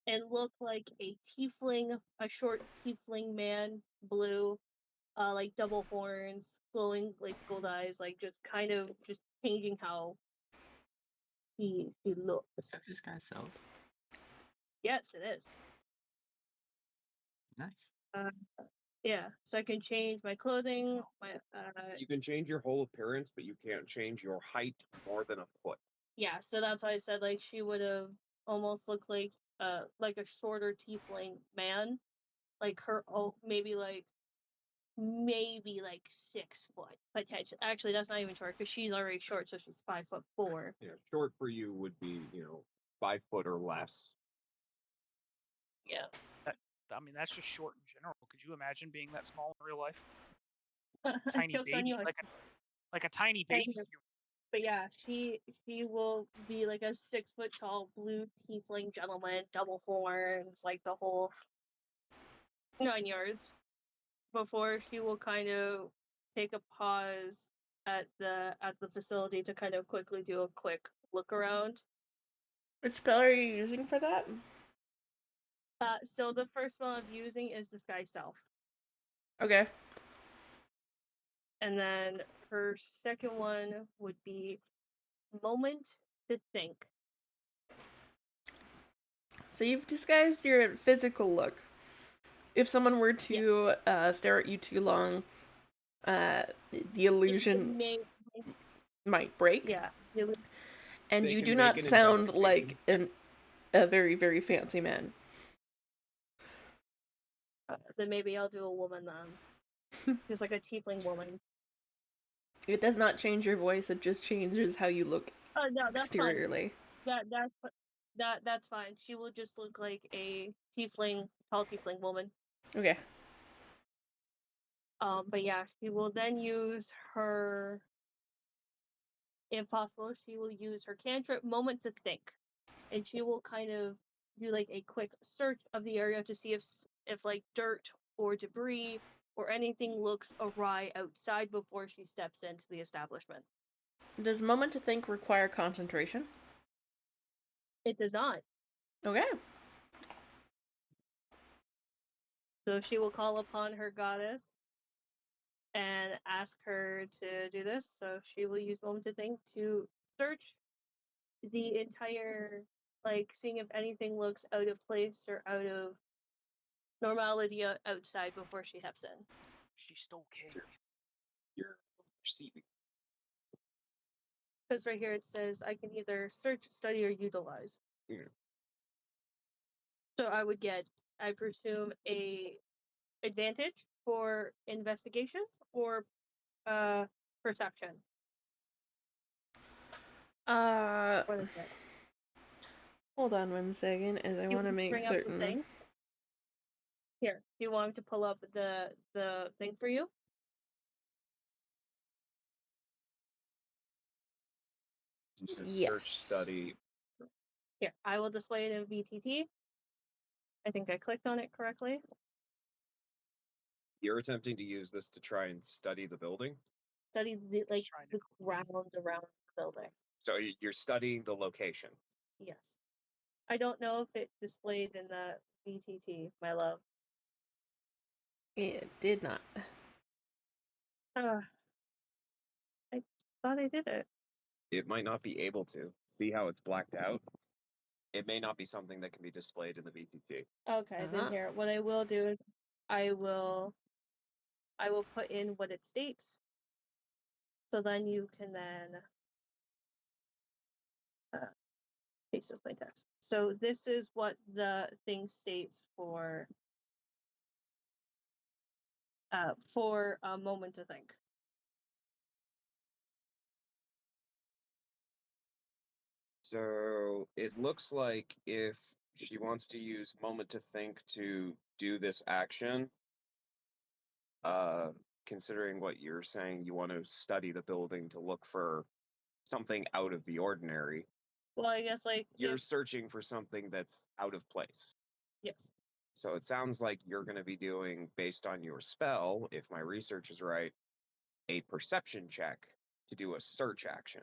Speaker 3: and look like a tiefling, a short tiefling man, blue, like double horns, glowing like gold eyes, like just kind of just changing how he looks.
Speaker 5: That's this guy's self.
Speaker 3: Yes, it is.
Speaker 5: Nice.
Speaker 3: Yeah, so I can change my clothing, my
Speaker 4: You can change your whole appearance, but you can't change your height more than a foot.
Speaker 3: yeah, so that's why I said like she would have almost looked like a shorter tiefling man, like her maybe like 6 foot potential. Actually, that's not even short because she's already short, so she's 5'4".
Speaker 4: Yeah, short for you would be 5 foot or less.
Speaker 3: Yeah.
Speaker 2: I mean, that's just short in general. Could you imagine being that small in real life? Tiny
Speaker 3: Joke's on
Speaker 2: baby,
Speaker 3: you.
Speaker 2: like a tiny
Speaker 3: Tiny
Speaker 2: baby.
Speaker 3: bit. But yeah, she will be like a 6 foot tall blue tiefling gentleman, double horns, like the whole 9 yards. Before she will kind of take a pause at the facility to kind of quickly do a quick look around.
Speaker 1: Which spell are you using for that?
Speaker 3: So the first spell I'm using is Disguise Self.
Speaker 1: Okay.
Speaker 3: And then her second one would be Moment to Think.
Speaker 1: So you've disguised your physical look. If someone were to stare at you too long, the illusion might break.
Speaker 3: Yeah.
Speaker 1: And
Speaker 4: They
Speaker 1: you
Speaker 4: can
Speaker 1: do
Speaker 4: make
Speaker 1: not
Speaker 4: an
Speaker 1: sound like
Speaker 4: investigation.
Speaker 1: a very, very fancy man.
Speaker 3: Then maybe I'll do a woman then. Just like a tiefling woman.
Speaker 1: It does not change your voice, it just changes how you look
Speaker 3: Oh no, that's fine.
Speaker 1: exteriorly.
Speaker 3: That's fine. She will just look like a tall tiefling woman.
Speaker 1: Okay.
Speaker 3: But yeah, she will then use her, if possible, she will use her cantrip Moment to Think, and she will kind of do like a quick search of the area to see if like dirt or debris or anything looks awry outside before she steps into the establishment.
Speaker 1: Does moment to think require concentration?
Speaker 3: It does not.
Speaker 1: Okay.
Speaker 3: So she will call upon her goddess and ask her to do this. So she will use Moment to Think to search the entire, like, seeing if anything looks out of place or out of normality outside before she steps in.
Speaker 2: She's still king.
Speaker 4: You're perceiving.
Speaker 3: Because right here it says I can either search, study, or utilize.
Speaker 4: Yeah.
Speaker 3: So I would get, I presume, a advantage for investigation or perception. What is it?
Speaker 1: Hold on one second, as I want to make
Speaker 3: bring up the
Speaker 1: certain.
Speaker 3: thing? Here, do you want me to pull up the thing for you?
Speaker 4: You said
Speaker 1: Yes.
Speaker 4: search, study.
Speaker 3: Here, I will display it in VTT. I think I clicked on it correctly.
Speaker 4: You're attempting to use this to try and study the building?
Speaker 3: Study the grounds around the building.
Speaker 4: So you're studying the location.
Speaker 3: Yes. I don't know if it displayed in the VTT, my love.
Speaker 1: It did not.
Speaker 3: I thought I did it.
Speaker 4: It might not be able to. See how it's blacked out? It may not be something that can be displayed in the VTT.
Speaker 3: Okay, then here. What I will do is I will put in what it states. So then you can then paste the plain text. So this is what the thing states for a moment to think.
Speaker 4: So it looks like if she wants to use moment to think to do this action, considering what you're saying, you want to study the building to look for something out of the ordinary.
Speaker 3: Well, I guess like
Speaker 4: You're searching for something that's out of place.
Speaker 3: Yes.
Speaker 4: So it sounds like you're going to be doing, based on your spell, if my research is right, a perception check to do a search action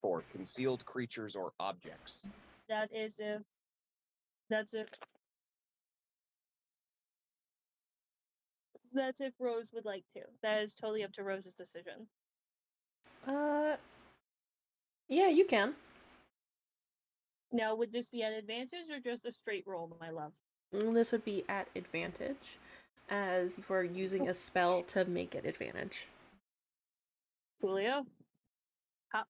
Speaker 4: for concealed creatures or objects.
Speaker 3: That is if. That's if. That's if Rose would like to. That is totally up to Rose's decision.
Speaker 1: Yeah, you can.
Speaker 3: Now, would this be an advantage or just a straight roll, my love?
Speaker 1: This would be at advantage, as you are using a spell to make it advantage.
Speaker 3: Julio? How?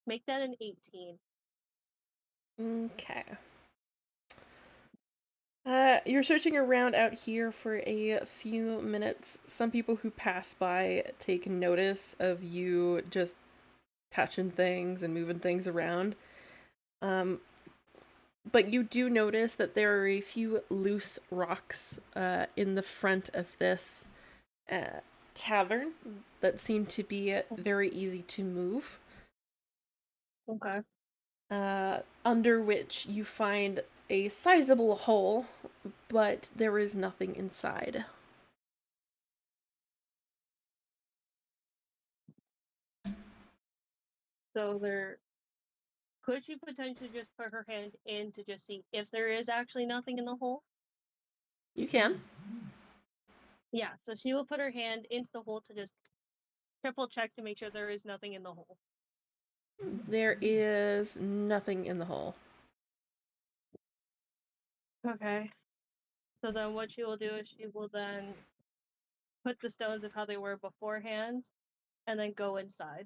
Speaker 3: Make that an 18.
Speaker 1: Okay. You're searching around out here for a few minutes. Some people who pass by take notice of you just touching things and moving things around. But you do notice that there are a few loose rocks in the front of this tavern that seem to be very easy to move.
Speaker 3: Okay.
Speaker 1: Under which you find a sizable hole, but there is nothing inside.
Speaker 3: So there. Could she potentially just put her hand in to just see if there is actually nothing in the hole?
Speaker 1: You can.
Speaker 3: Yeah, so she will put her hand into the hole to just triple check to make sure there is nothing in the hole.
Speaker 1: There is nothing in the hole.
Speaker 3: Okay. So then what she will do is she will then put the stones of how they were beforehand and then go inside.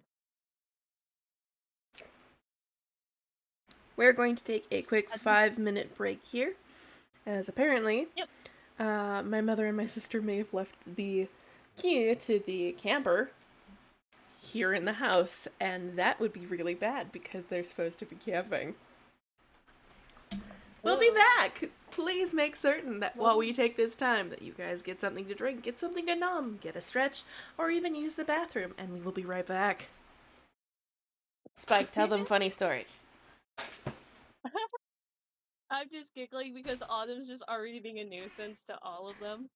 Speaker 1: We're going to take a quick 5-minute break here, as apparently
Speaker 3: Yep.
Speaker 1: My mother and my sister may have left the key to the camper here in the house, and that would be really bad because they're supposed to be camping. We'll be back! Please make certain that while we take this time that you guys get something to drink, get something to numb, get a stretch, or even use the bathroom, and we will be right back. Spike, tell them funny stories.
Speaker 3: I'm just giggling because Autumn's just already being a nuisance to all of them.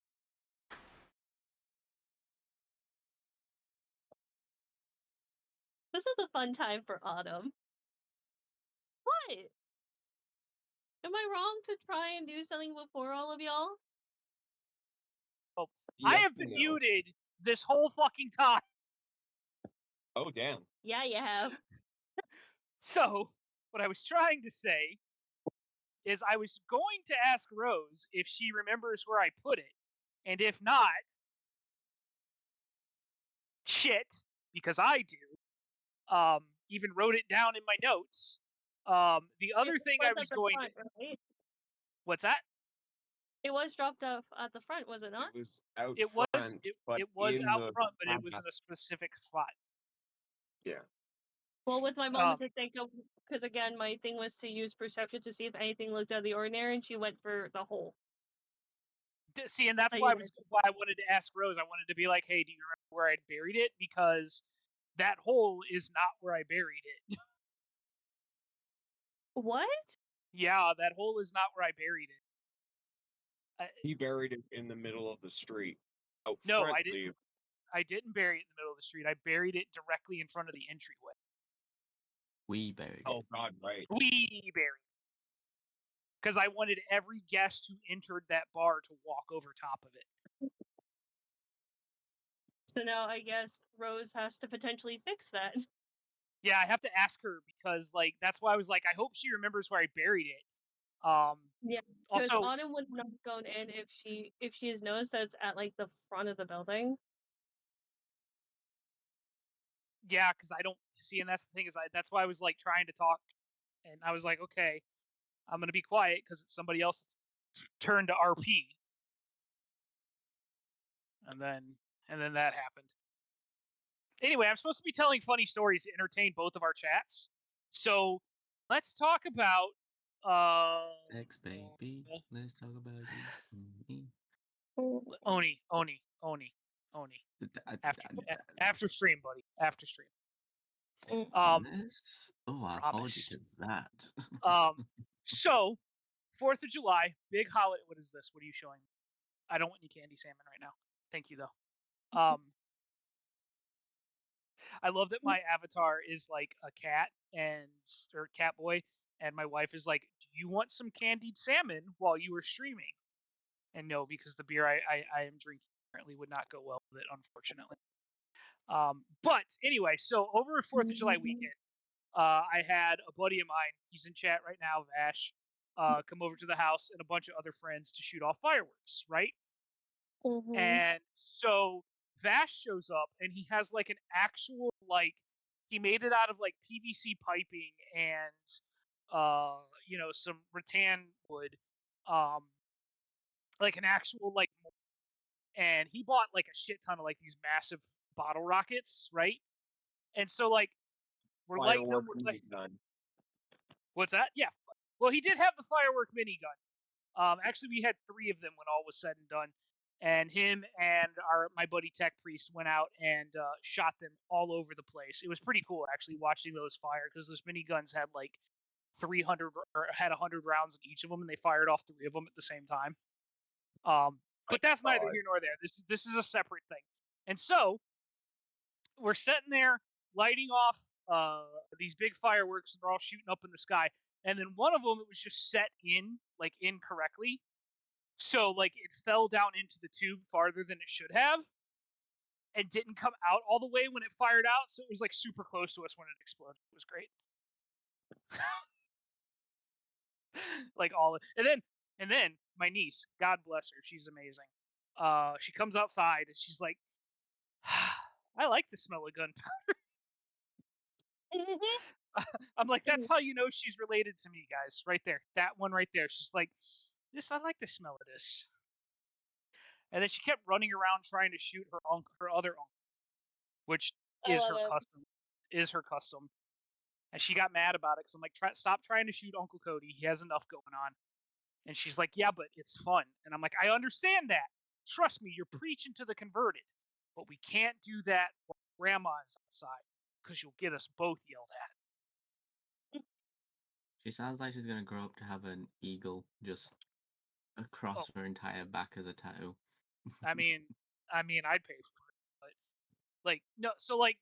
Speaker 3: This is a fun time for Autumn. What? Am I wrong to try and do something before all of y'all?
Speaker 2: Oh, I
Speaker 4: Yes
Speaker 2: have
Speaker 4: and
Speaker 2: been
Speaker 4: no.
Speaker 2: muted this whole fucking time.
Speaker 4: Oh, damn.
Speaker 3: Yeah, you have.
Speaker 2: So, what I was trying to say is I was going to ask Rose if she remembers where I put it. And if not, shit, because I do. Even wrote it down in my notes. The other thing I
Speaker 3: It was
Speaker 2: was
Speaker 3: at the
Speaker 2: going
Speaker 3: front,
Speaker 2: to.
Speaker 3: right?
Speaker 2: What's that?
Speaker 3: It was dropped off at the front, was it not?
Speaker 4: It was out
Speaker 2: It
Speaker 4: front,
Speaker 2: was
Speaker 4: but
Speaker 2: it was
Speaker 4: in
Speaker 2: out
Speaker 4: the
Speaker 2: front, but it was in a
Speaker 4: path.
Speaker 2: specific spot.
Speaker 4: Yeah.
Speaker 3: Well, with my
Speaker 2: Um,
Speaker 3: moment to think of, because again, my thing was to use perception to see if anything looked out of the ordinary, and she went for the hole.
Speaker 2: See, and that's
Speaker 3: That
Speaker 2: why
Speaker 3: you mentioned.
Speaker 2: I wanted to ask Rose. I wanted to be like, "Hey, do you remember where I buried it?" Because that hole is not where I buried it.
Speaker 3: What?
Speaker 2: Yeah, that hole is not where I buried it.
Speaker 4: He buried it in the middle of the street. Out
Speaker 2: No,
Speaker 4: front,
Speaker 2: I didn't. I didn't bury it in the middle of the street. I buried it directly in front of the entryway.
Speaker 5: We buried it.
Speaker 4: Oh, God, right.
Speaker 2: We buried it because I wanted every guest who entered that bar to walk over top of it.
Speaker 3: So now I guess Rose has to potentially fix that.
Speaker 2: Yeah, I have to ask her because, like, that's why I was like, I hope she remembers where I buried it.
Speaker 3: Yeah, because
Speaker 2: Also,
Speaker 3: Autumn would not have gone in if she has noticed that it's at like the front of the building.
Speaker 2: yeah, because I don't see, and that's the thing is, that's why I was like trying to talk, and I was like, okay, I'm gonna be quiet because it's somebody else's turn to RP, and then that happened. Anyway, I'm supposed to be telling funny stories to entertain both of our chats, so let's talk about
Speaker 5: X baby, let's talk about you.
Speaker 2: Oni, Oni, Oni, Oni. After stream, buddy. After stream.
Speaker 5: Promise? Oh, I'll hold you
Speaker 2: Promise.
Speaker 5: to that.
Speaker 2: So 4th of July, big holiday. What is this? What are you showing me? I don't want any candy salmon right now. Thank you though. I love that my avatar is like a cat and or cat boy, and my wife is like, "Do you want some candied salmon while you were streaming?" And no, because the beer I am drinking currently would not go well with it, unfortunately. But anyway, so over 4th of July weekend, I had a buddy of mine. He's in chat right now, Vash. Come over to the house and a bunch of other friends to shoot off fireworks, right?
Speaker 3: Mm-hmm.
Speaker 2: And so Vash shows up and he has like an actual like he made it out of like PVC piping and some rattan wood, um like an actual like and he bought like a shit ton of like these massive bottle rockets, right? And so like we're lighting them,
Speaker 4: Firework
Speaker 2: we're like,
Speaker 4: minigun.
Speaker 2: what's that? Yeah. Well, he did have the firework minigun. Actually, we had 3 of them when all was said and done, and him and my buddy Tech Priest went out and shot them all over the place. It was pretty cool actually watching those fire because those miniguns had like 300 or had 100 rounds in each of them, and they fired off 3 of them at the same time.
Speaker 4: My
Speaker 2: But that's neither
Speaker 4: God.
Speaker 2: here nor there. This is a separate thing. And so we're sitting there lighting off these big fireworks, and they're all shooting up in the sky. And then one of them, it was just set in like incorrectly, so like it fell down into the tube farther than it should have and didn't come out all the way when it fired out. So it was like super close to us when it exploded. It was great. Like all and then my niece, God bless her, she's amazing. She comes outside and she's like, I like the smell of gunpowder. I'm like, that's how you know she's related to me, guys. Right there. That one right there. She's like, this, I like the smell of this. And then she kept running around trying to shoot her other uncle, which
Speaker 3: I
Speaker 2: is
Speaker 3: love
Speaker 2: her
Speaker 3: it.
Speaker 2: custom. Is her custom. And she got mad about it because I'm like, stop trying to shoot Uncle Cody. He has enough going on. And she's like, yeah, but it's fun. And I'm like, I understand that. Trust me, you're preaching to the converted. But we can't do that while Grandma is outside because you'll get us both yelled at.
Speaker 5: She sounds like she's gonna grow up to have an eagle just
Speaker 2: Oh,
Speaker 5: across her entire back as a tattoo.
Speaker 2: I mean, I'd pay for it, but like, no. So like,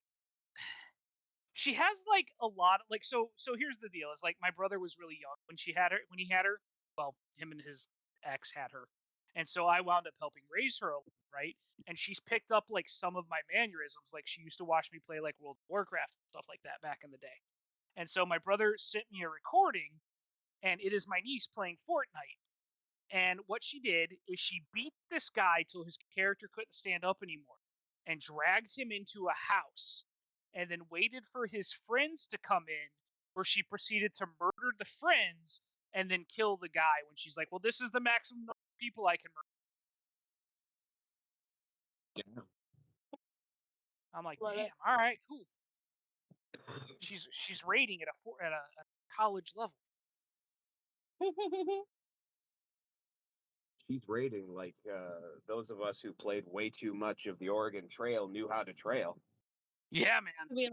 Speaker 2: she has like a lot of like so here's the deal is like my brother was really young when he had her. Well, him and his ex had her, and so I wound up helping raise her a little, right? And she's picked up like some of my mannerisms. Like she used to watch me play like World of Warcraft and stuff like that back in the day. And so my brother sent me a recording, and it is my niece playing Fortnite. And what she did is she beat this guy till his character couldn't stand up anymore and dragged him into a house and then waited for his friends to come in, where she proceeded to murder the friends and then kill the guy when she's like, well, this is the maximum number of people I can murder.
Speaker 4: Damn.
Speaker 2: I'm like,
Speaker 3: Love
Speaker 2: damn,
Speaker 3: it.
Speaker 2: all right, cool. She's rating at a college level.
Speaker 4: She's rating like those of us who played way too much of the Oregon Trail knew how to trail.
Speaker 2: Yeah, man.
Speaker 3: To be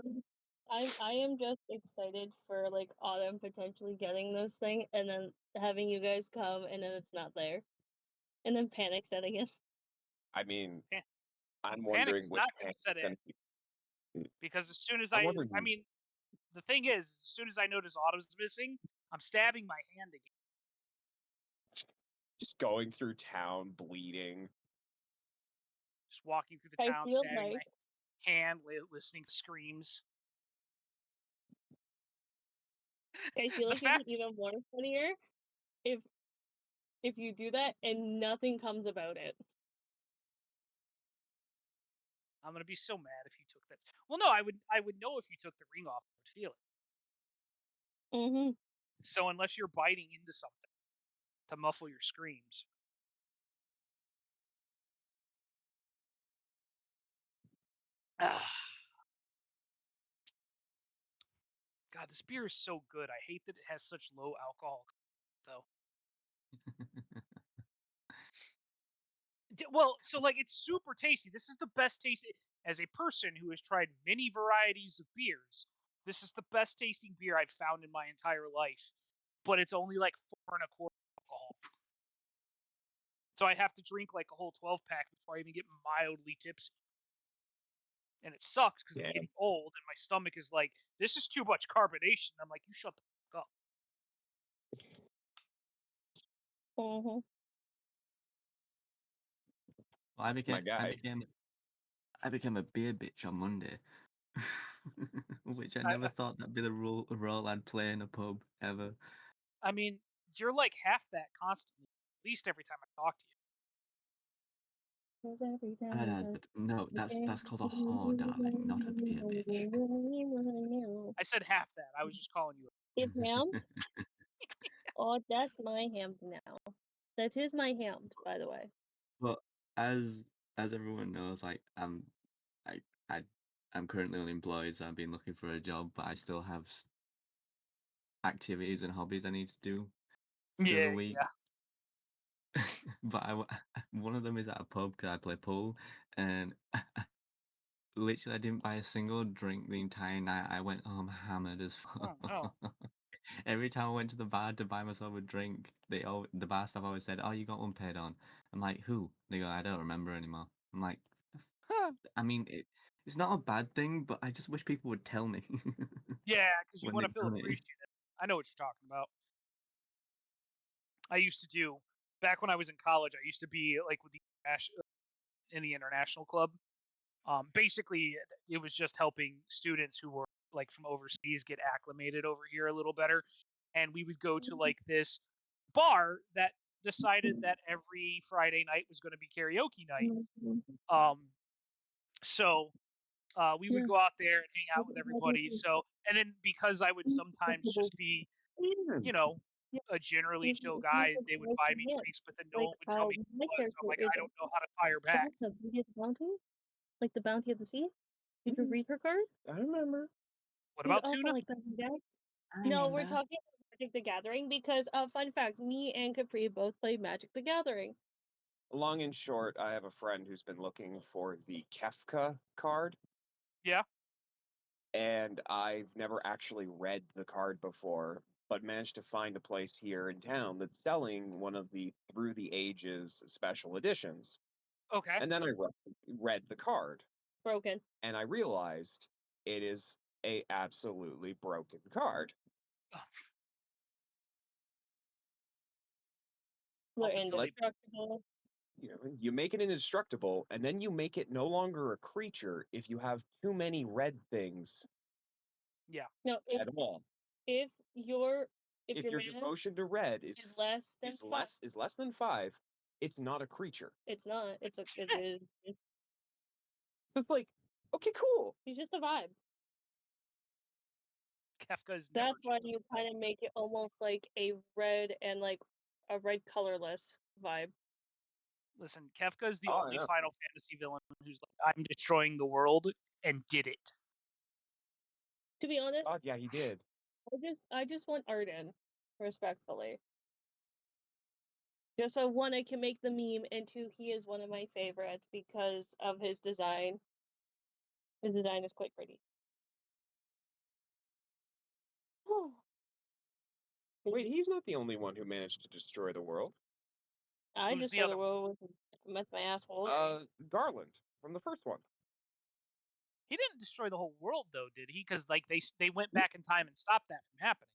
Speaker 3: honest, I am just excited for like Autumn potentially getting this thing and then having you guys come and then it's not there. And then panic setting in.
Speaker 4: I mean, I'm
Speaker 2: Panic
Speaker 4: wondering
Speaker 2: is
Speaker 4: which
Speaker 2: not going
Speaker 4: panic
Speaker 2: to set
Speaker 4: is
Speaker 2: in
Speaker 4: going to be.
Speaker 2: because as soon as
Speaker 4: I'm
Speaker 2: I
Speaker 4: wondering,
Speaker 2: mean, the thing is, as soon as I notice Autumn's missing, I'm stabbing my hand again.
Speaker 4: just going through town bleeding.
Speaker 2: Just walking through the
Speaker 3: I
Speaker 2: town,
Speaker 3: feel
Speaker 2: stabbing
Speaker 3: like
Speaker 2: my hand, listening to screams.
Speaker 3: I feel
Speaker 2: The
Speaker 3: like it'd be
Speaker 2: fact,
Speaker 3: even more funnier if if you do that and nothing comes about it.
Speaker 2: I'm gonna be so mad if you took that. Well, no, I would know if you took the ring off. I would feel it.
Speaker 3: Mm-hmm.
Speaker 2: So unless you're biting into something to muffle your screams. Ah, God, this beer is so good. I hate that it has such low alcohol, though. Well, so like it's super tasty. This is the best taste as a person who has tried many varieties of beers. this is the best tasting beer I've found in my entire life, but it's only like 4.25 alcohol. So I have to drink like a whole 12-pack before I even get mildly tipsy. And it sucks because I'm getting old and my stomach is like, this is too much carbonation. I'm like, you shut the fuck up.
Speaker 3: Mm-hmm.
Speaker 5: Well, I
Speaker 4: My
Speaker 5: became
Speaker 4: guy.
Speaker 5: I became a beer bitch on Monday, which I
Speaker 2: I,
Speaker 5: never thought that'd be the role I'd play in a pub ever.
Speaker 2: I mean, you're like half that constantly, at least every time I talk to you.
Speaker 3: Every time
Speaker 5: And
Speaker 3: I
Speaker 5: as,
Speaker 3: touch
Speaker 5: but no, that's called a whore, darling, not a beer bitch.
Speaker 2: I said half that. I was just calling you.
Speaker 3: It's hammed? Oh, that's my hammed now. That is my hammed, by the way.
Speaker 5: But as everyone knows, like I I I'm currently unemployed, so I've been looking for a job, but I still have activities and hobbies I need to do during the
Speaker 2: Yeah,
Speaker 5: week. But one of them is at a pub because I play pool, and literally I didn't buy a single drink the entire night. I went home hammered as fuck.
Speaker 2: Oh, no.
Speaker 5: Every time I went to the bar to buy myself a drink, the bar staff always said, "Oh, you got unpaid on." I'm like, "Who?" They go, "I don't remember anymore." I'm like, I mean, it's not a bad thing, but I just wish people would tell me
Speaker 2: Yeah, because you
Speaker 5: when
Speaker 2: want to
Speaker 5: they've
Speaker 2: feel
Speaker 5: done it.
Speaker 2: appreciated. I know what you're talking about. I used to do back when I was in college. I used to be like with the in the international club. Basically, it was just helping students who were like from overseas get acclimated over here a little better. And we would go to like this bar that decided that every Friday night was going to be karaoke night. Um, so we would
Speaker 3: Yeah.
Speaker 2: go out there and hang out with everybody. So, and then because I would sometimes just be, you know,
Speaker 3: Yeah.
Speaker 2: a generally
Speaker 3: It's
Speaker 2: chill
Speaker 3: not
Speaker 2: guy,
Speaker 3: a
Speaker 2: they would
Speaker 3: great
Speaker 2: buy me
Speaker 3: hand.
Speaker 2: drinks, but then no
Speaker 3: Like
Speaker 2: one would tell
Speaker 3: how
Speaker 2: me
Speaker 3: my
Speaker 2: who it was. So I'm
Speaker 3: character
Speaker 2: like,
Speaker 3: is
Speaker 2: I don't know how to fire back.
Speaker 3: the Beauty of the Bounty, like the Bounty of the Sea. Did you read her card?
Speaker 4: I remember.
Speaker 2: What
Speaker 3: Dude,
Speaker 2: about
Speaker 3: also
Speaker 2: tuna?
Speaker 3: like that guy.
Speaker 5: I
Speaker 3: No, we're
Speaker 5: remember.
Speaker 3: talking about Magic the Gathering because fun fact, me and Capri both played Magic the Gathering.
Speaker 4: Long and short, I have a friend who's been looking for the Kefka card,
Speaker 2: Yeah.
Speaker 4: and I've never actually read the card before, but managed to find a place here in town that's selling one of the Through the Ages special editions.
Speaker 2: Okay.
Speaker 4: And then I read the card,
Speaker 3: Broken.
Speaker 4: and I realized it is a absolutely broken card.
Speaker 3: They're
Speaker 2: Up until they
Speaker 3: indestructible.
Speaker 4: You make it indestructible, and then you make it no longer a creature if you have too many red things
Speaker 2: yeah.
Speaker 3: No,
Speaker 4: at all.
Speaker 3: if your if
Speaker 4: If
Speaker 3: your
Speaker 4: your
Speaker 3: mana
Speaker 4: devotion to red
Speaker 3: is less than
Speaker 4: is
Speaker 3: 5,
Speaker 4: less than 5, it's not a creature.
Speaker 3: it's not. It is.
Speaker 4: It's like, okay, cool.
Speaker 3: It's just a vibe.
Speaker 2: Kefka is never
Speaker 3: That's why
Speaker 2: just a
Speaker 3: you kind of make it almost like a red and like a red colorless vibe.
Speaker 2: listen. Kefka is the
Speaker 4: Oh,
Speaker 2: only
Speaker 4: yeah.
Speaker 2: Final Fantasy villain who's like, I'm destroying the world and did it.
Speaker 3: To be honest,
Speaker 4: God, yeah, he did.
Speaker 3: I just want Arden, respectfully. Just so one, I can make the meme, and two, he is one of my favorites because of his design. His design is quite pretty.
Speaker 4: Wait, he's not the only one who managed to destroy the world.
Speaker 3: I
Speaker 2: Who's
Speaker 3: just
Speaker 2: the
Speaker 3: throw
Speaker 2: other
Speaker 3: the world with my asshole.
Speaker 4: Garland from the first one.
Speaker 2: He didn't destroy the whole world though, did he? Because like they went back in time and stopped that from happening.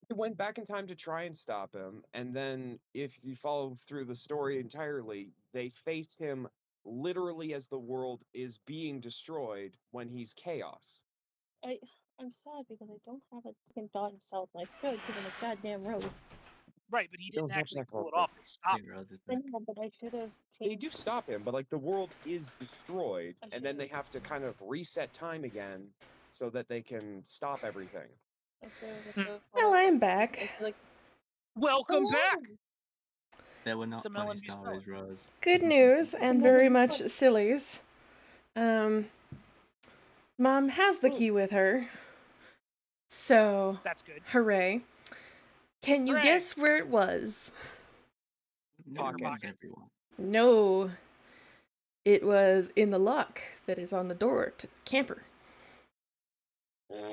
Speaker 4: He went back in time to try and stop him, and then if you follow through the story entirely, they face him literally as the world is being destroyed when he's chaos.
Speaker 3: I'm sad because I don't have a fucking dot in South, and I should give him a goddamn road.
Speaker 2: Right, but he
Speaker 4: Don't
Speaker 2: didn't
Speaker 4: touch
Speaker 2: actually
Speaker 4: that
Speaker 2: pull it
Speaker 4: carpet.
Speaker 2: off. They stopped.
Speaker 3: I know, but I should have
Speaker 4: They
Speaker 3: changed.
Speaker 4: do stop him, but like the world is destroyed,
Speaker 3: I
Speaker 4: and then they
Speaker 3: should've-
Speaker 4: have to kind of reset time again so that they can stop everything.
Speaker 3: I should've
Speaker 2: Hmm.
Speaker 3: just
Speaker 1: Well,
Speaker 3: went
Speaker 1: I am
Speaker 3: with-
Speaker 1: back.
Speaker 3: Like,
Speaker 2: Welcome back
Speaker 3: hello!
Speaker 5: They were not
Speaker 2: to
Speaker 5: funny
Speaker 2: Melon Beast
Speaker 5: stories, Rose.
Speaker 1: Good news and very much sillies. Mom has the key with her. So,
Speaker 2: That's good.
Speaker 1: hooray. Can you
Speaker 2: Hooray!
Speaker 1: guess where it was?
Speaker 5: No
Speaker 2: her
Speaker 5: games,
Speaker 2: pocket.
Speaker 5: everyone.
Speaker 1: No. It was in the lock that is on the door to the camper.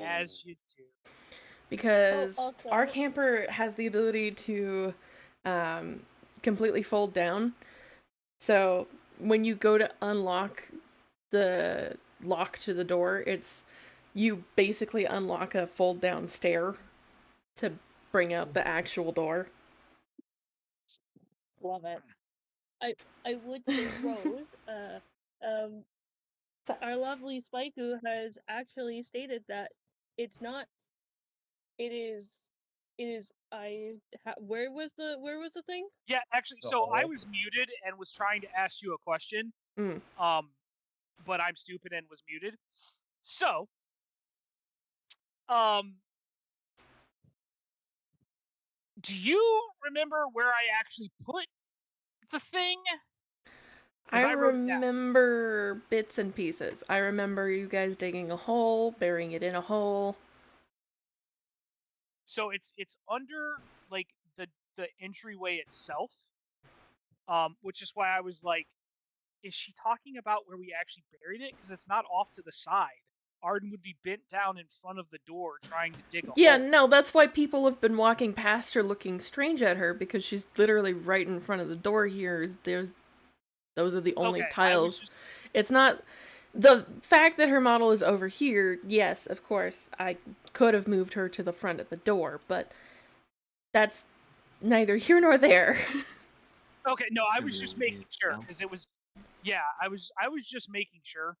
Speaker 2: As you do.
Speaker 1: Because our
Speaker 3: also,
Speaker 1: camper has the ability to completely fold down. So when you go to unlock the lock to the door, you basically unlock a fold down stair to bring out the actual door.
Speaker 3: love it. I would say Rose, um,
Speaker 1: So,
Speaker 3: our lovely Spaiku has actually stated that it's not. It is. It is. Where was the thing?
Speaker 2: Yeah, actually,
Speaker 4: The
Speaker 2: so I
Speaker 4: hole.
Speaker 2: was muted and was trying to ask you a question.
Speaker 1: mm.
Speaker 2: But I'm stupid and was muted. So, um, do you remember where I actually put the thing?
Speaker 1: I
Speaker 2: Because I wrote it down.
Speaker 1: remember bits and pieces. I remember you guys digging a hole, burying it in a hole.
Speaker 2: So it's under like the entryway itself. Which is why I was like, is she talking about where we actually buried it? Because it's not off to the side. Arden would be bent down in front of the door trying to dig a
Speaker 1: Yeah,
Speaker 2: hole.
Speaker 1: no, that's why people have been walking past her looking strange at her because she's literally right in front of the door here. Those are the only
Speaker 2: Okay, I was
Speaker 1: tiles.
Speaker 2: just
Speaker 1: It's not the fact that her model is over here. Yes, of course, I could have moved her to the front of the door, but that's neither here nor there.
Speaker 2: okay. No, I was just
Speaker 5: Presumably
Speaker 2: making
Speaker 5: it's
Speaker 2: sure
Speaker 5: stealth.
Speaker 2: because it was. Yeah, I was just making sure.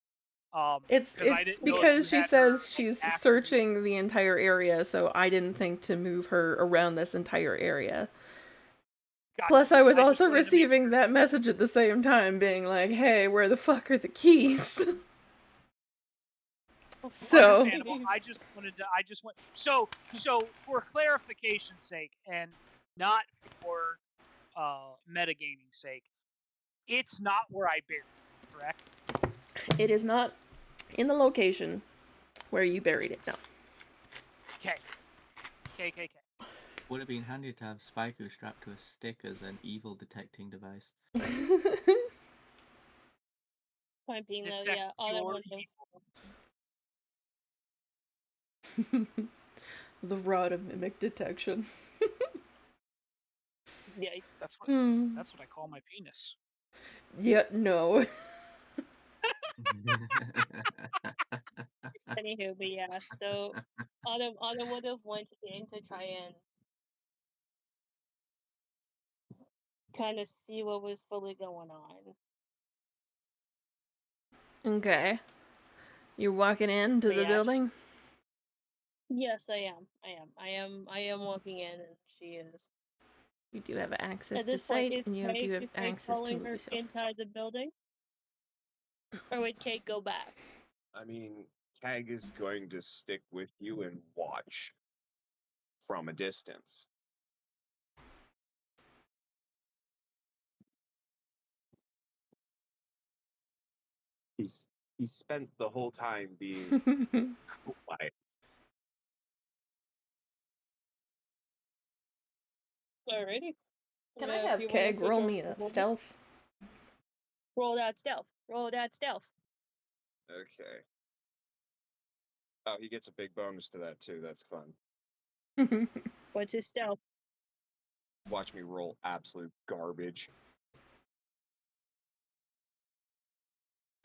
Speaker 2: Because I
Speaker 1: It's
Speaker 2: didn't know if you
Speaker 1: because she
Speaker 2: had her
Speaker 1: says
Speaker 2: like
Speaker 1: she's
Speaker 2: actively.
Speaker 1: searching the entire area, so I didn't think to move her around this entire area.
Speaker 2: Gotcha.
Speaker 1: Plus, I was
Speaker 2: I just
Speaker 1: also
Speaker 2: wanted to make
Speaker 1: receiving
Speaker 2: sure.
Speaker 1: that message at the same time, being like, hey, where the fuck are the keys? So,
Speaker 2: Understandable. I just wanted to. I just want. So for clarification's sake, and not for metagaming sake, it's not where I buried it, correct?
Speaker 1: it is not in the location where you buried it, no.
Speaker 2: Okay. Okay.
Speaker 5: Would have been handy to have Spyku strapped to a stick as an evil detecting device.
Speaker 3: Point being though,
Speaker 2: Detect
Speaker 3: yeah, all I
Speaker 2: pure
Speaker 3: want to.
Speaker 2: evil.
Speaker 1: The rod of mimic detection.
Speaker 3: Yeah,
Speaker 2: That's what.
Speaker 1: Hmm.
Speaker 2: That's what I call my penis.
Speaker 1: Yeah, no.
Speaker 3: anywho, but yeah, so Autumn would have went in to try and kind of see what was fully going on.
Speaker 1: Okay. You're walking into
Speaker 3: But
Speaker 1: the
Speaker 3: yeah,
Speaker 1: building?
Speaker 3: yes, I am walking in, and she is.
Speaker 1: You do have access
Speaker 3: At
Speaker 1: to
Speaker 3: this point,
Speaker 1: sight, and you do have
Speaker 3: Is Kate
Speaker 1: access to
Speaker 3: following
Speaker 1: move
Speaker 3: her
Speaker 1: yourself.
Speaker 3: inside the building, or would Kate go back?
Speaker 4: I mean, Kag is going to stick with you and watch from a distance. He's spent the whole time being quiet.
Speaker 3: Alrighty.
Speaker 1: Can I
Speaker 3: If
Speaker 1: have
Speaker 3: you want to
Speaker 1: Keg
Speaker 3: switch
Speaker 1: roll
Speaker 3: over
Speaker 1: me
Speaker 3: to the
Speaker 1: a
Speaker 3: building,
Speaker 1: stealth?
Speaker 3: roll that stealth. Roll that stealth.
Speaker 4: Okay. Oh, he gets a big bonus to that too. That's fun.
Speaker 3: What's his stealth?
Speaker 4: Watch me roll absolute garbage.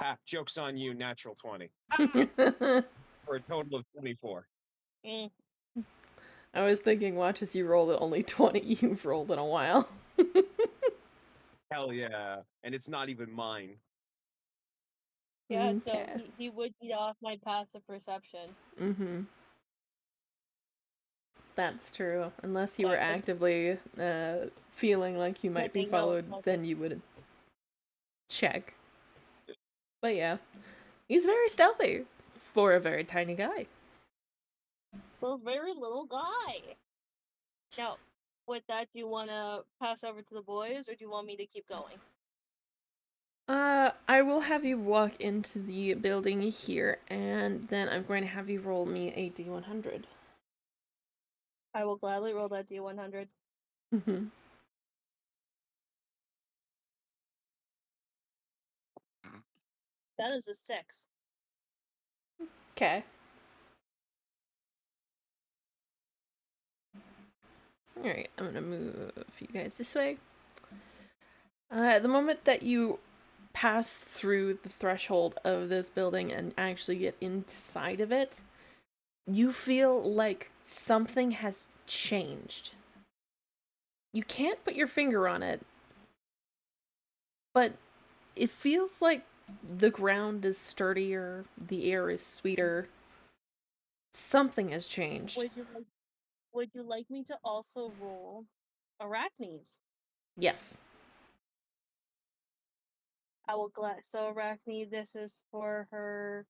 Speaker 4: Ha! Joke's on you. Natural 20 for a total of 24.
Speaker 3: Mm,
Speaker 1: I was thinking, watch as you roll the only 20 you've rolled in a while.
Speaker 4: Hell yeah! And it's not even mine.
Speaker 3: yeah, so
Speaker 1: Okay.
Speaker 3: he would beat off my passive perception,
Speaker 1: Mm-hmm. That's true. Unless you were
Speaker 3: but
Speaker 1: actively feeling like you might be
Speaker 3: nothing. No,
Speaker 1: followed,
Speaker 3: nothing.
Speaker 1: then you would check. But yeah, he's very stealthy for a very tiny guy.
Speaker 3: For a very little guy. Now, with that, do you want to pass over to the boys, or do you want me to keep going?
Speaker 1: I will have you walk into the building here, and then I'm going to have you roll me a D100.
Speaker 3: I will gladly roll that D100.
Speaker 1: Mm-hmm.
Speaker 3: That is a 6.
Speaker 1: Okay. Alright, I'm gonna move you guys this way. The moment that you pass through the threshold of this building and actually get inside of it, you feel like something has changed. You can't put your finger on it, but it feels like the ground is sturdier, the air is sweeter. Something has changed.
Speaker 3: Would you like me to also roll Arachnes?
Speaker 1: Yes.
Speaker 3: I will so Arachne, this is for her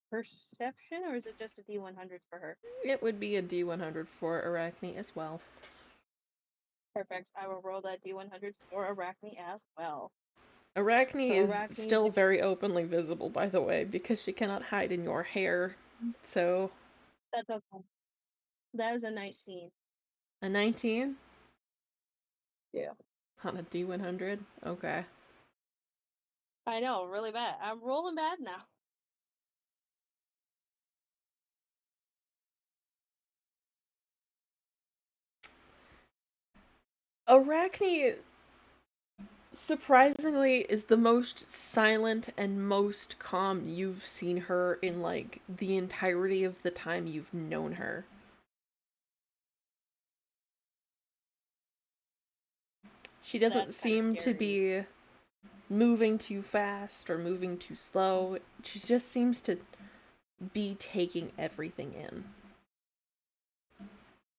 Speaker 3: perception, or is it just a D100 for her?
Speaker 1: It would be a D100 for Arachne as well.
Speaker 3: Perfect. I will roll that D100 for Arachne as well.
Speaker 1: Arachne
Speaker 3: So
Speaker 1: is
Speaker 3: Arachne,
Speaker 1: still very openly visible, by the way, because she cannot hide in your hair. So,
Speaker 3: that's okay. That is a nice scene.
Speaker 1: a 19
Speaker 3: Yeah.
Speaker 1: on a D100? Okay.
Speaker 3: I know, really bad. I'm rolling bad now.
Speaker 1: Arachne, surprisingly, is the most silent and most calm you've seen her in, like, the entirety of the time you've known her. She doesn't seem to be moving too fast or moving too slow. She just seems to be taking everything in.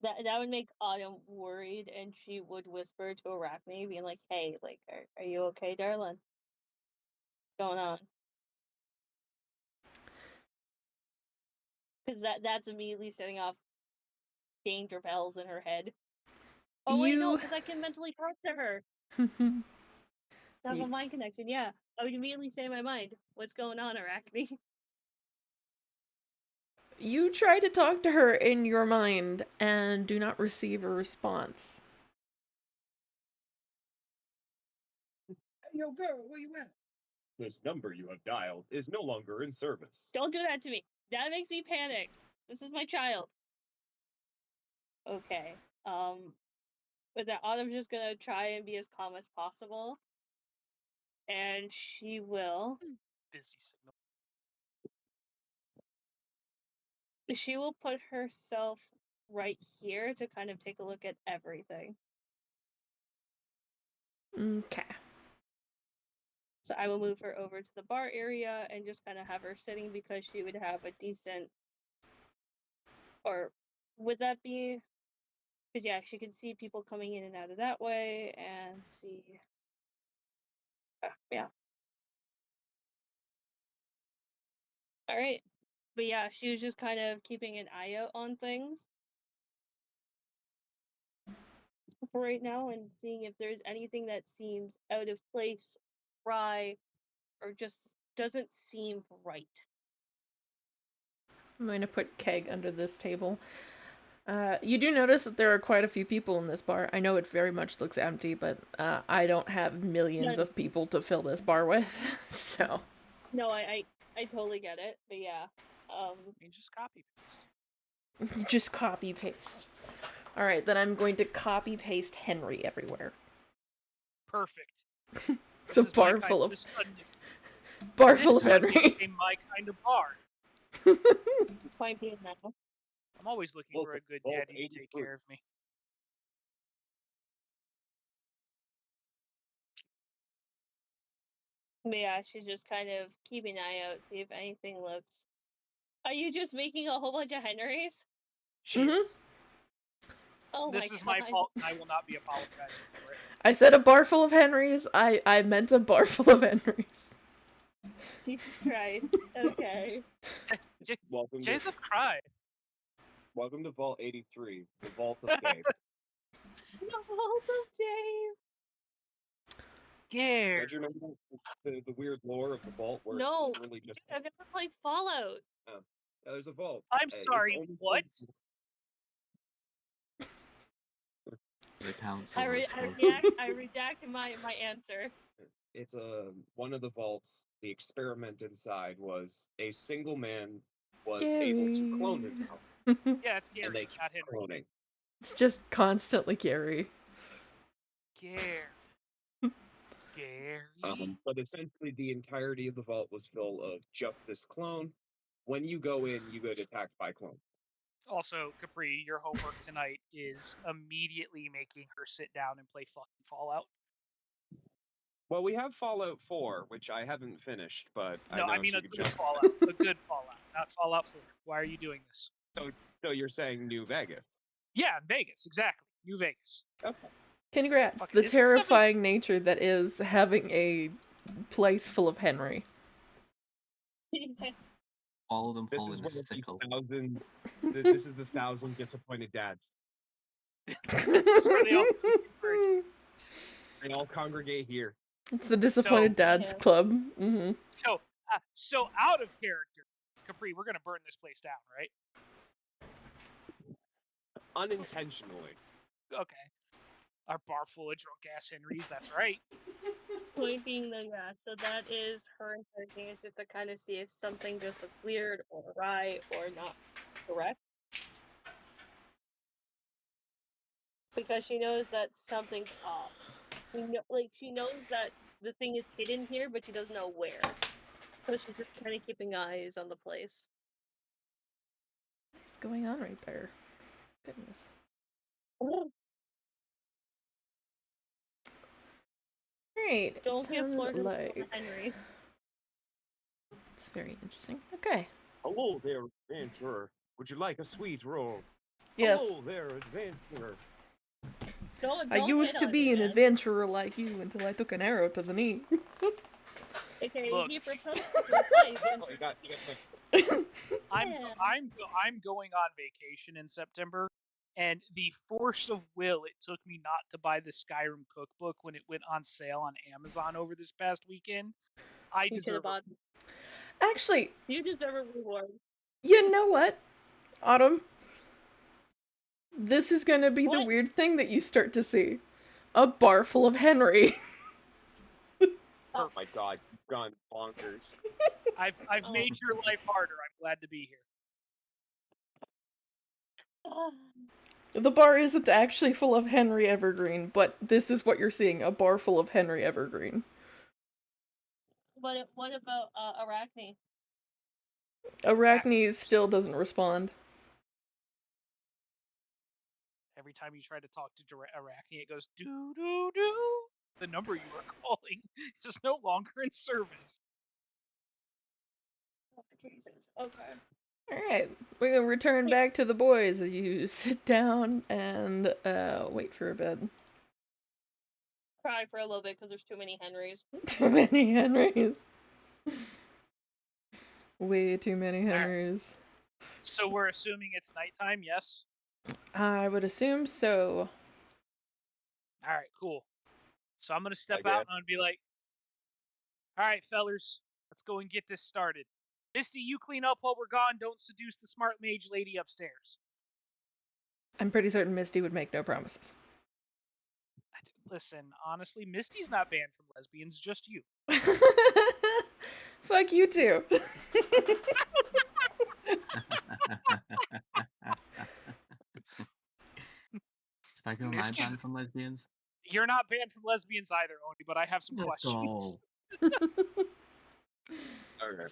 Speaker 3: That would make Autumn worried, and she would whisper to Arachne, being like, "Hey, like, are you okay, darling? What's going on?" Because that's immediately setting off danger bells in her head. Oh wait, no, because I can mentally talk to her. To have a mind connection, yeah. I would immediately say in my mind, "What's going on, Arachne?"
Speaker 1: You try to talk to her in your mind and do not receive a response.
Speaker 4: Yo, girl, where you at? This number you have dialed is no longer in service.
Speaker 3: Don't do that to me. That makes me panic. This is my child. Okay. But that Autumn's just gonna try and be as calm as possible. And she will.
Speaker 2: Busy signal.
Speaker 3: She will put herself right here to kind of take a look at everything.
Speaker 1: Okay.
Speaker 3: So I will move her over to the bar area and just kind of have her sitting, because she would have a decent. Or would that be? Because yeah, she can see people coming in and out of that way, and see. Yeah. All right. But yeah, she was just kind of keeping an eye out on things for right now, and seeing if there's anything that seems out of place, awry, or just doesn't seem right.
Speaker 1: I'm going to put Keg under this table. You do notice that there are quite a few people in this bar. I know it very much looks empty, but I don't have millions of people to fill this bar with, so.
Speaker 3: No, I totally get it, but yeah.
Speaker 2: You just copy paste.
Speaker 1: Just copy paste. All right, then I'm going to copy paste Henry everywhere.
Speaker 2: Perfect.
Speaker 1: It's a bar full of Henry.
Speaker 2: Became my kind of bar.
Speaker 3: Point being now.
Speaker 2: I'm always looking for a good daddy to take care of me.
Speaker 3: But yeah, she's just kind of keeping an eye out, see if anything looks. Are you just making a whole bunch of Henrys?
Speaker 2: She is.
Speaker 3: Oh
Speaker 2: this
Speaker 3: my
Speaker 2: is
Speaker 3: God.
Speaker 2: my fault, and I will not be apologizing for it.
Speaker 1: I said a bar full of Henrys. I meant a bar full of Henrys.
Speaker 3: Jesus Christ. Okay.
Speaker 2: Jesus Christ.
Speaker 4: Welcome to Vault 83, the Vault of Dave.
Speaker 3: The Vault of Dave.
Speaker 2: Gare.
Speaker 4: Don't you remember the weird lore of the vault where
Speaker 3: no,
Speaker 4: it's literally just.
Speaker 3: I've never played Fallout.
Speaker 4: There's a vault.
Speaker 2: I'm sorry, what?
Speaker 5: The council.
Speaker 3: I redact my answer.
Speaker 4: It's one of the vaults. The experiment inside was a single man was able to clone himself.
Speaker 2: Yeah, it's Gary,
Speaker 4: and they
Speaker 2: not Henry.
Speaker 4: cloning.
Speaker 1: It's just constantly Gary.
Speaker 2: Gary. Gary.
Speaker 4: But essentially, the entirety of the vault was full of just this clone. When you go in, you get attacked by clones.
Speaker 2: Also, Capri, your homework tonight is immediately making her sit down and play fucking Fallout.
Speaker 4: Well, we have Fallout 4, which I haven't finished, but
Speaker 2: No,
Speaker 4: I know
Speaker 2: I mean
Speaker 4: she
Speaker 2: a
Speaker 4: could
Speaker 2: good
Speaker 4: jump.
Speaker 2: Fallout. A good Fallout, not Fallout 4. Why are you doing this?
Speaker 4: So you're saying New Vegas?
Speaker 2: Yeah, Vegas, exactly. New Vegas.
Speaker 4: Okay.
Speaker 1: Congrats.
Speaker 2: Fucking,
Speaker 1: The
Speaker 2: is it 70?
Speaker 1: terrifying nature that is having a place full of Henry.
Speaker 5: All of them
Speaker 4: This
Speaker 5: holding
Speaker 4: is
Speaker 5: a
Speaker 4: one of these
Speaker 5: sickle.
Speaker 4: this is the 1,000 disappointed dads.
Speaker 2: This is where they all
Speaker 4: They all congregate here.
Speaker 1: It's the Disappointed Dads
Speaker 3: Yeah.
Speaker 1: Club. Mm-hmm.
Speaker 2: So out of character, Capri, we're gonna burn this place down, right?
Speaker 4: Unintentionally.
Speaker 2: Okay. Our bar full of drunk ass Henrys, that's right.
Speaker 3: Point being though, yeah, so that is her encouraging is just to kind of see if something just looks weird or right or not correct. Because she knows that something's off. She knows that the thing is hidden here, but she doesn't know where. So she's just kind of keeping eyes on the place.
Speaker 1: What's going on right there? Goodness. Alright,
Speaker 3: Don't get
Speaker 1: sounds
Speaker 3: flirted
Speaker 1: like
Speaker 3: with Henry.
Speaker 1: it's very interesting. Okay.
Speaker 4: Hello there, adventurer. Would you like a sweet roll?
Speaker 1: Yes.
Speaker 4: Hello there, adventurer.
Speaker 3: Don't
Speaker 1: I used
Speaker 3: hit
Speaker 1: to
Speaker 3: on
Speaker 1: be
Speaker 3: him,
Speaker 1: an
Speaker 3: man.
Speaker 1: adventurer like you until I took an arrow to the knee.
Speaker 3: Okay,
Speaker 2: Look.
Speaker 3: he proposed to reply.
Speaker 4: Oh, you got my...
Speaker 2: I'm going on vacation in September, and the force of will it took me not to buy the Skyrim cookbook when it went on sale on Amazon over this past weekend. I
Speaker 3: You could
Speaker 2: deserve
Speaker 3: have bought.
Speaker 1: Actually,
Speaker 3: You deserve a reward.
Speaker 1: you know what, Autumn? This is gonna be the
Speaker 3: What?
Speaker 1: weird thing that you start to see. A bar full of Henry.
Speaker 4: Oh my god, you've gone bonkers.
Speaker 2: I've
Speaker 3: Oh.
Speaker 2: made your life harder. I'm glad to be here.
Speaker 1: The bar isn't actually full of Henry Evergreen, but this is what you're seeing, a bar full of Henry Evergreen.
Speaker 3: What about Arachne?
Speaker 1: Arachne still doesn't respond.
Speaker 2: Every time you try to talk to Arachne, it goes doo doo doo. The number you are calling is just no longer in service.
Speaker 3: Oh, Jesus. Okay.
Speaker 1: Alright, we're gonna return back to the boys as you sit down and wait for a bit.
Speaker 3: Cry for a little bit because there's too many Henrys.
Speaker 1: Too many Henrys. Way too many Henrys.
Speaker 2: So we're assuming it's nighttime, yes?
Speaker 1: I would assume so.
Speaker 2: All right, cool. So I'm gonna step
Speaker 4: I
Speaker 2: out
Speaker 4: guess.
Speaker 2: and I'm gonna be like, "All right, fellers, let's go and get this started. Misty, you clean up while we're gone. Don't seduce the smart mage lady upstairs."
Speaker 1: I'm pretty certain Misty would make no promises.
Speaker 2: Listen, honestly, Misty's not banned from lesbians, just you.
Speaker 1: Fuck you too.
Speaker 5: Spiker, am I
Speaker 2: Misty's-
Speaker 5: banned from lesbians?
Speaker 2: You're not banned from lesbians either, Oni, but I have some
Speaker 5: Let's
Speaker 2: questions.
Speaker 5: go.
Speaker 4: Okay.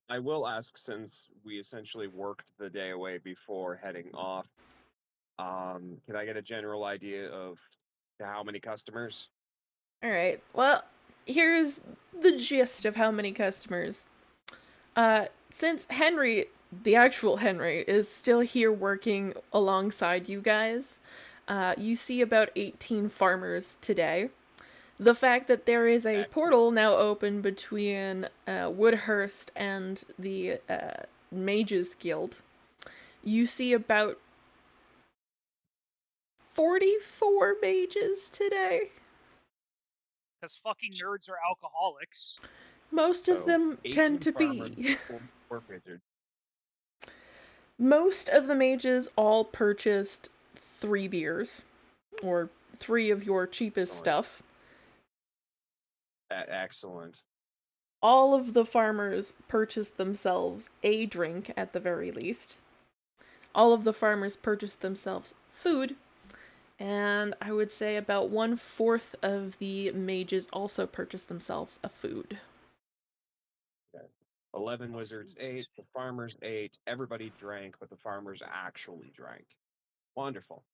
Speaker 4: I will ask, since we essentially worked the day away before heading off, can I get a general idea of how many customers?
Speaker 1: Alright, well, here's the gist of how many customers. Since Henry, the actual Henry, is still here working alongside you guys, you see about 18 farmers today. The fact that there is a portal now open between Woodhurst and the Mages Guild, you see about 44 mages today.
Speaker 2: Because fucking nerds are alcoholics.
Speaker 1: Most of
Speaker 4: So,
Speaker 1: them
Speaker 4: 18
Speaker 1: tend to
Speaker 4: farmers,
Speaker 1: be.
Speaker 4: 4 wizards.
Speaker 1: Most of the mages all purchased 3 beers, or 3 of your cheapest
Speaker 4: Excellent.
Speaker 1: stuff.
Speaker 4: Excellent.
Speaker 1: All of the farmers purchased themselves a drink at the very least. All of the farmers purchased themselves food. And I would say about 1/4 of the mages also purchased themselves a food.
Speaker 4: 11 wizards ate, the farmers ate, everybody drank, but the farmers actually drank. Wonderful.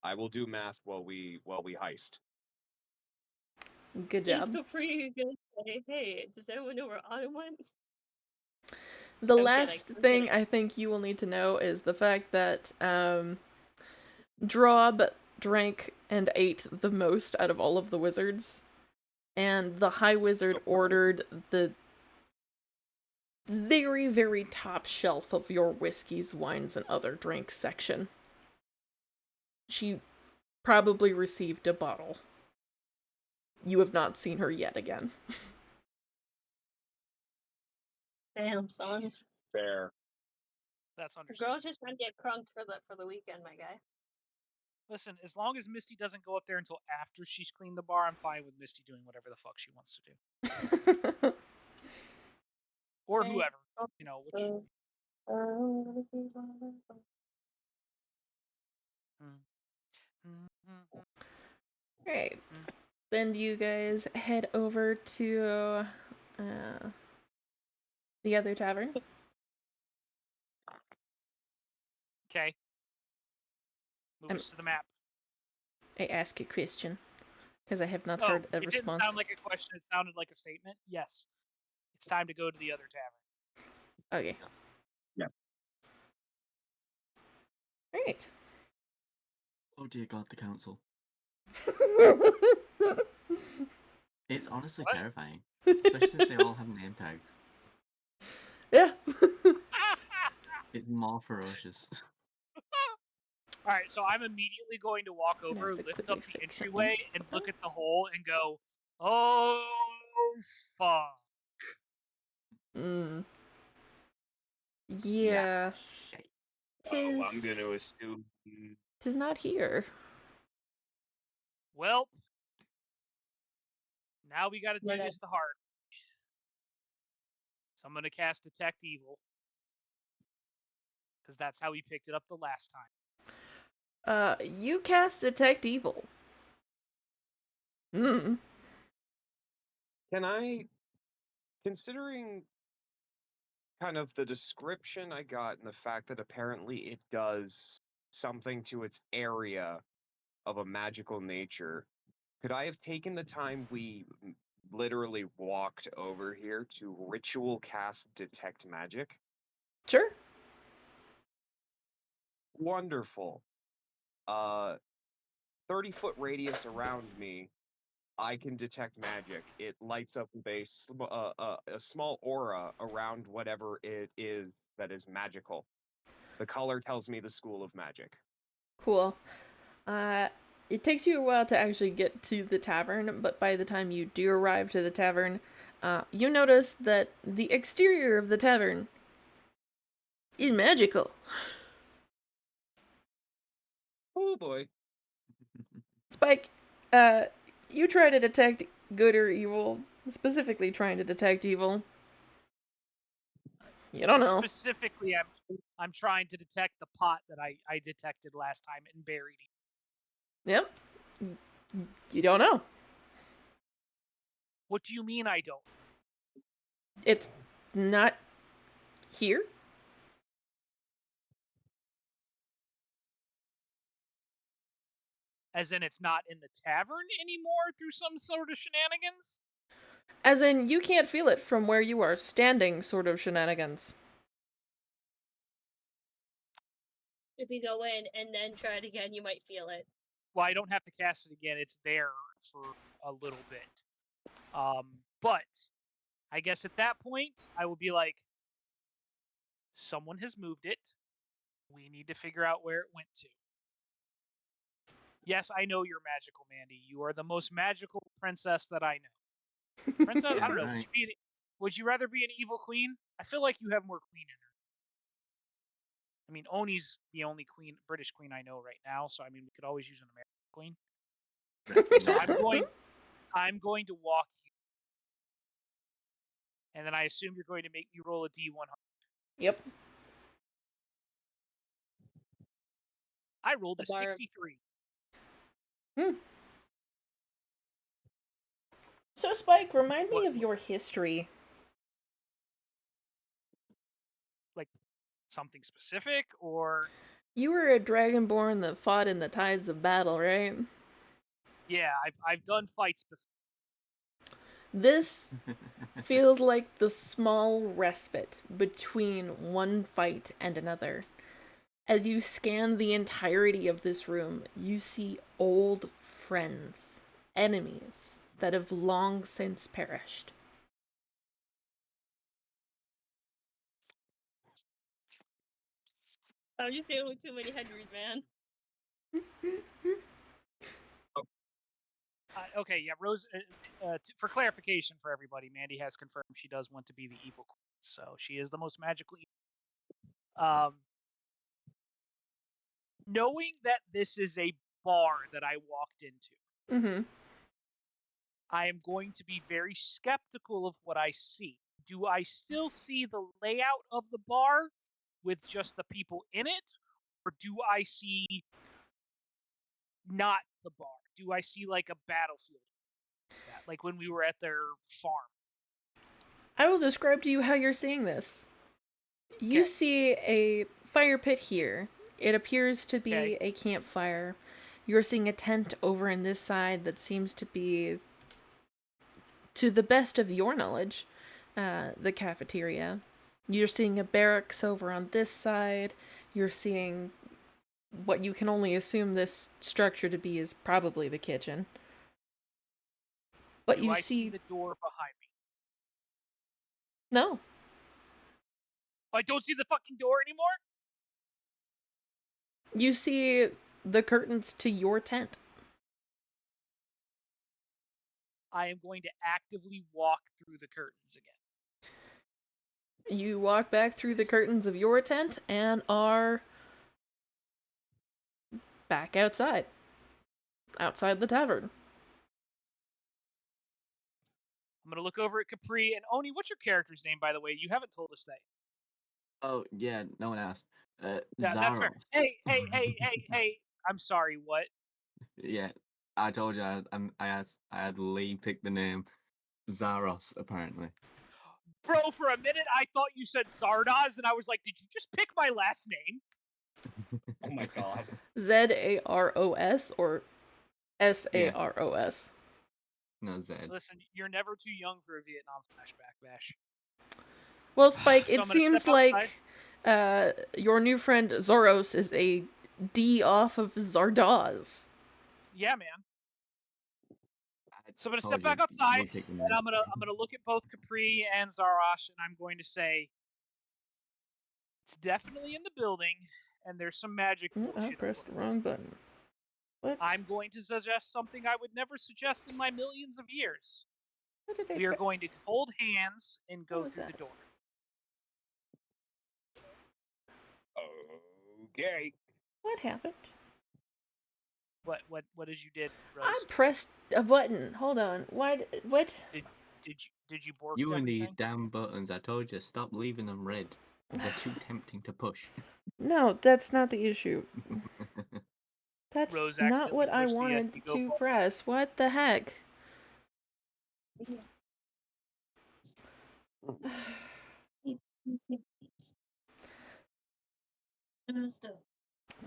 Speaker 4: I will do math while we heist.
Speaker 1: Good
Speaker 3: Is
Speaker 1: job.
Speaker 3: Capri gonna say, hey, does anyone know where Autumn went?
Speaker 1: The
Speaker 3: I'm
Speaker 1: last
Speaker 3: kidding.
Speaker 1: thing I think you will need to know is the fact that Drob drank and ate the most out of all of the wizards, and the High Wizard ordered the very, very top shelf of your whiskeys, wines, and other drinks section. She probably received a bottle. You have not seen her yet again.
Speaker 3: Damn, son.
Speaker 4: Fair.
Speaker 2: That's
Speaker 3: The
Speaker 2: understandable.
Speaker 3: girl's just trying to get crunked for the weekend, my guy.
Speaker 2: Listen, as long as Misty doesn't go up there until after she's cleaned the bar, I'm fine with Misty doing whatever the fuck she wants to do. Or whoever, which.
Speaker 1: Alright. Then you guys head over to the other tavern.
Speaker 2: Okay. Move us to the map.
Speaker 1: I ask a question because I have not
Speaker 2: Oh,
Speaker 1: heard a
Speaker 2: it didn't
Speaker 1: response.
Speaker 2: sound like a question. It sounded like a statement. Yes. It's time to go to the other tavern.
Speaker 1: Okay.
Speaker 5: Yes.
Speaker 4: Yeah.
Speaker 1: Alright.
Speaker 5: Oh dear God, the council. It's honestly
Speaker 2: What?
Speaker 5: terrifying, especially since they all have name tags.
Speaker 1: Yeah.
Speaker 5: It's more ferocious.
Speaker 2: All right, so I'm immediately going to walk over,
Speaker 1: have to
Speaker 2: lift
Speaker 1: quickly
Speaker 2: up the
Speaker 1: fix something.
Speaker 2: entryway, and look at the hole and go, "Oh fuck!"
Speaker 1: Mm. Yeah.
Speaker 4: Oh, I'm going to assume.
Speaker 1: Tis not here.
Speaker 2: Well, now we got to do
Speaker 3: Okay.
Speaker 2: this the hard. So I'm going to cast Detect Evil because that's how we picked it up the last time.
Speaker 1: You cast Detect Evil. Hmm.
Speaker 4: Can I, considering kind of the description I got and the fact that apparently it does something to its area of a magical nature, could I have taken the time we literally walked over here to ritual cast Detect Magic?
Speaker 1: Sure.
Speaker 4: Wonderful. 30-foot radius around me, I can detect magic. It lights up with a small aura around whatever it is that is magical. The color tells me the school of magic.
Speaker 1: Cool. It takes you a while to actually get to the tavern, but by the time you do arrive to the tavern, you notice that the exterior of the tavern is magical.
Speaker 4: Oh boy.
Speaker 1: Spike, you try to detect good or evil, specifically trying to detect evil. You don't know.
Speaker 2: Specifically, I'm trying to detect the pot that I detected last time and buried.
Speaker 1: Yep. You don't know.
Speaker 2: What do you mean I don't?
Speaker 1: It's not here.
Speaker 2: As in, it's not in the tavern anymore through some sort of shenanigans?
Speaker 1: As in, you can't feel it from where you are standing, sort of shenanigans.
Speaker 3: If you go in and then try it again, you might feel it.
Speaker 2: Well, I don't have to cast it again. It's there for a little bit. But I guess at that point, I will be like, someone has moved it. We need to figure out where it went to. Yes, I know you're magical, Mandy. You are the most magical princess that I know. Princess, I
Speaker 5: Yeah,
Speaker 2: don't know.
Speaker 5: right.
Speaker 2: Would you rather be an evil queen? I feel like you have more queen in her. I mean, Oni's the only queen, British queen I know right now. So I mean, we could always use an American queen.
Speaker 5: Right.
Speaker 2: So
Speaker 5: Yeah.
Speaker 2: I'm going to walk you, and then I assume you're going to make me roll a D100.
Speaker 1: Yep.
Speaker 2: I rolled a
Speaker 3: The bar.
Speaker 2: 63.
Speaker 1: So, Spike, remind me
Speaker 2: What,
Speaker 1: of your history.
Speaker 2: like something specific, or
Speaker 1: You were a dragonborn that fought in the tides of battle, right?
Speaker 2: yeah, I've done fights before.
Speaker 1: This feels like the small respite between one fight and another. As you scan the entirety of this room, you see old friends, enemies that have long since perished.
Speaker 3: I'm just dealing with too many Henrys, man.
Speaker 2: Okay, yeah, Rose. For clarification for everybody, Mandy has confirmed she does want to be the evil queen, so she is the most magical. Knowing that this is a bar that I walked into,
Speaker 1: Mm-hmm.
Speaker 2: I am going to be very skeptical of what I see. Do I still see the layout of the bar with just the people in it, or do I see not the bar? Do I see like a battlefield? Like when we were at their farm.
Speaker 1: I will describe to you how you're seeing this. You
Speaker 2: Okay.
Speaker 1: see a fire pit here. It appears to be
Speaker 2: Okay.
Speaker 1: a campfire. You're seeing a tent over in this side that seems to be, to the best of your knowledge, the cafeteria. You're seeing a barracks over on this side. You're seeing what you can only assume this structure to be is probably the kitchen. But
Speaker 2: Do
Speaker 1: you
Speaker 2: I see
Speaker 1: see.
Speaker 2: the door behind me?
Speaker 1: No.
Speaker 2: I don't see the fucking door anymore?
Speaker 1: You see the curtains to your tent.
Speaker 2: I am going to actively walk through the curtains again.
Speaker 1: You walk back through the curtains of your tent and are back outside. Outside the tavern.
Speaker 2: I'm going to look over at Capri and Oni. What's your character's name, by the way? You haven't told us that.
Speaker 5: Oh yeah, no one asked.
Speaker 2: That's fair.
Speaker 5: Zaros.
Speaker 2: Hey. I'm sorry, what?
Speaker 5: Yeah, I told you I had Lee pick the name Zaros apparently.
Speaker 2: Bro, for a minute I thought you said Zardoz, and I was like, did you just pick my last name?
Speaker 4: Oh my god.
Speaker 1: Zaros or Saros?
Speaker 5: No Zed.
Speaker 2: Listen, you're never too young for a Vietnam flashback, Bash.
Speaker 1: Well, Spike,
Speaker 2: So
Speaker 1: it
Speaker 2: I'm gonna step
Speaker 1: seems like
Speaker 2: outside.
Speaker 1: your new friend Zoros is a D off of Zardoz.
Speaker 2: Yeah, man. So I'm gonna step
Speaker 5: Told you,
Speaker 2: back outside,
Speaker 5: Lee picked the
Speaker 2: and
Speaker 5: name.
Speaker 2: I'm gonna look at both Capri and Zarash, and I'm going to say, it's definitely in the building, and there's some magic
Speaker 1: I
Speaker 2: bullshit.
Speaker 1: pressed the wrong button. What?
Speaker 2: I'm going to suggest something I would never suggest in my millions of years.
Speaker 1: What did I
Speaker 2: We are
Speaker 1: press?
Speaker 2: going to hold hands and go
Speaker 1: was
Speaker 2: through the
Speaker 1: that?
Speaker 2: door.
Speaker 4: Okay.
Speaker 1: What happened?
Speaker 2: What did you did, Rose?
Speaker 1: I pressed a button. Hold on. Why? What?
Speaker 2: Did you bork
Speaker 5: You and these
Speaker 2: everything?
Speaker 5: damn buttons, I told you, stop leaving them red. They're too tempting to push.
Speaker 1: No, that's not the issue. That's
Speaker 2: Rose
Speaker 1: not
Speaker 2: accidentally
Speaker 1: what I
Speaker 2: pushed the
Speaker 1: wanted
Speaker 2: Indigo
Speaker 1: to
Speaker 2: button.
Speaker 1: press. What the heck?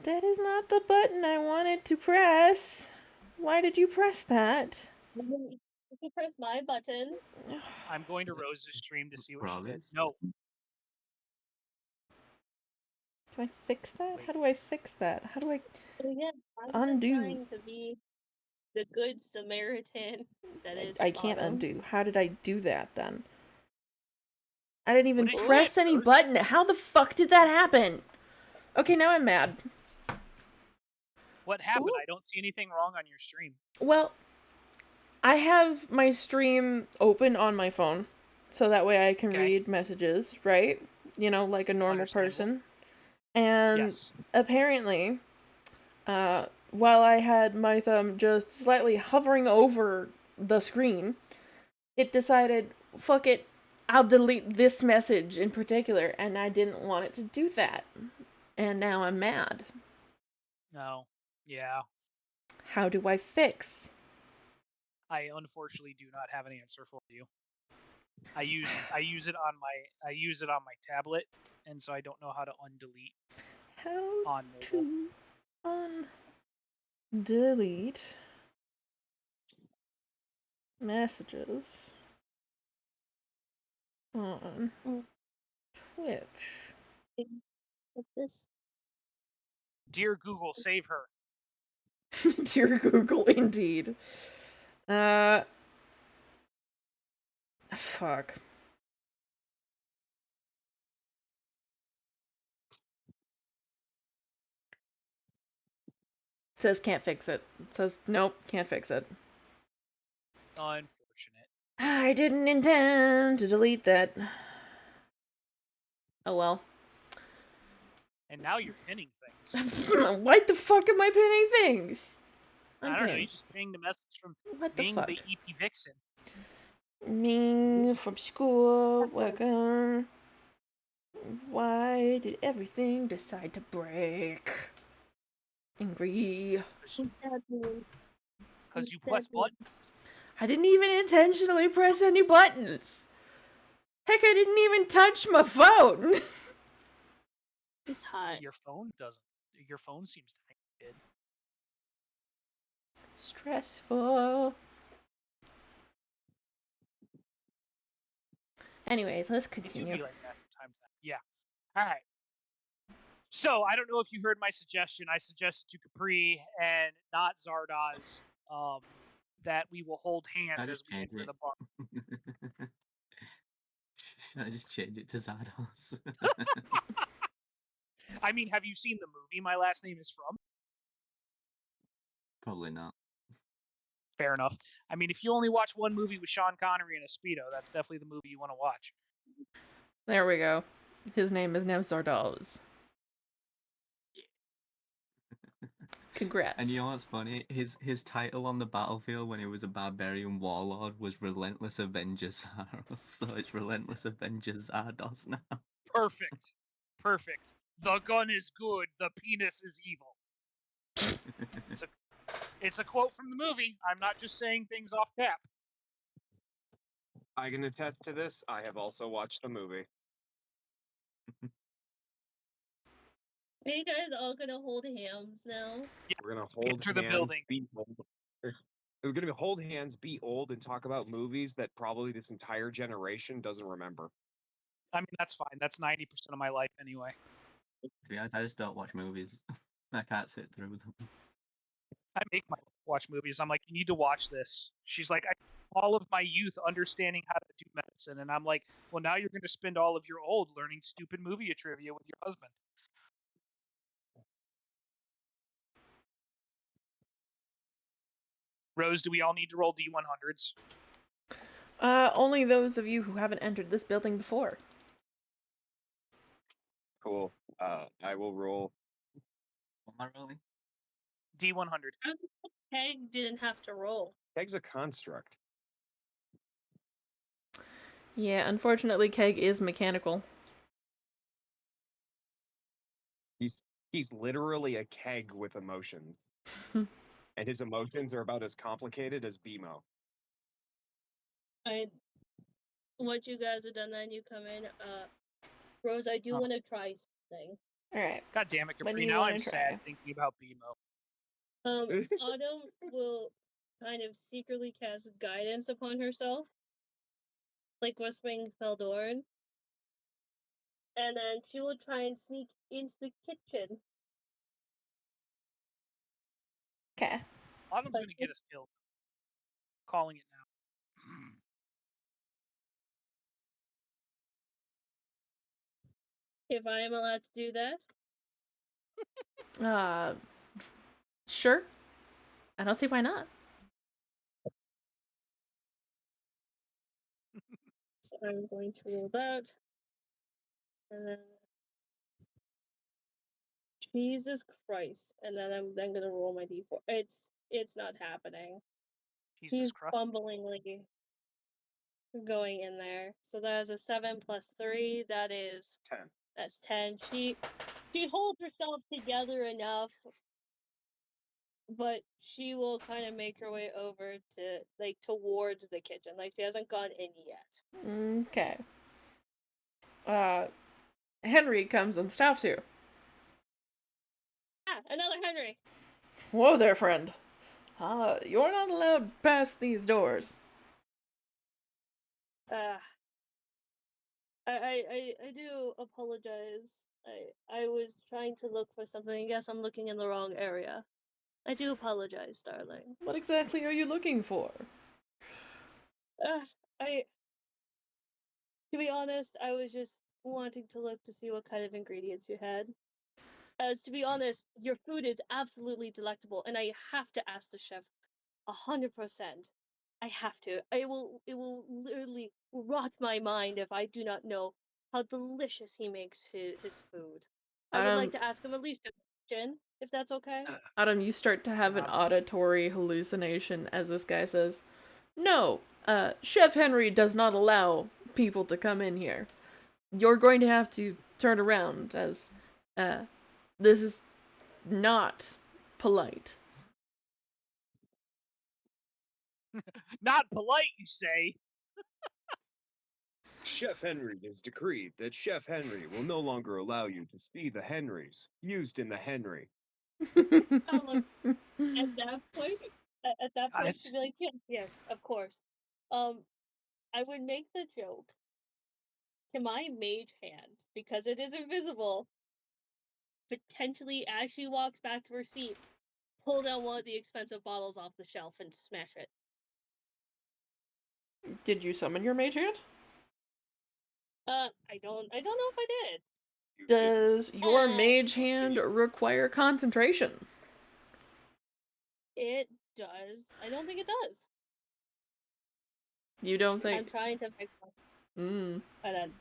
Speaker 1: That is not the button I wanted to press. Why did you press that?
Speaker 3: You can press my buttons.
Speaker 2: I'm going to Rose's stream to see what she did.
Speaker 5: Crawlies?
Speaker 2: No.
Speaker 1: Can I fix that?
Speaker 2: Wait.
Speaker 1: How do I fix that? How do I
Speaker 3: So again, I'm
Speaker 1: undo?
Speaker 3: just trying to be the good Samaritan that is
Speaker 1: I can't
Speaker 3: Autumn.
Speaker 1: undo. How did I do that then? I didn't even
Speaker 2: What did you
Speaker 1: press
Speaker 2: hit,
Speaker 1: any
Speaker 2: Rose?
Speaker 1: button. How the fuck did that happen? Okay, now I'm mad.
Speaker 2: What happened?
Speaker 3: Ooh.
Speaker 2: I don't see anything wrong on your stream.
Speaker 1: Well, I have my stream open on my phone, so that way I can
Speaker 2: Okay.
Speaker 1: read messages, right? You know, like a normal
Speaker 2: Understandable.
Speaker 1: person. And
Speaker 2: Yes.
Speaker 1: apparently, while I had my thumb just slightly hovering over the screen, it decided, fuck it, I'll delete this message in particular, and I didn't want it to do that. And now I'm mad.
Speaker 2: No. Yeah.
Speaker 1: How do I fix?
Speaker 2: I unfortunately do not have an answer for you. I use it on my tablet, and so I don't know how to undelete
Speaker 1: How
Speaker 2: on mobile.
Speaker 1: to undelete messages on Twitch?
Speaker 3: What's this?
Speaker 2: Dear Google, save her.
Speaker 1: Dear Google, indeed. Fuck. It says can't fix it. It says nope, can't fix it.
Speaker 2: Unfortunate.
Speaker 1: I didn't intend to delete that. Oh well.
Speaker 2: And now you're pinning things.
Speaker 1: Why the fuck am I pinning things?
Speaker 2: I don't know. You just pinged a message from
Speaker 1: What the
Speaker 2: Ming
Speaker 1: fuck?
Speaker 2: the EP Vixen.
Speaker 1: Ming from school. Welcome. Why did everything decide to break? Angry.
Speaker 2: Because you press buttons.
Speaker 1: I didn't even intentionally press any buttons. Heck, I didn't even touch my phone.
Speaker 3: It's hot.
Speaker 2: Your phone doesn't. Your phone seems to think it did.
Speaker 1: Stressful. Anyways, let's
Speaker 2: It do
Speaker 1: continue.
Speaker 2: be like that from time to time. Yeah. All right. So I don't know if you heard my suggestion. I suggested to Capri and not Zardoz that we will hold hands as we enter the bar.
Speaker 5: Should I just change it to Zardos?
Speaker 2: I mean, have you seen the movie My Last Name Is From?
Speaker 5: Probably not.
Speaker 2: Fair enough. I mean, if you only watch one movie with Sean Connery and a Speedo, that's definitely the movie you want to watch.
Speaker 1: There we go. His name is now Zardoz. Congrats.
Speaker 5: And you know what's funny? His title on the battlefield when he was a barbarian warlord was Relentless Avenger Zaros, so it's Relentless Avenger Zardos now.
Speaker 2: Perfect. Perfect. The gun is good, the penis is evil. It's a quote from the movie. I'm not just saying things off tap.
Speaker 4: I can attest to this. I have also watched the movie.
Speaker 3: Are you guys all gonna hold hands now?
Speaker 2: Yeah,
Speaker 4: We're gonna hold
Speaker 2: enter the
Speaker 4: hands,
Speaker 2: building.
Speaker 4: be old. We're gonna hold hands, be old, and talk about movies that probably this entire generation doesn't remember.
Speaker 2: I mean, that's fine. That's 90% of my life anyway.
Speaker 5: To be honest, I just don't watch movies. I can't sit through them.
Speaker 2: I make my wife watch movies. I'm like, you need to watch this. She's like, I all of my youth understanding how to do medicine, and I'm like, well, now you're going to spend all of your old learning stupid movie trivia with your husband. Rose, do we all need to roll D100s?
Speaker 1: Only those of you who haven't entered this building before.
Speaker 4: Cool. I will roll.
Speaker 5: What am I rolling?
Speaker 2: D100.
Speaker 3: Peg didn't have to roll.
Speaker 4: Peg's a construct.
Speaker 1: Yeah, unfortunately, Keg is mechanical.
Speaker 4: He's literally a keg with emotions. And his emotions are about as complicated as BMO.
Speaker 3: Once you guys are done, then you come in. Rose, I do want to try something.
Speaker 1: All right.
Speaker 2: God damn it,
Speaker 1: What do
Speaker 2: Capri.
Speaker 1: you
Speaker 2: Now
Speaker 1: wanna
Speaker 2: I'm
Speaker 1: try?
Speaker 2: sad thinking about BMO.
Speaker 3: Autumn will kind of secretly cast guidance upon herself, like whispering Feldorn, and then she will try and sneak into the kitchen.
Speaker 1: Okay.
Speaker 2: Autumn's going to get us killed. Calling it now.
Speaker 3: If I am allowed to do that.
Speaker 1: Sure. I don't see why not.
Speaker 3: So I'm going to roll that. And then Jesus Christ. And then I'm then gonna roll my D4. It's not happening.
Speaker 2: Jesus
Speaker 3: He's
Speaker 2: Christ.
Speaker 3: fumblingly going in there. So that is a 7 plus 3. That is
Speaker 4: 10.
Speaker 3: That's 10. She holds herself together enough but she will kind of make her way over to like towards the kitchen. Like she hasn't gone in yet.
Speaker 1: Okay. Henry comes and stops you.
Speaker 3: Ah, another Henry.
Speaker 1: Whoa there, friend. You're not allowed past these doors.
Speaker 3: Uh, I do apologize. I was trying to look for something. I guess I'm looking in the wrong area. I do apologize, darling.
Speaker 1: What exactly are you looking for?
Speaker 3: I To be honest, I was just wanting to look to see what kind of ingredients you had. As to be honest, your food is absolutely delectable, and I have to ask the chef 100%. I have to. It will literally rot my mind if I do not know how delicious he makes his food. I would like
Speaker 1: Adam,
Speaker 3: to ask him at least a question, if that's okay.
Speaker 1: Adam, you start to have an auditory hallucination as this guy says, "No, Chef Henry does not allow people to come in here. You're going to have to turn around as, this is not polite."
Speaker 2: Not polite, you say?
Speaker 4: Chef Henry has decreed that Chef Henry will no longer allow you to see the Henrys used in the Henry.
Speaker 3: Look, at that point, at that
Speaker 2: God,
Speaker 3: point,
Speaker 2: it's
Speaker 3: she'd be like, "Yes, yes, of course." Um, I would make the joke to my mage hand because it is invisible. Potentially, as she walks back to her seat, pull down one of the expensive bottles off the shelf and smash it.
Speaker 1: Did you summon your mage hand?
Speaker 3: I don't know if I did.
Speaker 4: You did
Speaker 1: Does your mage
Speaker 4: not
Speaker 1: hand
Speaker 4: be-
Speaker 1: require concentration?
Speaker 3: It does. I don't think it does.
Speaker 1: You don't
Speaker 3: I'm
Speaker 1: think?
Speaker 3: trying to fix that.
Speaker 1: Hmm.
Speaker 3: But then,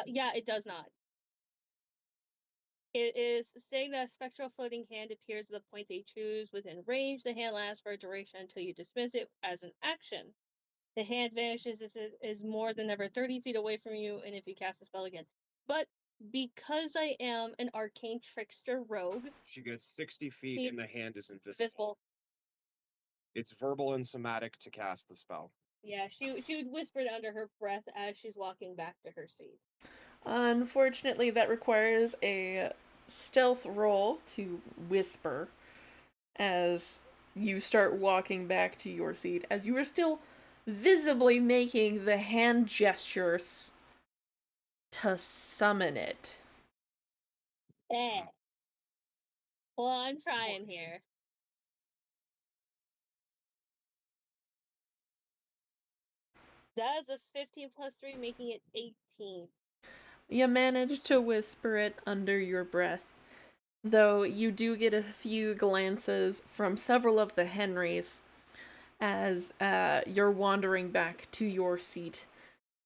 Speaker 3: yeah, it does not. It is saying that a spectral floating hand appears at the point they choose within range. The hand lasts for a duration until you dismiss it as an action. The hand vanishes if it is more than ever 30 feet away from you and if you cast the spell again. But because I am an arcane trickster rogue,
Speaker 4: She gets 60 feet
Speaker 3: the
Speaker 4: and the hand is invisible.
Speaker 3: invisible.
Speaker 4: It's verbal and somatic to cast the spell.
Speaker 3: Yeah, she would whisper it under her breath as she's walking back to her seat.
Speaker 1: Unfortunately, that requires a stealth roll to whisper as you start walking back to your seat, as you are still visibly making the hand gestures to summon it.
Speaker 3: Eh. Well, I'm trying here. That is a 15 plus 3, making it 18.
Speaker 1: You manage to whisper it under your breath, though you do get a few glances from several of the Henrys as you're wandering back to your seat,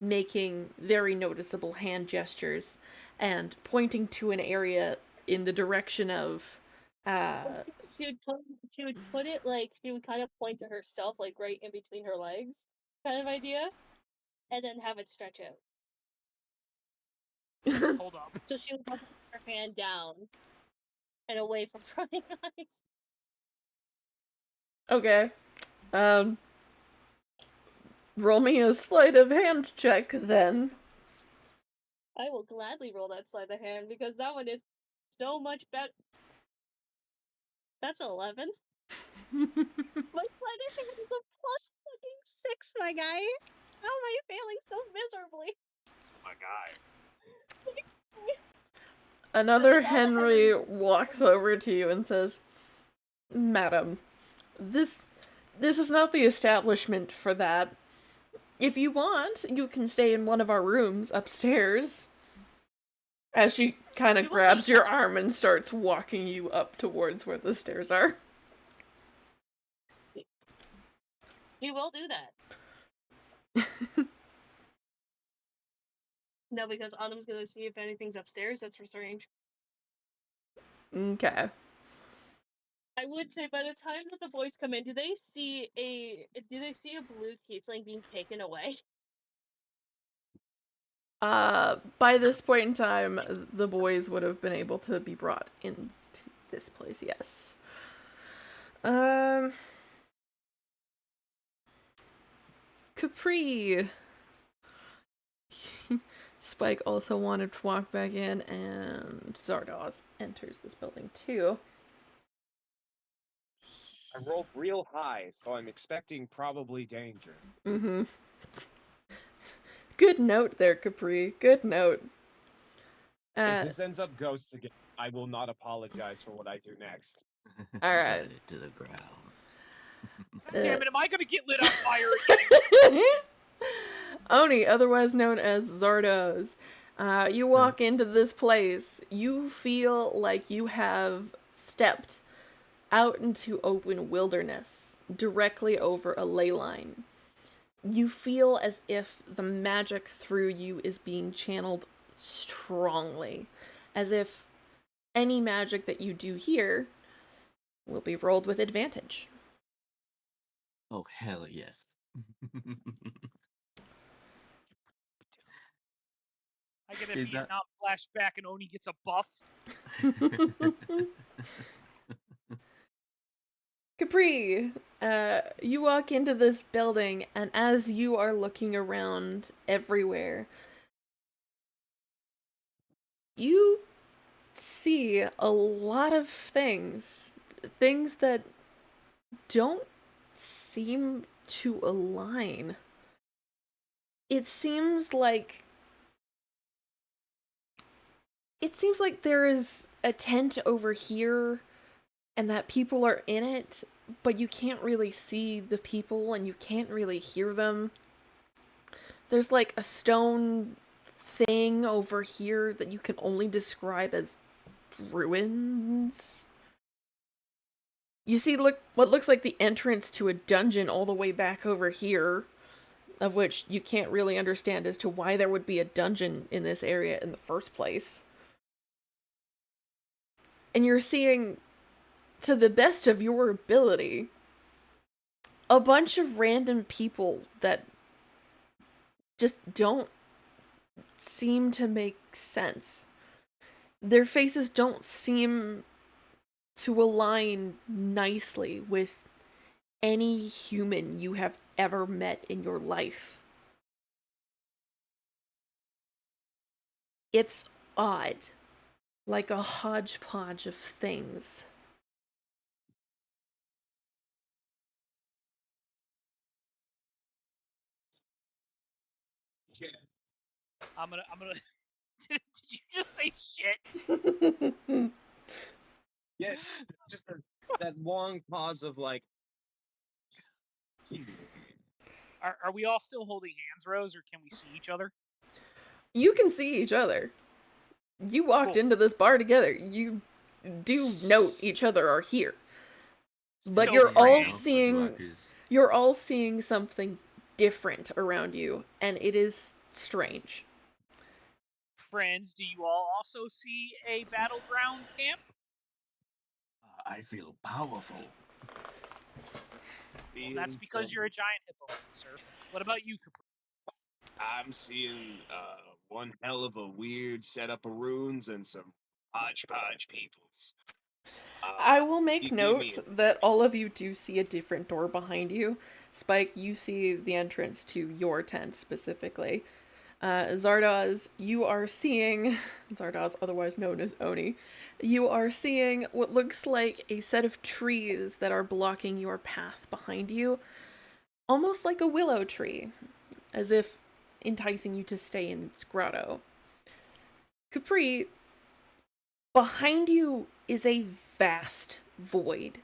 Speaker 1: making very noticeable hand gestures and pointing to an area in the direction of
Speaker 3: She would put it like she would kind of point to herself, like right in between her legs, kind of idea, and then have it stretch out.
Speaker 2: hold up.
Speaker 3: So she would have her hand down and away from prying eyes.
Speaker 1: Okay. Um Roll me a sleight of hand check then.
Speaker 3: I will gladly roll that sleight of hand because that one is so much better. That's 11. My sleight of hand is a plus fucking 6, my guy. How am I failing so miserably?
Speaker 4: My guy.
Speaker 1: Another
Speaker 3: Now that
Speaker 1: Henry walks over to you and says, "Madam, this is not the establishment for that. If you want, you can stay in one of our rooms upstairs." As she kind of grabs your arm and starts walking you up towards where the stairs are.
Speaker 3: She will do that. No, because Autumn's gonna see if anything's upstairs. That's for strange.
Speaker 1: Okay.
Speaker 3: I would say by the time that the boys come in, do they see a blue tiefling being taken away?
Speaker 1: By this point in time, the boys would have been able to be brought into this place, yes. Um, Capri. Spike also wanted to walk back in, and Zardoz enters this building too.
Speaker 4: I rolled real high, so I'm expecting probably danger.
Speaker 1: Mm-hmm. Good note there, Capri. Good note.
Speaker 4: If this ends up ghosts again, I will not apologize for what I do next.
Speaker 1: All right.
Speaker 5: Burn it to the ground.
Speaker 2: God damn it, am I gonna get lit on fire again?
Speaker 1: Oni, otherwise known as Zardoz. You walk into this place, you feel like you have stepped out into open wilderness, directly over a ley line. You feel as if the magic through you is being channeled strongly, as if any magic that you do here will be rolled with advantage.
Speaker 5: Oh, hell yes.
Speaker 2: I get a
Speaker 5: Is that-
Speaker 2: Vietnam flashback and Oni gets a buff.
Speaker 1: Capri, you walk into this building, and as you are looking around everywhere, you see a lot of things. Things that don't seem to align. It seems like there is a tent over here and that people are in it, but you can't really see the people and you can't really hear them. There's like a stone thing over here that you can only describe as ruins. You see what looks like the entrance to a dungeon all the way back over here, of which you can't really understand as to why there would be a dungeon in this area in the first place. And you're seeing, to the best of your ability, a bunch of random people that just don't seem to make sense. Their faces don't seem to align nicely with any human you have ever met in your life. It's odd, like a hodgepodge of things.
Speaker 4: Shit.
Speaker 2: I'm gonna did you just say shit?
Speaker 4: Yeah, just that long pause of like.
Speaker 2: Are we all still holding hands, Rose, or can we see each other?
Speaker 1: You can see each other. You walked
Speaker 2: Cool.
Speaker 1: into this bar together. You do note each other are here. But
Speaker 2: So,
Speaker 1: you're all
Speaker 2: friends,
Speaker 1: seeing something different around you, and it is strange.
Speaker 2: friends, do you all also see a battleground camp?
Speaker 5: I feel powerful.
Speaker 2: Well, that's because you're a giant hippo, sir. What about you, Capri?
Speaker 4: I'm seeing one hell of a weird setup of runes and some hodgepodge peoples.
Speaker 1: I will make
Speaker 4: Give
Speaker 1: note
Speaker 4: me
Speaker 1: that all of you do see a different door behind you. Spike, you see the entrance to your tent specifically. Zardoz, you are seeing Zardoz, otherwise known as Oni. You are seeing what looks like a set of trees that are blocking your path behind you, almost like a willow tree, as if enticing you to stay in its grotto. Capri, behind you is a vast void.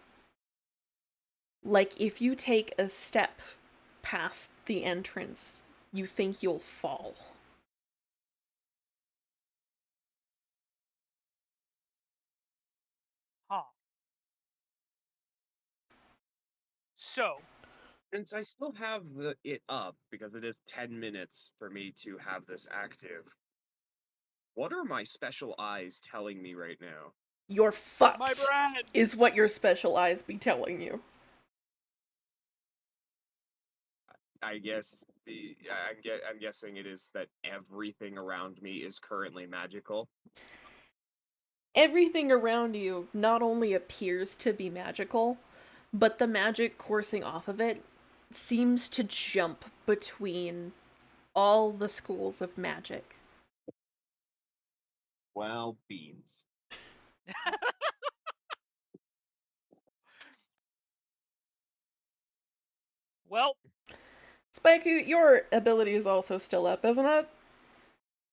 Speaker 1: Like if you take a step past the entrance, you think you'll fall.
Speaker 2: Huh. So,
Speaker 4: since I still have it up because it is 10 minutes for me to have this active. What are my special eyes telling me right now?
Speaker 1: You're
Speaker 2: my
Speaker 1: fucked,
Speaker 2: brand!
Speaker 1: is what your special eyes be telling you.
Speaker 4: I guess I'm guessing it is that everything around me is currently magical.
Speaker 1: Everything around you not only appears to be magical, but the magic coursing off of it seems to jump between all the schools of magic.
Speaker 4: Well, beans.
Speaker 2: Well,
Speaker 1: Spikey, your ability is also still up, isn't it?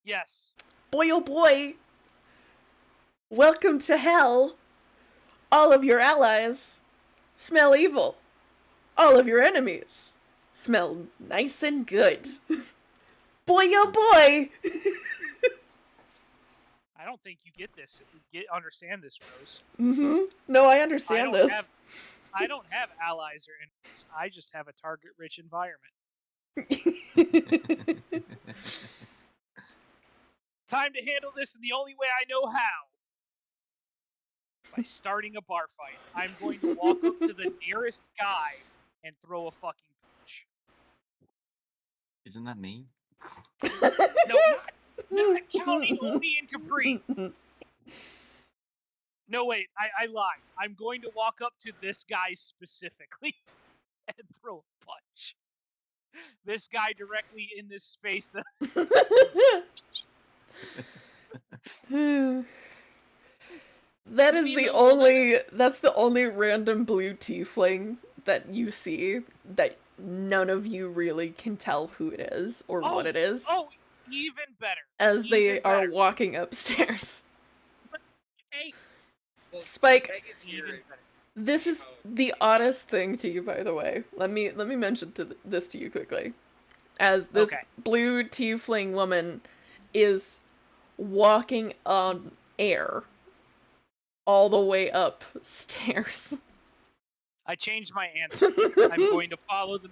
Speaker 2: yes.
Speaker 1: Boy, oh boy! Welcome to hell! All of your allies smell evil. All of your enemies smell nice and good. Boy, oh boy!
Speaker 2: I don't think you get this. Understand this, Rose.
Speaker 1: No, I
Speaker 2: I
Speaker 1: understand
Speaker 2: don't
Speaker 1: this.
Speaker 2: have I don't have allies or enemies. I just have a target-rich environment. Time to handle this in the only way I know how. By starting a bar fight. I'm going to walk up to the nearest guy and throw a fucking punch.
Speaker 5: Isn't that me?
Speaker 2: No, not counting Oni and Capri. No, wait, I lied. I'm going to walk up to this guy specifically and throw a punch. This guy directly in this space that
Speaker 1: That is
Speaker 3: Be
Speaker 1: the
Speaker 3: the
Speaker 1: only. That's the only random blue tiefling that you see that none of you really can tell who it is or what it is
Speaker 2: Oh, even better.
Speaker 1: as they
Speaker 2: Even
Speaker 1: are
Speaker 2: better.
Speaker 1: walking upstairs.
Speaker 3: Hey,
Speaker 1: Spike,
Speaker 4: Peg is here.
Speaker 2: Even better.
Speaker 1: this is the oddest thing to you, by the way. Let me mention this to you quickly. As this
Speaker 2: Okay.
Speaker 1: blue tiefling woman is walking on air all the way upstairs.
Speaker 2: I changed my answer. I'm going to follow the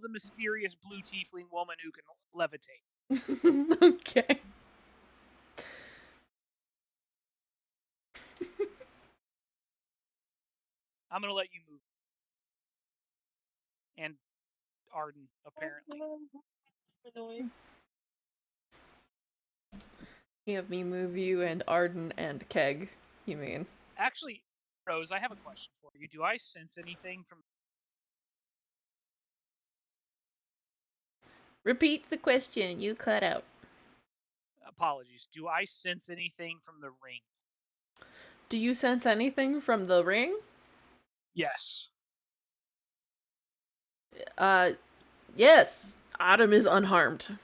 Speaker 2: mysterious blue tiefling woman who can levitate.
Speaker 1: Okay.
Speaker 2: I'm gonna let you move. And Arden, apparently.
Speaker 3: annoying.
Speaker 1: You have me move you and Arden and Keg, you mean?
Speaker 2: Actually, Rose, I have a question for you. Do I sense anything from
Speaker 1: Repeat the question, you cut out.
Speaker 2: apologies. Do I sense anything from the ring?
Speaker 1: Do you sense anything from the ring?
Speaker 2: Yes.
Speaker 1: Yes. Autumn is unharmed.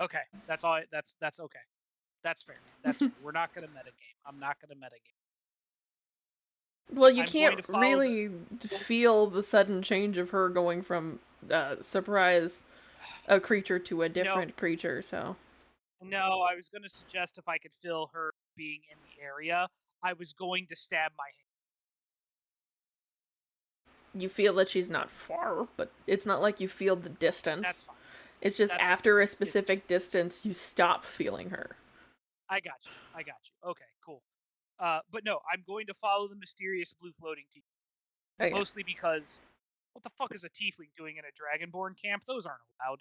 Speaker 2: Okay. That's all that's okay. That's fair. That's fair. We're not gonna metagame. I'm not gonna metagame.
Speaker 1: Well, you
Speaker 2: I'm going
Speaker 1: can't
Speaker 2: to follow
Speaker 1: really feel the sudden change of her going from surprise a creature to a different creature, so.
Speaker 2: No, I was gonna suggest if I could feel her being in the area, I was going to stab my hand.
Speaker 1: You feel that she's not far, but it's not like you feel the distance.
Speaker 2: That's fine.
Speaker 1: It's just
Speaker 2: That's
Speaker 1: after a specific distance, you stop feeling her.
Speaker 2: I got you. Okay, cool. But no, I'm going to follow the mysterious blue floating tiefling.
Speaker 1: Okay.
Speaker 2: Mostly because, what the fuck is a tiefling doing in a dragonborn camp? Those aren't allowed.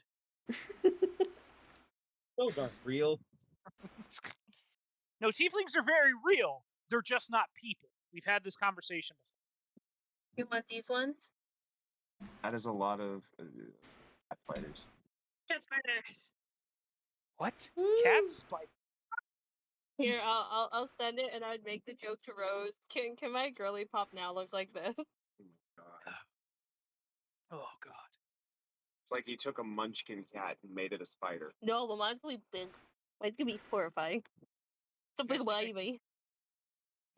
Speaker 4: Those aren't real.
Speaker 2: No, tieflings are very real. They're just not people. We've had this conversation before.
Speaker 3: You want these ones?
Speaker 4: That is a lot of cat spiders.
Speaker 3: Cat spiders.
Speaker 2: What?
Speaker 1: Woo.
Speaker 2: Cat spider?
Speaker 3: Here, I'll send it, and I'd make the joke to Rose. Can my girly pop now look like this?
Speaker 4: Oh my god.
Speaker 2: Oh god.
Speaker 4: It's like you took a munchkin cat and made it a spider.
Speaker 3: No, but mine's gonna be big. Mine's gonna be horrifying. It's a big
Speaker 2: Yes, I think
Speaker 3: baby.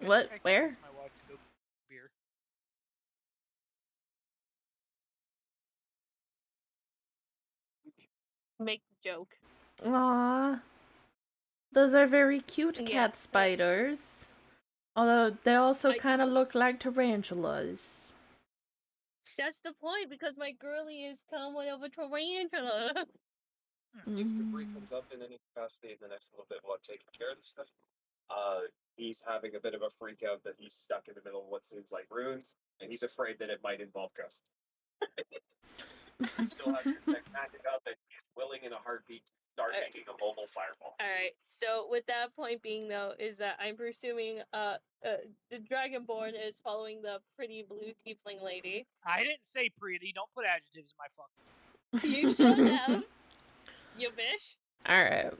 Speaker 2: I
Speaker 1: What?
Speaker 2: think I can
Speaker 1: Where?
Speaker 2: ask my wife to go get beer.
Speaker 3: Make the joke.
Speaker 1: Aww. Those are very cute
Speaker 3: Yeah.
Speaker 1: cat spiders. Although they also
Speaker 3: I-
Speaker 1: kind of look like tarantulas.
Speaker 3: That's the point, because my girly is somewhat of a tarantula.
Speaker 4: If Capri comes up in any capacity in the next little bit while taking care of this stuff, he's having a bit of a freak out that he's stuck in the middle of what seems like ruins, and he's afraid that it might involve ghosts. He still has to detect magic up, and he's willing in a heartbeat to start making a mobile fireball.
Speaker 3: Alright, so with that point being though, is that I'm presuming the Dragonborn is following the pretty blue tiefling lady.
Speaker 2: I didn't say pretty. Don't put adjectives in my fucking.
Speaker 3: You should have. You bish.
Speaker 1: Alright.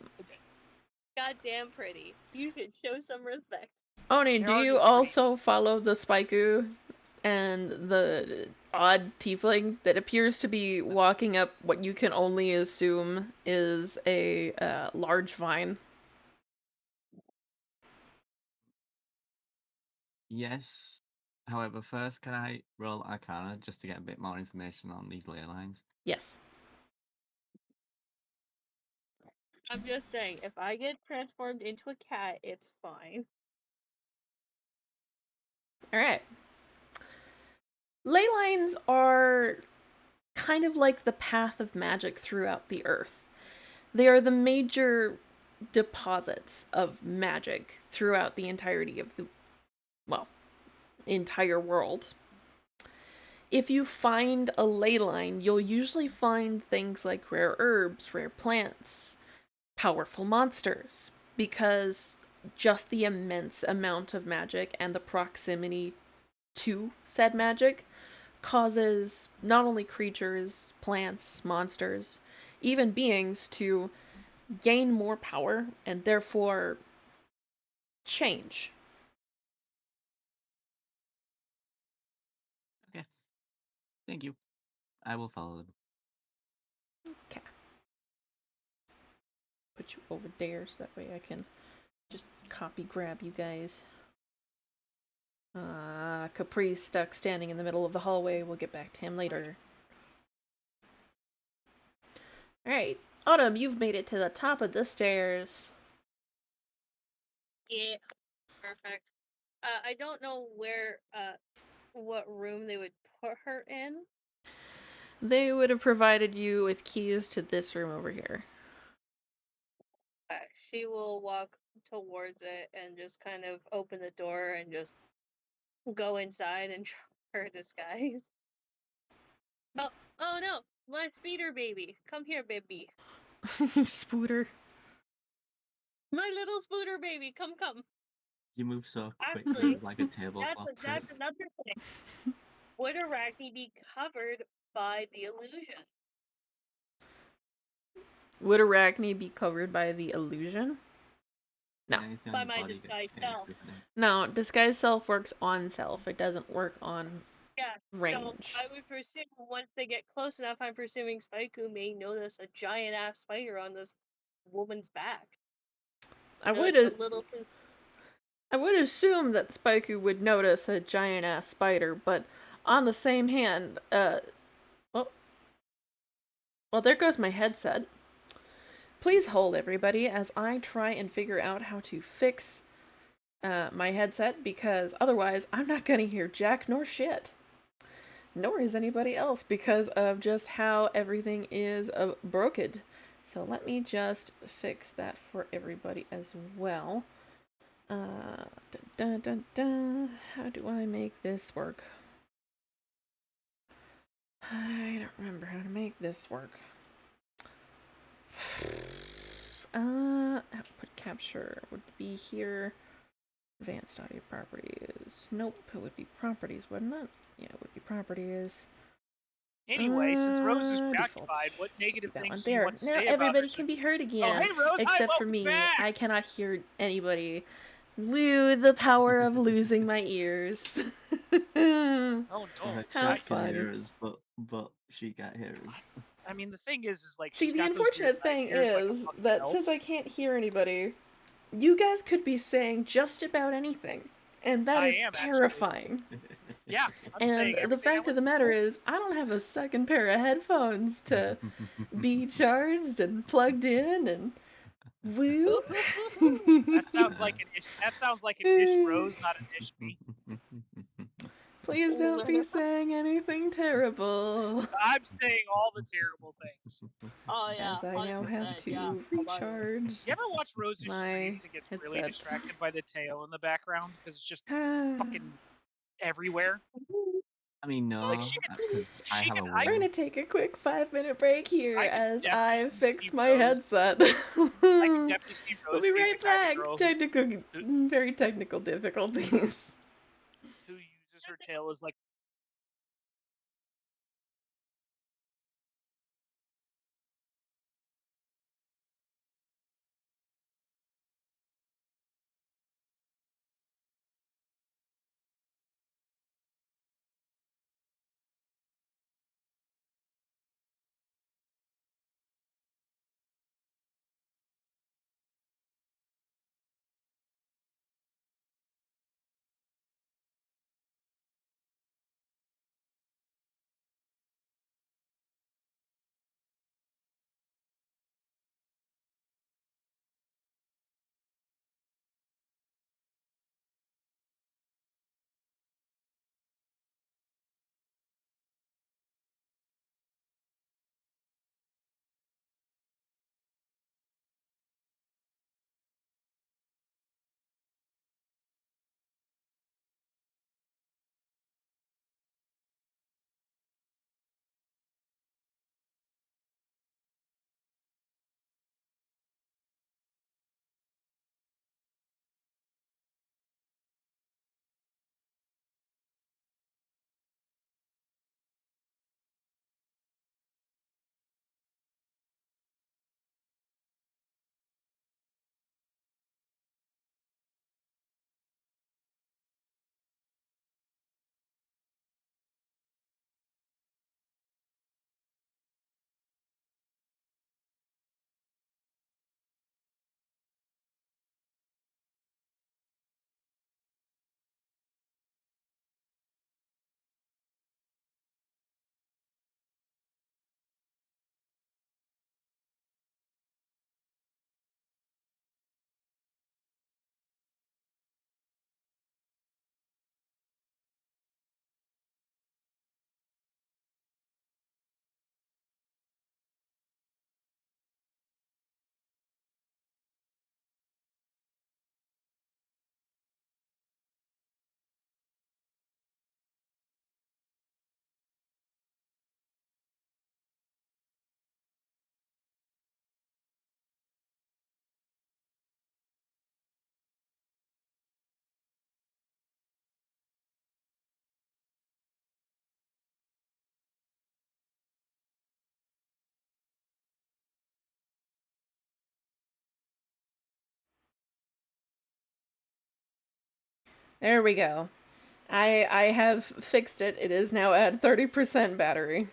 Speaker 3: Goddamn pretty. You should show some respect.
Speaker 1: Oni,
Speaker 2: They're
Speaker 1: do you
Speaker 2: already pretty.
Speaker 1: also follow the Spaiku and the odd tiefling that appears to be walking up what you can only assume is a large vine?
Speaker 5: Yes. However, first, can I roll Arcana just to get a bit more information on these ley lines?
Speaker 1: Yes.
Speaker 3: I'm just saying, if I get transformed into a cat, it's fine.
Speaker 1: Alright. Ley lines are kind of like the path of magic throughout the earth. They are the major deposits of magic throughout the entirety of the, well, entire world. If you find a ley line, you'll usually find things like rare herbs, rare plants, powerful monsters, because just the immense amount of magic and the proximity to said magic causes not only creatures, plants, monsters, even beings to gain more power and therefore change.
Speaker 5: Okay. Thank you. I will follow them.
Speaker 1: Okay. Put you over there so that way I can just copy grab you guys. Capri's stuck standing in the middle of the hallway. We'll get back to him later. Alright, Autumn, you've made it to the top of the stairs.
Speaker 3: Yeah, perfect. I don't know where, what room they would put her in.
Speaker 1: They would have provided you with keys to this room over here.
Speaker 3: She will walk towards it and just kind of open the door and just go inside and try her disguise. Oh no, my speeder baby. Come here, baby.
Speaker 1: Spooter.
Speaker 3: My little spooter baby, come.
Speaker 5: You move so quickly,
Speaker 3: Actually,
Speaker 5: like a tablecloth trick.
Speaker 3: that's another thing. Would Arachne be covered by the illusion?
Speaker 1: Would Arachne be covered by the illusion? No.
Speaker 5: Anything
Speaker 3: By
Speaker 5: on
Speaker 3: my
Speaker 5: your body
Speaker 3: disguised
Speaker 5: gets changed,
Speaker 3: self.
Speaker 5: doesn't it?
Speaker 1: No, disguise self works on self. It doesn't work on
Speaker 3: Yeah,
Speaker 1: range.
Speaker 3: so I would presume once they get close enough, I'm presuming Spaiku may notice a giant ass spider on this woman's back.
Speaker 1: I would
Speaker 3: It's a little
Speaker 1: I would assume that Spaiku would notice a giant ass spider, but on the same hand, well, there goes my headset. Please hold, everybody, as I try and figure out how to fix my headset, because otherwise I'm not gonna hear jack nor shit. Nor is anybody else, because of just how everything is broken. So let me just fix that for everybody as well. How do I make this work? I don't remember how to make this work. Output capture would be here. Advanced audio properties. Nope, it would be properties, wouldn't it? Yeah, it would be properties.
Speaker 2: Anyway, since Rose is
Speaker 1: Default.
Speaker 2: preoccupied, what negative
Speaker 1: That one
Speaker 2: things do you
Speaker 1: there.
Speaker 2: want to
Speaker 1: Now
Speaker 2: say about
Speaker 1: everybody
Speaker 2: her?
Speaker 1: can be heard
Speaker 2: Oh,
Speaker 1: again.
Speaker 2: hey Rose!
Speaker 1: Except
Speaker 2: Hi,
Speaker 1: for
Speaker 2: welcome
Speaker 1: me.
Speaker 2: back!
Speaker 1: I cannot hear anybody. Woo, the power of losing my ears.
Speaker 2: Oh
Speaker 5: So
Speaker 2: no!
Speaker 5: her
Speaker 1: How
Speaker 5: chat can
Speaker 1: fun.
Speaker 5: hear us, but she can't hear us.
Speaker 2: I mean, the thing is like
Speaker 1: See,
Speaker 2: she's
Speaker 1: the
Speaker 2: got those weird
Speaker 1: unfortunate thing
Speaker 2: ears like a
Speaker 1: is
Speaker 2: fucking
Speaker 1: that
Speaker 2: elf.
Speaker 1: since I can't hear anybody, you guys could be saying just about anything. And that
Speaker 2: I
Speaker 1: is
Speaker 2: am, actually.
Speaker 1: terrifying.
Speaker 2: Yeah, I'm
Speaker 1: And
Speaker 2: saying
Speaker 1: the
Speaker 2: everything I
Speaker 1: fact of
Speaker 2: want
Speaker 1: the
Speaker 2: to
Speaker 1: matter
Speaker 2: say.
Speaker 1: is, I don't have a second pair of headphones to be charged and plugged in and woo.
Speaker 2: That sounds like an ish. That sounds like an ish Rose, not an ish me.
Speaker 1: Please don't be saying anything terrible.
Speaker 2: I'm saying all the terrible things.
Speaker 3: Oh yeah.
Speaker 1: As I now have
Speaker 3: 100%,
Speaker 1: to
Speaker 3: yeah.
Speaker 1: recharge
Speaker 2: You ever watch Rose's
Speaker 1: my
Speaker 2: streams and get really
Speaker 1: headset.
Speaker 2: distracted by the tail in the background because it's just fucking everywhere?
Speaker 5: I mean,
Speaker 2: Like
Speaker 5: no,
Speaker 2: she could,
Speaker 5: because I
Speaker 2: she
Speaker 5: have
Speaker 2: could.
Speaker 5: a
Speaker 1: We're
Speaker 5: wing.
Speaker 1: gonna take a quick 5-minute break here
Speaker 2: I could
Speaker 1: as I
Speaker 2: definitely see
Speaker 1: fix my
Speaker 2: Rose.
Speaker 1: headset.
Speaker 2: I could definitely see
Speaker 1: We'll
Speaker 2: Rose
Speaker 1: be
Speaker 2: being
Speaker 1: right
Speaker 2: the kind of
Speaker 1: back.
Speaker 2: girl
Speaker 1: Very technical difficulties.
Speaker 2: who uses her tail as like.
Speaker 1: There we go. I have fixed it. It is now at 30% battery.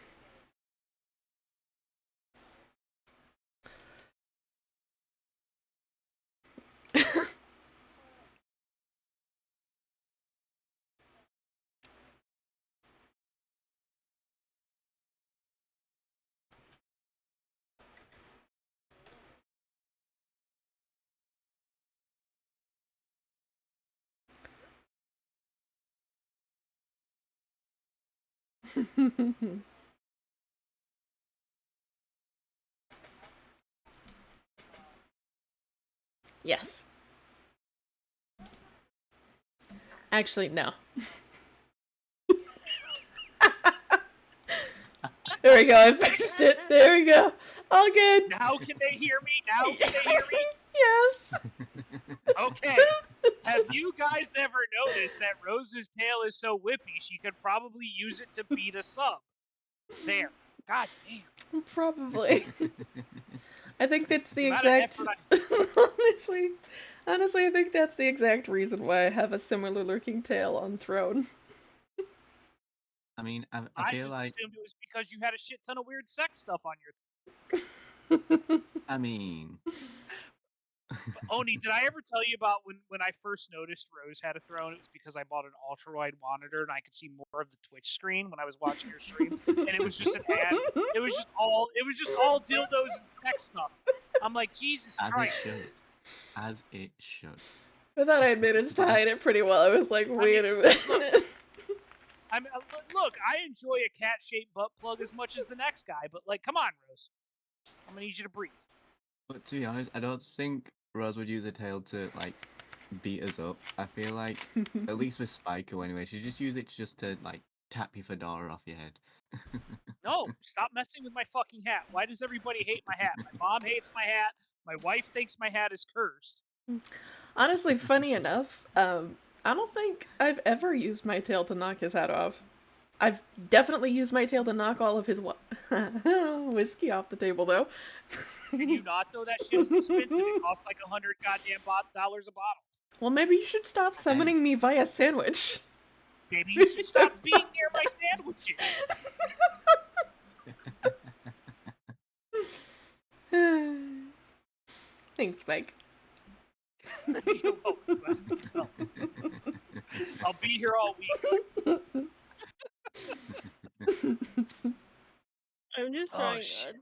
Speaker 1: Yes. Actually, no. There we go. I fixed it. There we go. All good.
Speaker 2: Now can they hear me? Now can they hear me?
Speaker 1: Yes.
Speaker 2: Okay. Have you guys ever noticed that Rose's tail is so whippy she could probably use it to beat a sub? There. God damn.
Speaker 1: Probably. I think that's the
Speaker 2: amount of
Speaker 1: exact.
Speaker 2: effort
Speaker 1: Honestly, I think that's the exact reason why I have a similar lurking tail on Throne.
Speaker 5: I mean, I
Speaker 2: I
Speaker 5: feel
Speaker 2: just
Speaker 5: like,
Speaker 2: assumed it was because you had a shit ton of weird sex stuff on your.
Speaker 5: I mean,
Speaker 2: Oni, did I ever tell you about when I first noticed Rose had a throne? It was because I bought an ultra wide monitor and I could see more of the Twitch screen when I was watching your stream, and it was just an ad. It was just all dildos and sex stuff. I'm like, Jesus
Speaker 5: as it
Speaker 2: Christ.
Speaker 5: should. As it should.
Speaker 1: I thought I managed to hide it pretty well. I was like, wait a minute.
Speaker 2: Look, I enjoy a cat-shaped butt plug as much as the next guy, but like, come on, Rose. I'm gonna need you to breathe.
Speaker 5: But to be honest, I don't think Rose would use a tail to, like, beat us up. I feel like, at least with Spyco anyway, she just use it just to, like, tap your fedora off your head.
Speaker 2: No, stop messing with my fucking hat. Why does everybody hate my hat? My mom hates my hat. My wife thinks my hat is cursed.
Speaker 1: Honestly, funny enough, I don't think I've ever used my tail to knock his hat off. I've definitely used my tail to knock all of his whiskey off the table, though.
Speaker 2: Can you not, though? That shit is expensive. It costs like $100 goddamn dollars a bottle.
Speaker 1: Well, maybe you should stop summoning me via sandwich.
Speaker 2: Maybe you should stop being near my sandwiches.
Speaker 1: Thanks, Mike.
Speaker 2: You're welcome. I'll be here all week.
Speaker 3: I'm just
Speaker 2: Oh,
Speaker 3: trying.
Speaker 2: shit.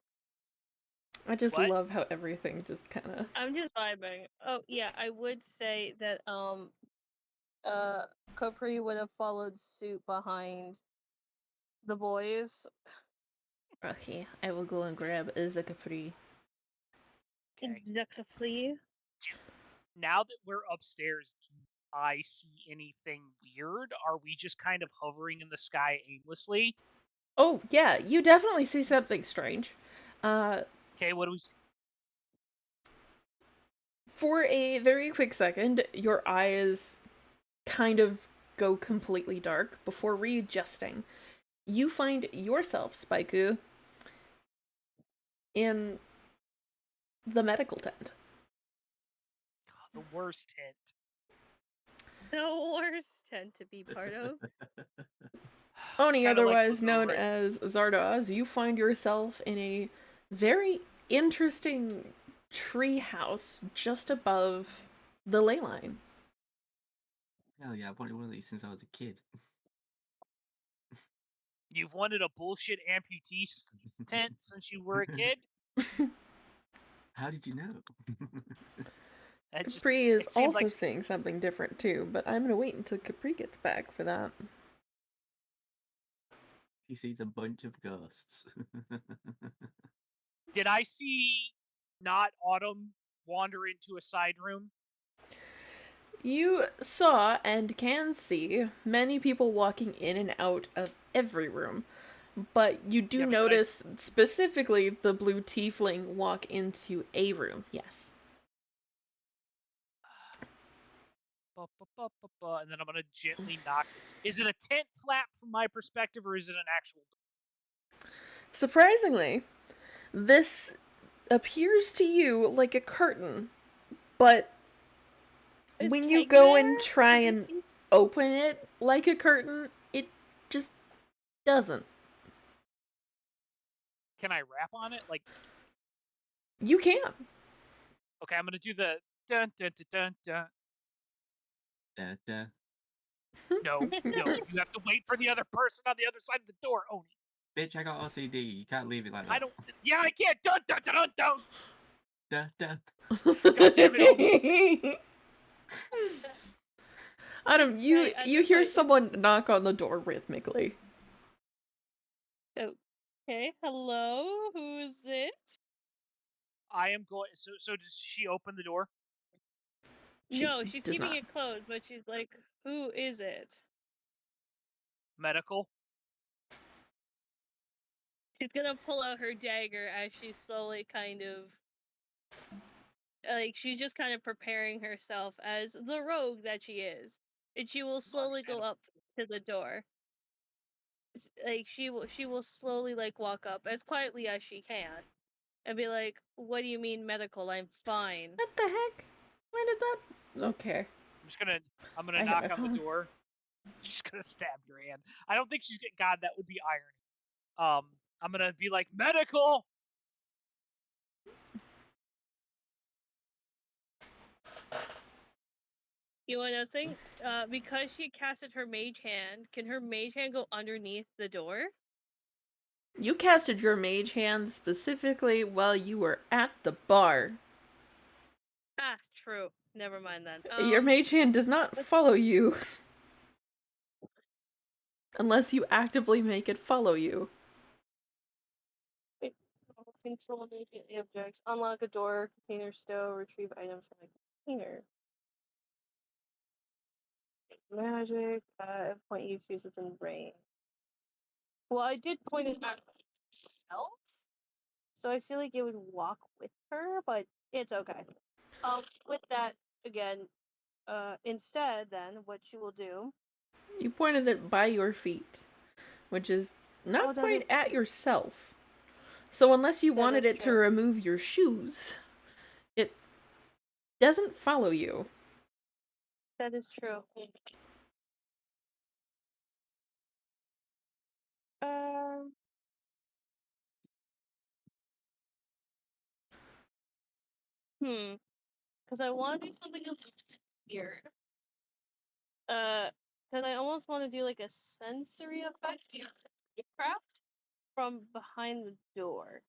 Speaker 1: I just
Speaker 2: What?
Speaker 1: love how everything just kind of.
Speaker 3: I'm just vibing. Oh yeah, I would say that Capri would have followed suit behind the boys.
Speaker 1: Okay, I will go and grab a Capri.
Speaker 2: Okay.
Speaker 3: The Capri.
Speaker 2: Now that we're upstairs, do I see anything weird? Are we just kind of hovering in the sky aimlessly?
Speaker 1: Oh, yeah, you definitely see something strange.
Speaker 2: Okay, what do we see?
Speaker 1: For a very quick second, your eyes kind of go completely dark before readjusting. You find yourself, Spaiku, in the medical tent.
Speaker 2: The worst hint.
Speaker 3: The worst tent to be part of.
Speaker 1: Oni,
Speaker 2: Kinda like
Speaker 1: otherwise
Speaker 2: the
Speaker 1: known
Speaker 2: right-
Speaker 1: as Zardoz, you find yourself in a very interesting tree house just above the ley line.
Speaker 5: Hell yeah, I've wanted one of these since I was a kid.
Speaker 2: You've wanted a bullshit amputee tent since you were a kid?
Speaker 5: How did you know?
Speaker 1: Capri is
Speaker 2: it seemed
Speaker 1: also
Speaker 2: like
Speaker 1: seeing something different too, but I'm gonna wait until Capri gets back for that.
Speaker 5: He sees a bunch of ghosts.
Speaker 2: Did I see not Autumn wander into a side room?
Speaker 1: You saw and can see many people walking in and out of every room, but you do
Speaker 2: Yeah, but
Speaker 1: notice specifically the blue tiefling walk into a room, yes.
Speaker 2: And then I'm gonna gently knock. Is it a tent flap from my perspective, or is it an actual?
Speaker 1: Surprisingly, this appears to you like a curtain, but
Speaker 3: Is
Speaker 1: when you
Speaker 3: Tank
Speaker 1: go
Speaker 3: there?
Speaker 1: and try
Speaker 3: Did I
Speaker 1: and
Speaker 3: see-
Speaker 1: open it like a curtain, it just doesn't.
Speaker 2: Can I rap on it? Like,
Speaker 1: You can.
Speaker 2: okay, I'm gonna do the dun dun dun dun dun.
Speaker 5: Da, da.
Speaker 2: No, you have to wait for the other person on the other side of the door, Oni.
Speaker 5: Bitch, I got OCD. You can't leave it like that.
Speaker 2: I don't. Yeah, I can't. Dun dun dun dun dun.
Speaker 5: Da, da.
Speaker 2: God damn it, Oni.
Speaker 1: Adam, you
Speaker 3: Right, I'm
Speaker 1: you
Speaker 3: just
Speaker 1: hear
Speaker 3: like-
Speaker 1: someone knock on the door rhythmically.
Speaker 3: Okay, hello, who is it?
Speaker 2: I am going. So does she open the door?
Speaker 1: She
Speaker 3: No, she's
Speaker 1: does
Speaker 3: keeping
Speaker 1: not.
Speaker 3: it closed, but she's like, who is it?
Speaker 2: Medical.
Speaker 3: She's gonna pull out her dagger as she's slowly kind of like she's just kind of preparing herself as the rogue that she is. And she will slowly go up to the door. Like she will slowly like walk up as quietly as she can and be like, "What do you mean medical? I'm fine."
Speaker 1: What the heck? Where did that? Okay.
Speaker 2: I'm gonna
Speaker 1: I hit
Speaker 2: knock
Speaker 1: my
Speaker 2: on the
Speaker 1: phone.
Speaker 2: door. She's gonna stab your hand. I don't think she's gonna. God, that would be irony. I'm gonna be like medical.
Speaker 3: You know another thing? Because she casted her mage hand, can her mage hand go underneath the door?
Speaker 1: You casted your mage hand specifically while you were at the bar.
Speaker 3: Ah, true. Never mind then.
Speaker 1: Your mage hand does not follow you. Unless you actively make it follow you.
Speaker 3: Control naked objects. Unlock a door, container, stow, retrieve items from a container. Magic. At a point you choose within range. Well, I did point it at myself, so I feel like it would walk with her, but it's okay. With that, again, instead, then, what you will do...
Speaker 1: You pointed it by your feet, which is
Speaker 3: Oh,
Speaker 1: not
Speaker 3: that
Speaker 1: quite
Speaker 3: is
Speaker 1: at
Speaker 3: true.
Speaker 1: yourself. So unless you
Speaker 3: That
Speaker 1: wanted
Speaker 3: is
Speaker 1: it to
Speaker 3: true.
Speaker 1: remove your shoes, it doesn't follow you.
Speaker 3: That is true. Um, because I want to do something a little weird. Because I almost want to do like a sensory effect craft from behind the door.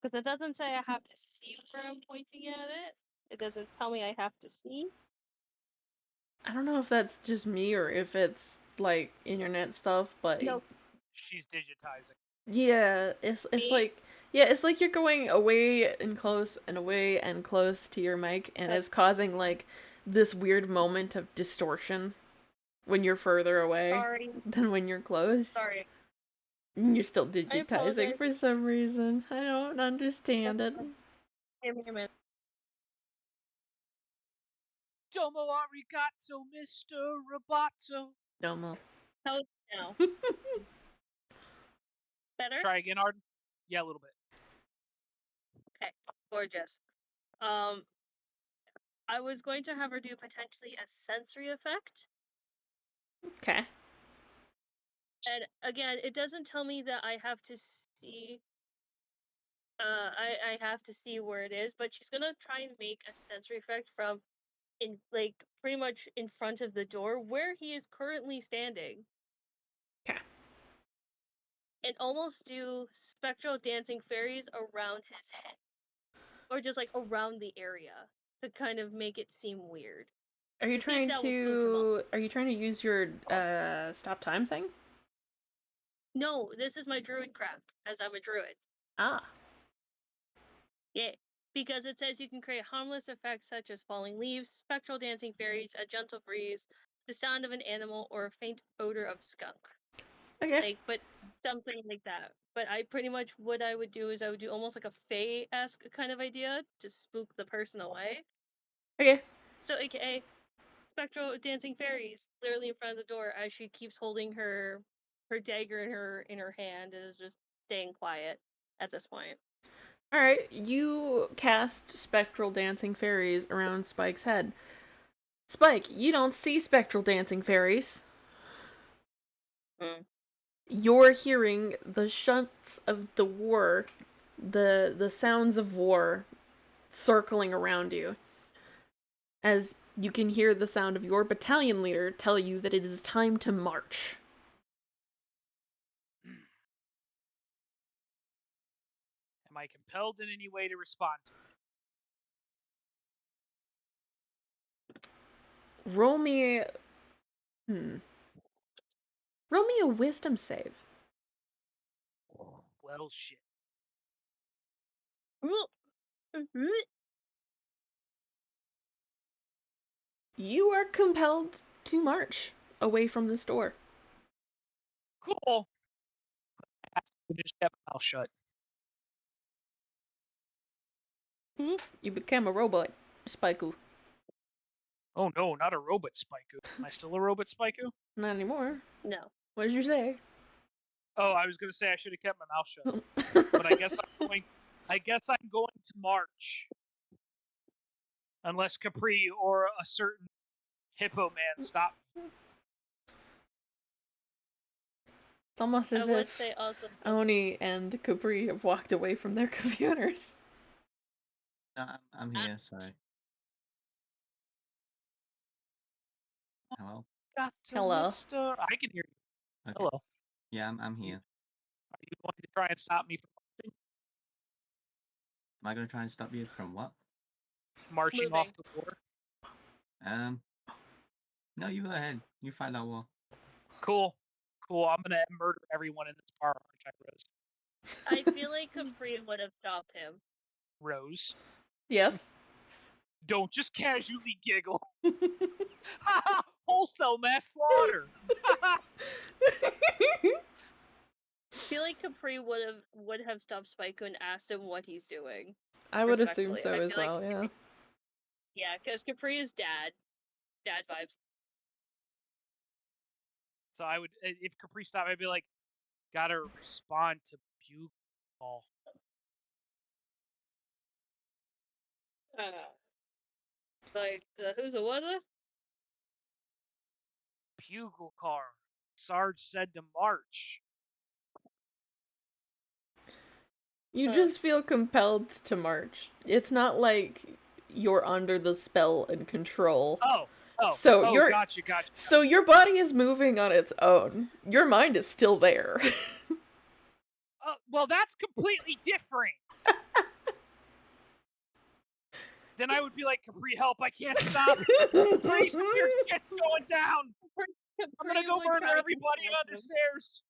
Speaker 3: Because it doesn't say I have to see where I'm pointing at it. It doesn't tell me I have to see.
Speaker 1: I don't know if that's just me or if it's like internet stuff, but
Speaker 3: No,
Speaker 2: She's digitizing.
Speaker 1: yeah, it's
Speaker 3: me.
Speaker 1: like it's like you're going away and close and away and close to your mic, and it's causing like this weird moment of distortion when you're further away
Speaker 3: Sorry.
Speaker 1: than when you're close.
Speaker 3: Sorry.
Speaker 1: You're still
Speaker 3: I
Speaker 1: digitizing
Speaker 3: apologize.
Speaker 1: for some reason. I don't understand it.
Speaker 3: Give me a minute.
Speaker 2: Domo arigato, Mr. Roboto.
Speaker 1: Domo.
Speaker 3: How is it now? Better?
Speaker 2: Try again, Arden. Yeah, a little bit.
Speaker 3: Okay. Gorgeous. I was going to have her do potentially a sensory effect.
Speaker 1: Okay.
Speaker 3: And again, it doesn't tell me that I have to see. I have to see where it is, but she's gonna try and make a sensory effect from in like pretty much in front of the door where he is currently standing.
Speaker 1: Okay.
Speaker 3: And almost do spectral dancing fairies around his head, or just like around the area to kind of make it seem weird.
Speaker 1: Are you
Speaker 3: To see if
Speaker 1: trying
Speaker 3: that will spook him off.
Speaker 1: to use your stop time thing?
Speaker 3: No, this is my druid craft, as I'm a druid.
Speaker 1: Ah.
Speaker 3: Yeah. Because it says you can create harmless effects such as falling leaves, spectral dancing fairies, a gentle breeze, the sound of an animal, or a faint odor of skunk.
Speaker 1: Okay.
Speaker 3: Like, but something like that. But I pretty much what I would do is I would do almost like a fae-esque kind of idea to spook the person away.
Speaker 1: Okay.
Speaker 3: So, aka spectral dancing fairies, literally in front of the door as she keeps holding her dagger in her hand and is just staying quiet at this point.
Speaker 1: Alright, you cast spectral dancing fairies around Spike's head. Spike, you don't see spectral dancing fairies. You're hearing the shunts of the war, the sounds of war circling around you. As you can hear the sound of your battalion leader tell you that it is time to march.
Speaker 2: Am I compelled in any way to respond to it?
Speaker 1: Roll me Roll me a wisdom save.
Speaker 2: Well, shit.
Speaker 1: You are compelled to march away from this door.
Speaker 2: Cool. I just kept my mouth shut.
Speaker 1: You became a robot, Spikeu.
Speaker 2: Oh no, not a robot Spikeu. Am I still a robot Spikeu?
Speaker 1: Not anymore.
Speaker 3: No.
Speaker 1: What did you say?
Speaker 2: Oh, I was gonna say I should have kept my mouth shut. But I guess I'm going to march. Unless Capri or a certain hippo man stop me.
Speaker 1: It's almost
Speaker 3: I
Speaker 1: as
Speaker 3: would
Speaker 1: if
Speaker 3: say also
Speaker 1: Oni and Capri have walked away from their computers.
Speaker 5: I'm here, sorry. Hello?
Speaker 2: Got to
Speaker 1: Hello.
Speaker 2: Mr. I can hear you.
Speaker 5: Okay.
Speaker 2: Hello.
Speaker 5: Yeah, I'm here.
Speaker 2: Are you going to try and stop me from
Speaker 5: Am I gonna try and stop you from what?
Speaker 2: marching
Speaker 3: moving.
Speaker 2: off the floor?
Speaker 5: No, you go ahead. You fight that war.
Speaker 2: Cool. Cool. I'm gonna murder everyone in this bar, aren't I, Rose?
Speaker 3: I feel like Capri would have stopped him.
Speaker 2: Rose.
Speaker 1: Yes.
Speaker 2: Don't just casually giggle. Ha ha! Wholesale mass slaughter.
Speaker 3: feel like Capri would have stopped Spike and asked him what he's doing.
Speaker 1: I would assume
Speaker 3: Respectfully.
Speaker 1: so
Speaker 3: I
Speaker 1: as
Speaker 3: feel like
Speaker 1: well, yeah.
Speaker 3: Yeah, because Capri is dad vibes.
Speaker 2: So I would, if Capri stopped, I'd be like, gotta respond to bugle call.
Speaker 3: Like who's a what?
Speaker 2: Bugle call. Sarge said to march.
Speaker 1: You just feel compelled to march. It's not like you're under the spell and control.
Speaker 2: Gotcha.
Speaker 1: So your body is moving on its own. Your mind is still there.
Speaker 2: Well, that's completely different. Then I would be like, Capri, help! I can't stop. Capri, some weird shit's going down. I'm gonna go murder everybody under the stairs.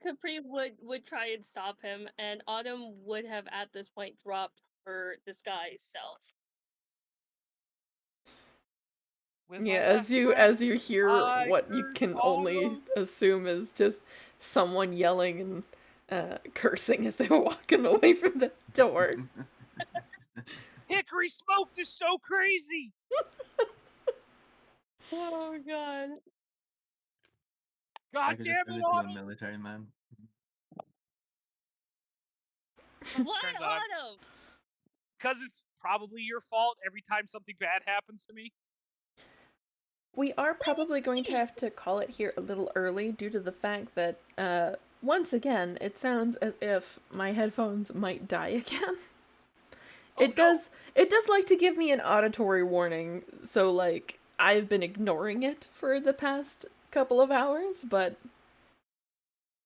Speaker 3: Capri would try and stop him, and Autumn would have at this point dropped her disguise self.
Speaker 2: With
Speaker 1: Yeah,
Speaker 2: my
Speaker 1: as you hear what you
Speaker 2: turned
Speaker 1: can only
Speaker 2: Autumn.
Speaker 1: assume is just someone yelling and cursing as they were walking away from the door.
Speaker 2: Hickory smoked is so crazy.
Speaker 3: Oh god.
Speaker 2: God damn it, Autumn.
Speaker 5: Military man.
Speaker 3: Why
Speaker 2: Turns out
Speaker 3: Autumn?
Speaker 2: Because it's probably your fault every time something bad happens to me.
Speaker 1: We are probably going to have to call it here a little early due to the fact that, once again, it sounds as if my headphones might die again. It does like to give me an auditory warning, so like I've been ignoring it for the past couple of hours, but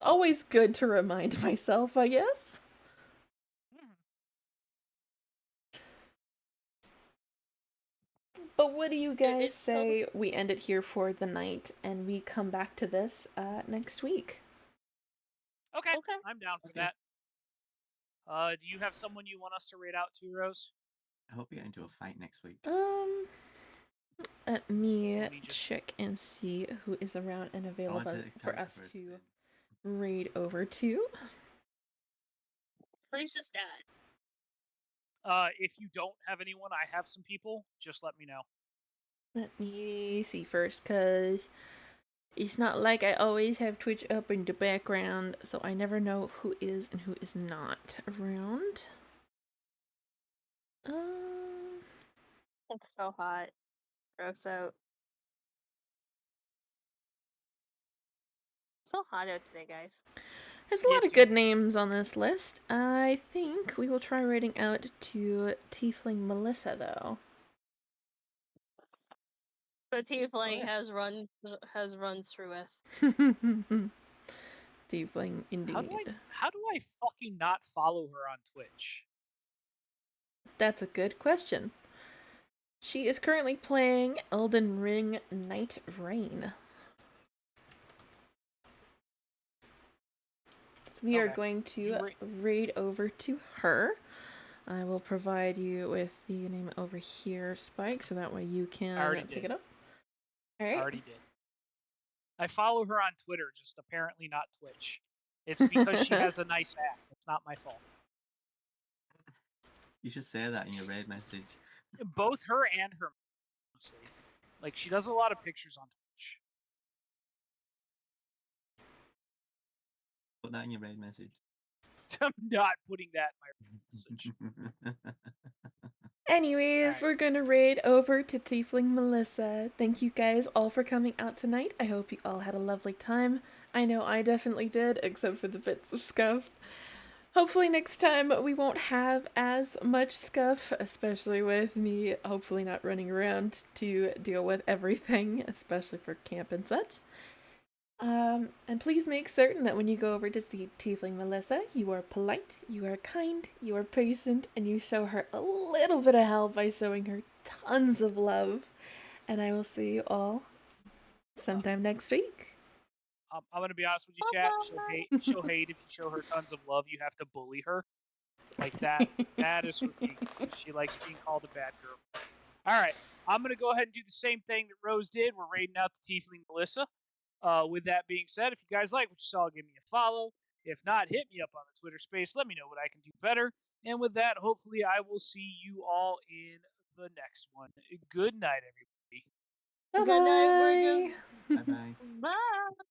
Speaker 1: always good to remind myself, I guess. But what do you guys say we end it here for the night and we come back to this next week?
Speaker 2: Okay. I'm down for that. Do you have someone you want us to raid out to, Rose?
Speaker 5: I hope we get into a fight next week.
Speaker 1: Let me check and see who is around and available for us to raid over to.
Speaker 3: Gracious dad.
Speaker 2: If you don't have anyone, I have some people. Just let me know.
Speaker 1: Let me see first, because it's not like I always have Twitch up in the background, so I never know who is and who is not around.
Speaker 3: It's so hot. Gross out. So hot out today, guys.
Speaker 1: There's a lot of good names on this list. I think we will try rating out to Tiefling Melissa, though.
Speaker 3: The Tiefling has run through us.
Speaker 1: Tiefling, indeed.
Speaker 2: How do I fucking not follow her on Twitch?
Speaker 1: That's a good question. She is currently playing Elden Ring Night Rain. So we are going to raid over to her. I will provide you with the name over here, Spike, so that way you can pick it up. All right.
Speaker 2: I already did. I follow her on Twitter, just apparently not Twitch. It's because she has a nice ass. It's not my fault.
Speaker 5: You should say that in your raid message.
Speaker 2: Both her and her, honestly. Like, she does a lot of pictures on Twitch.
Speaker 5: Put that in your raid message.
Speaker 2: I'm not putting that in my message.
Speaker 1: Anyways, we're gonna raid over to Tiefling Melissa. Thank you guys all for coming out tonight. I hope you all had a lovely time. I know I definitely did, except for the bits of scuff. Hopefully next time we won't have as much scuff, especially with me hopefully not running around to deal with everything, especially for camp and such. And please make certain that when you go over to see Tiefling Melissa, you are polite, you are kind, you are patient, and you show her a little bit of help by showing her tons of love. And I will see you all sometime next week.
Speaker 2: I'm gonna be honest with you, chat. She'll hate if you show her tons of love. You have to bully her, like that. That is her thing. She likes being called a bad girl. All right, I'm gonna go ahead and do the same thing that Rose did. We're raiding out the Tiefling Melissa. With that being said, if you guys like what you saw, give me a follow. If not, hit me up on the Twitter space. Let me know what I can do better. And with that, hopefully, I will see you all in the next one. Good night, everybody.
Speaker 1: Bye
Speaker 3: Good night, Virgil.
Speaker 1: bye.
Speaker 5: Bye bye.
Speaker 3: Bye.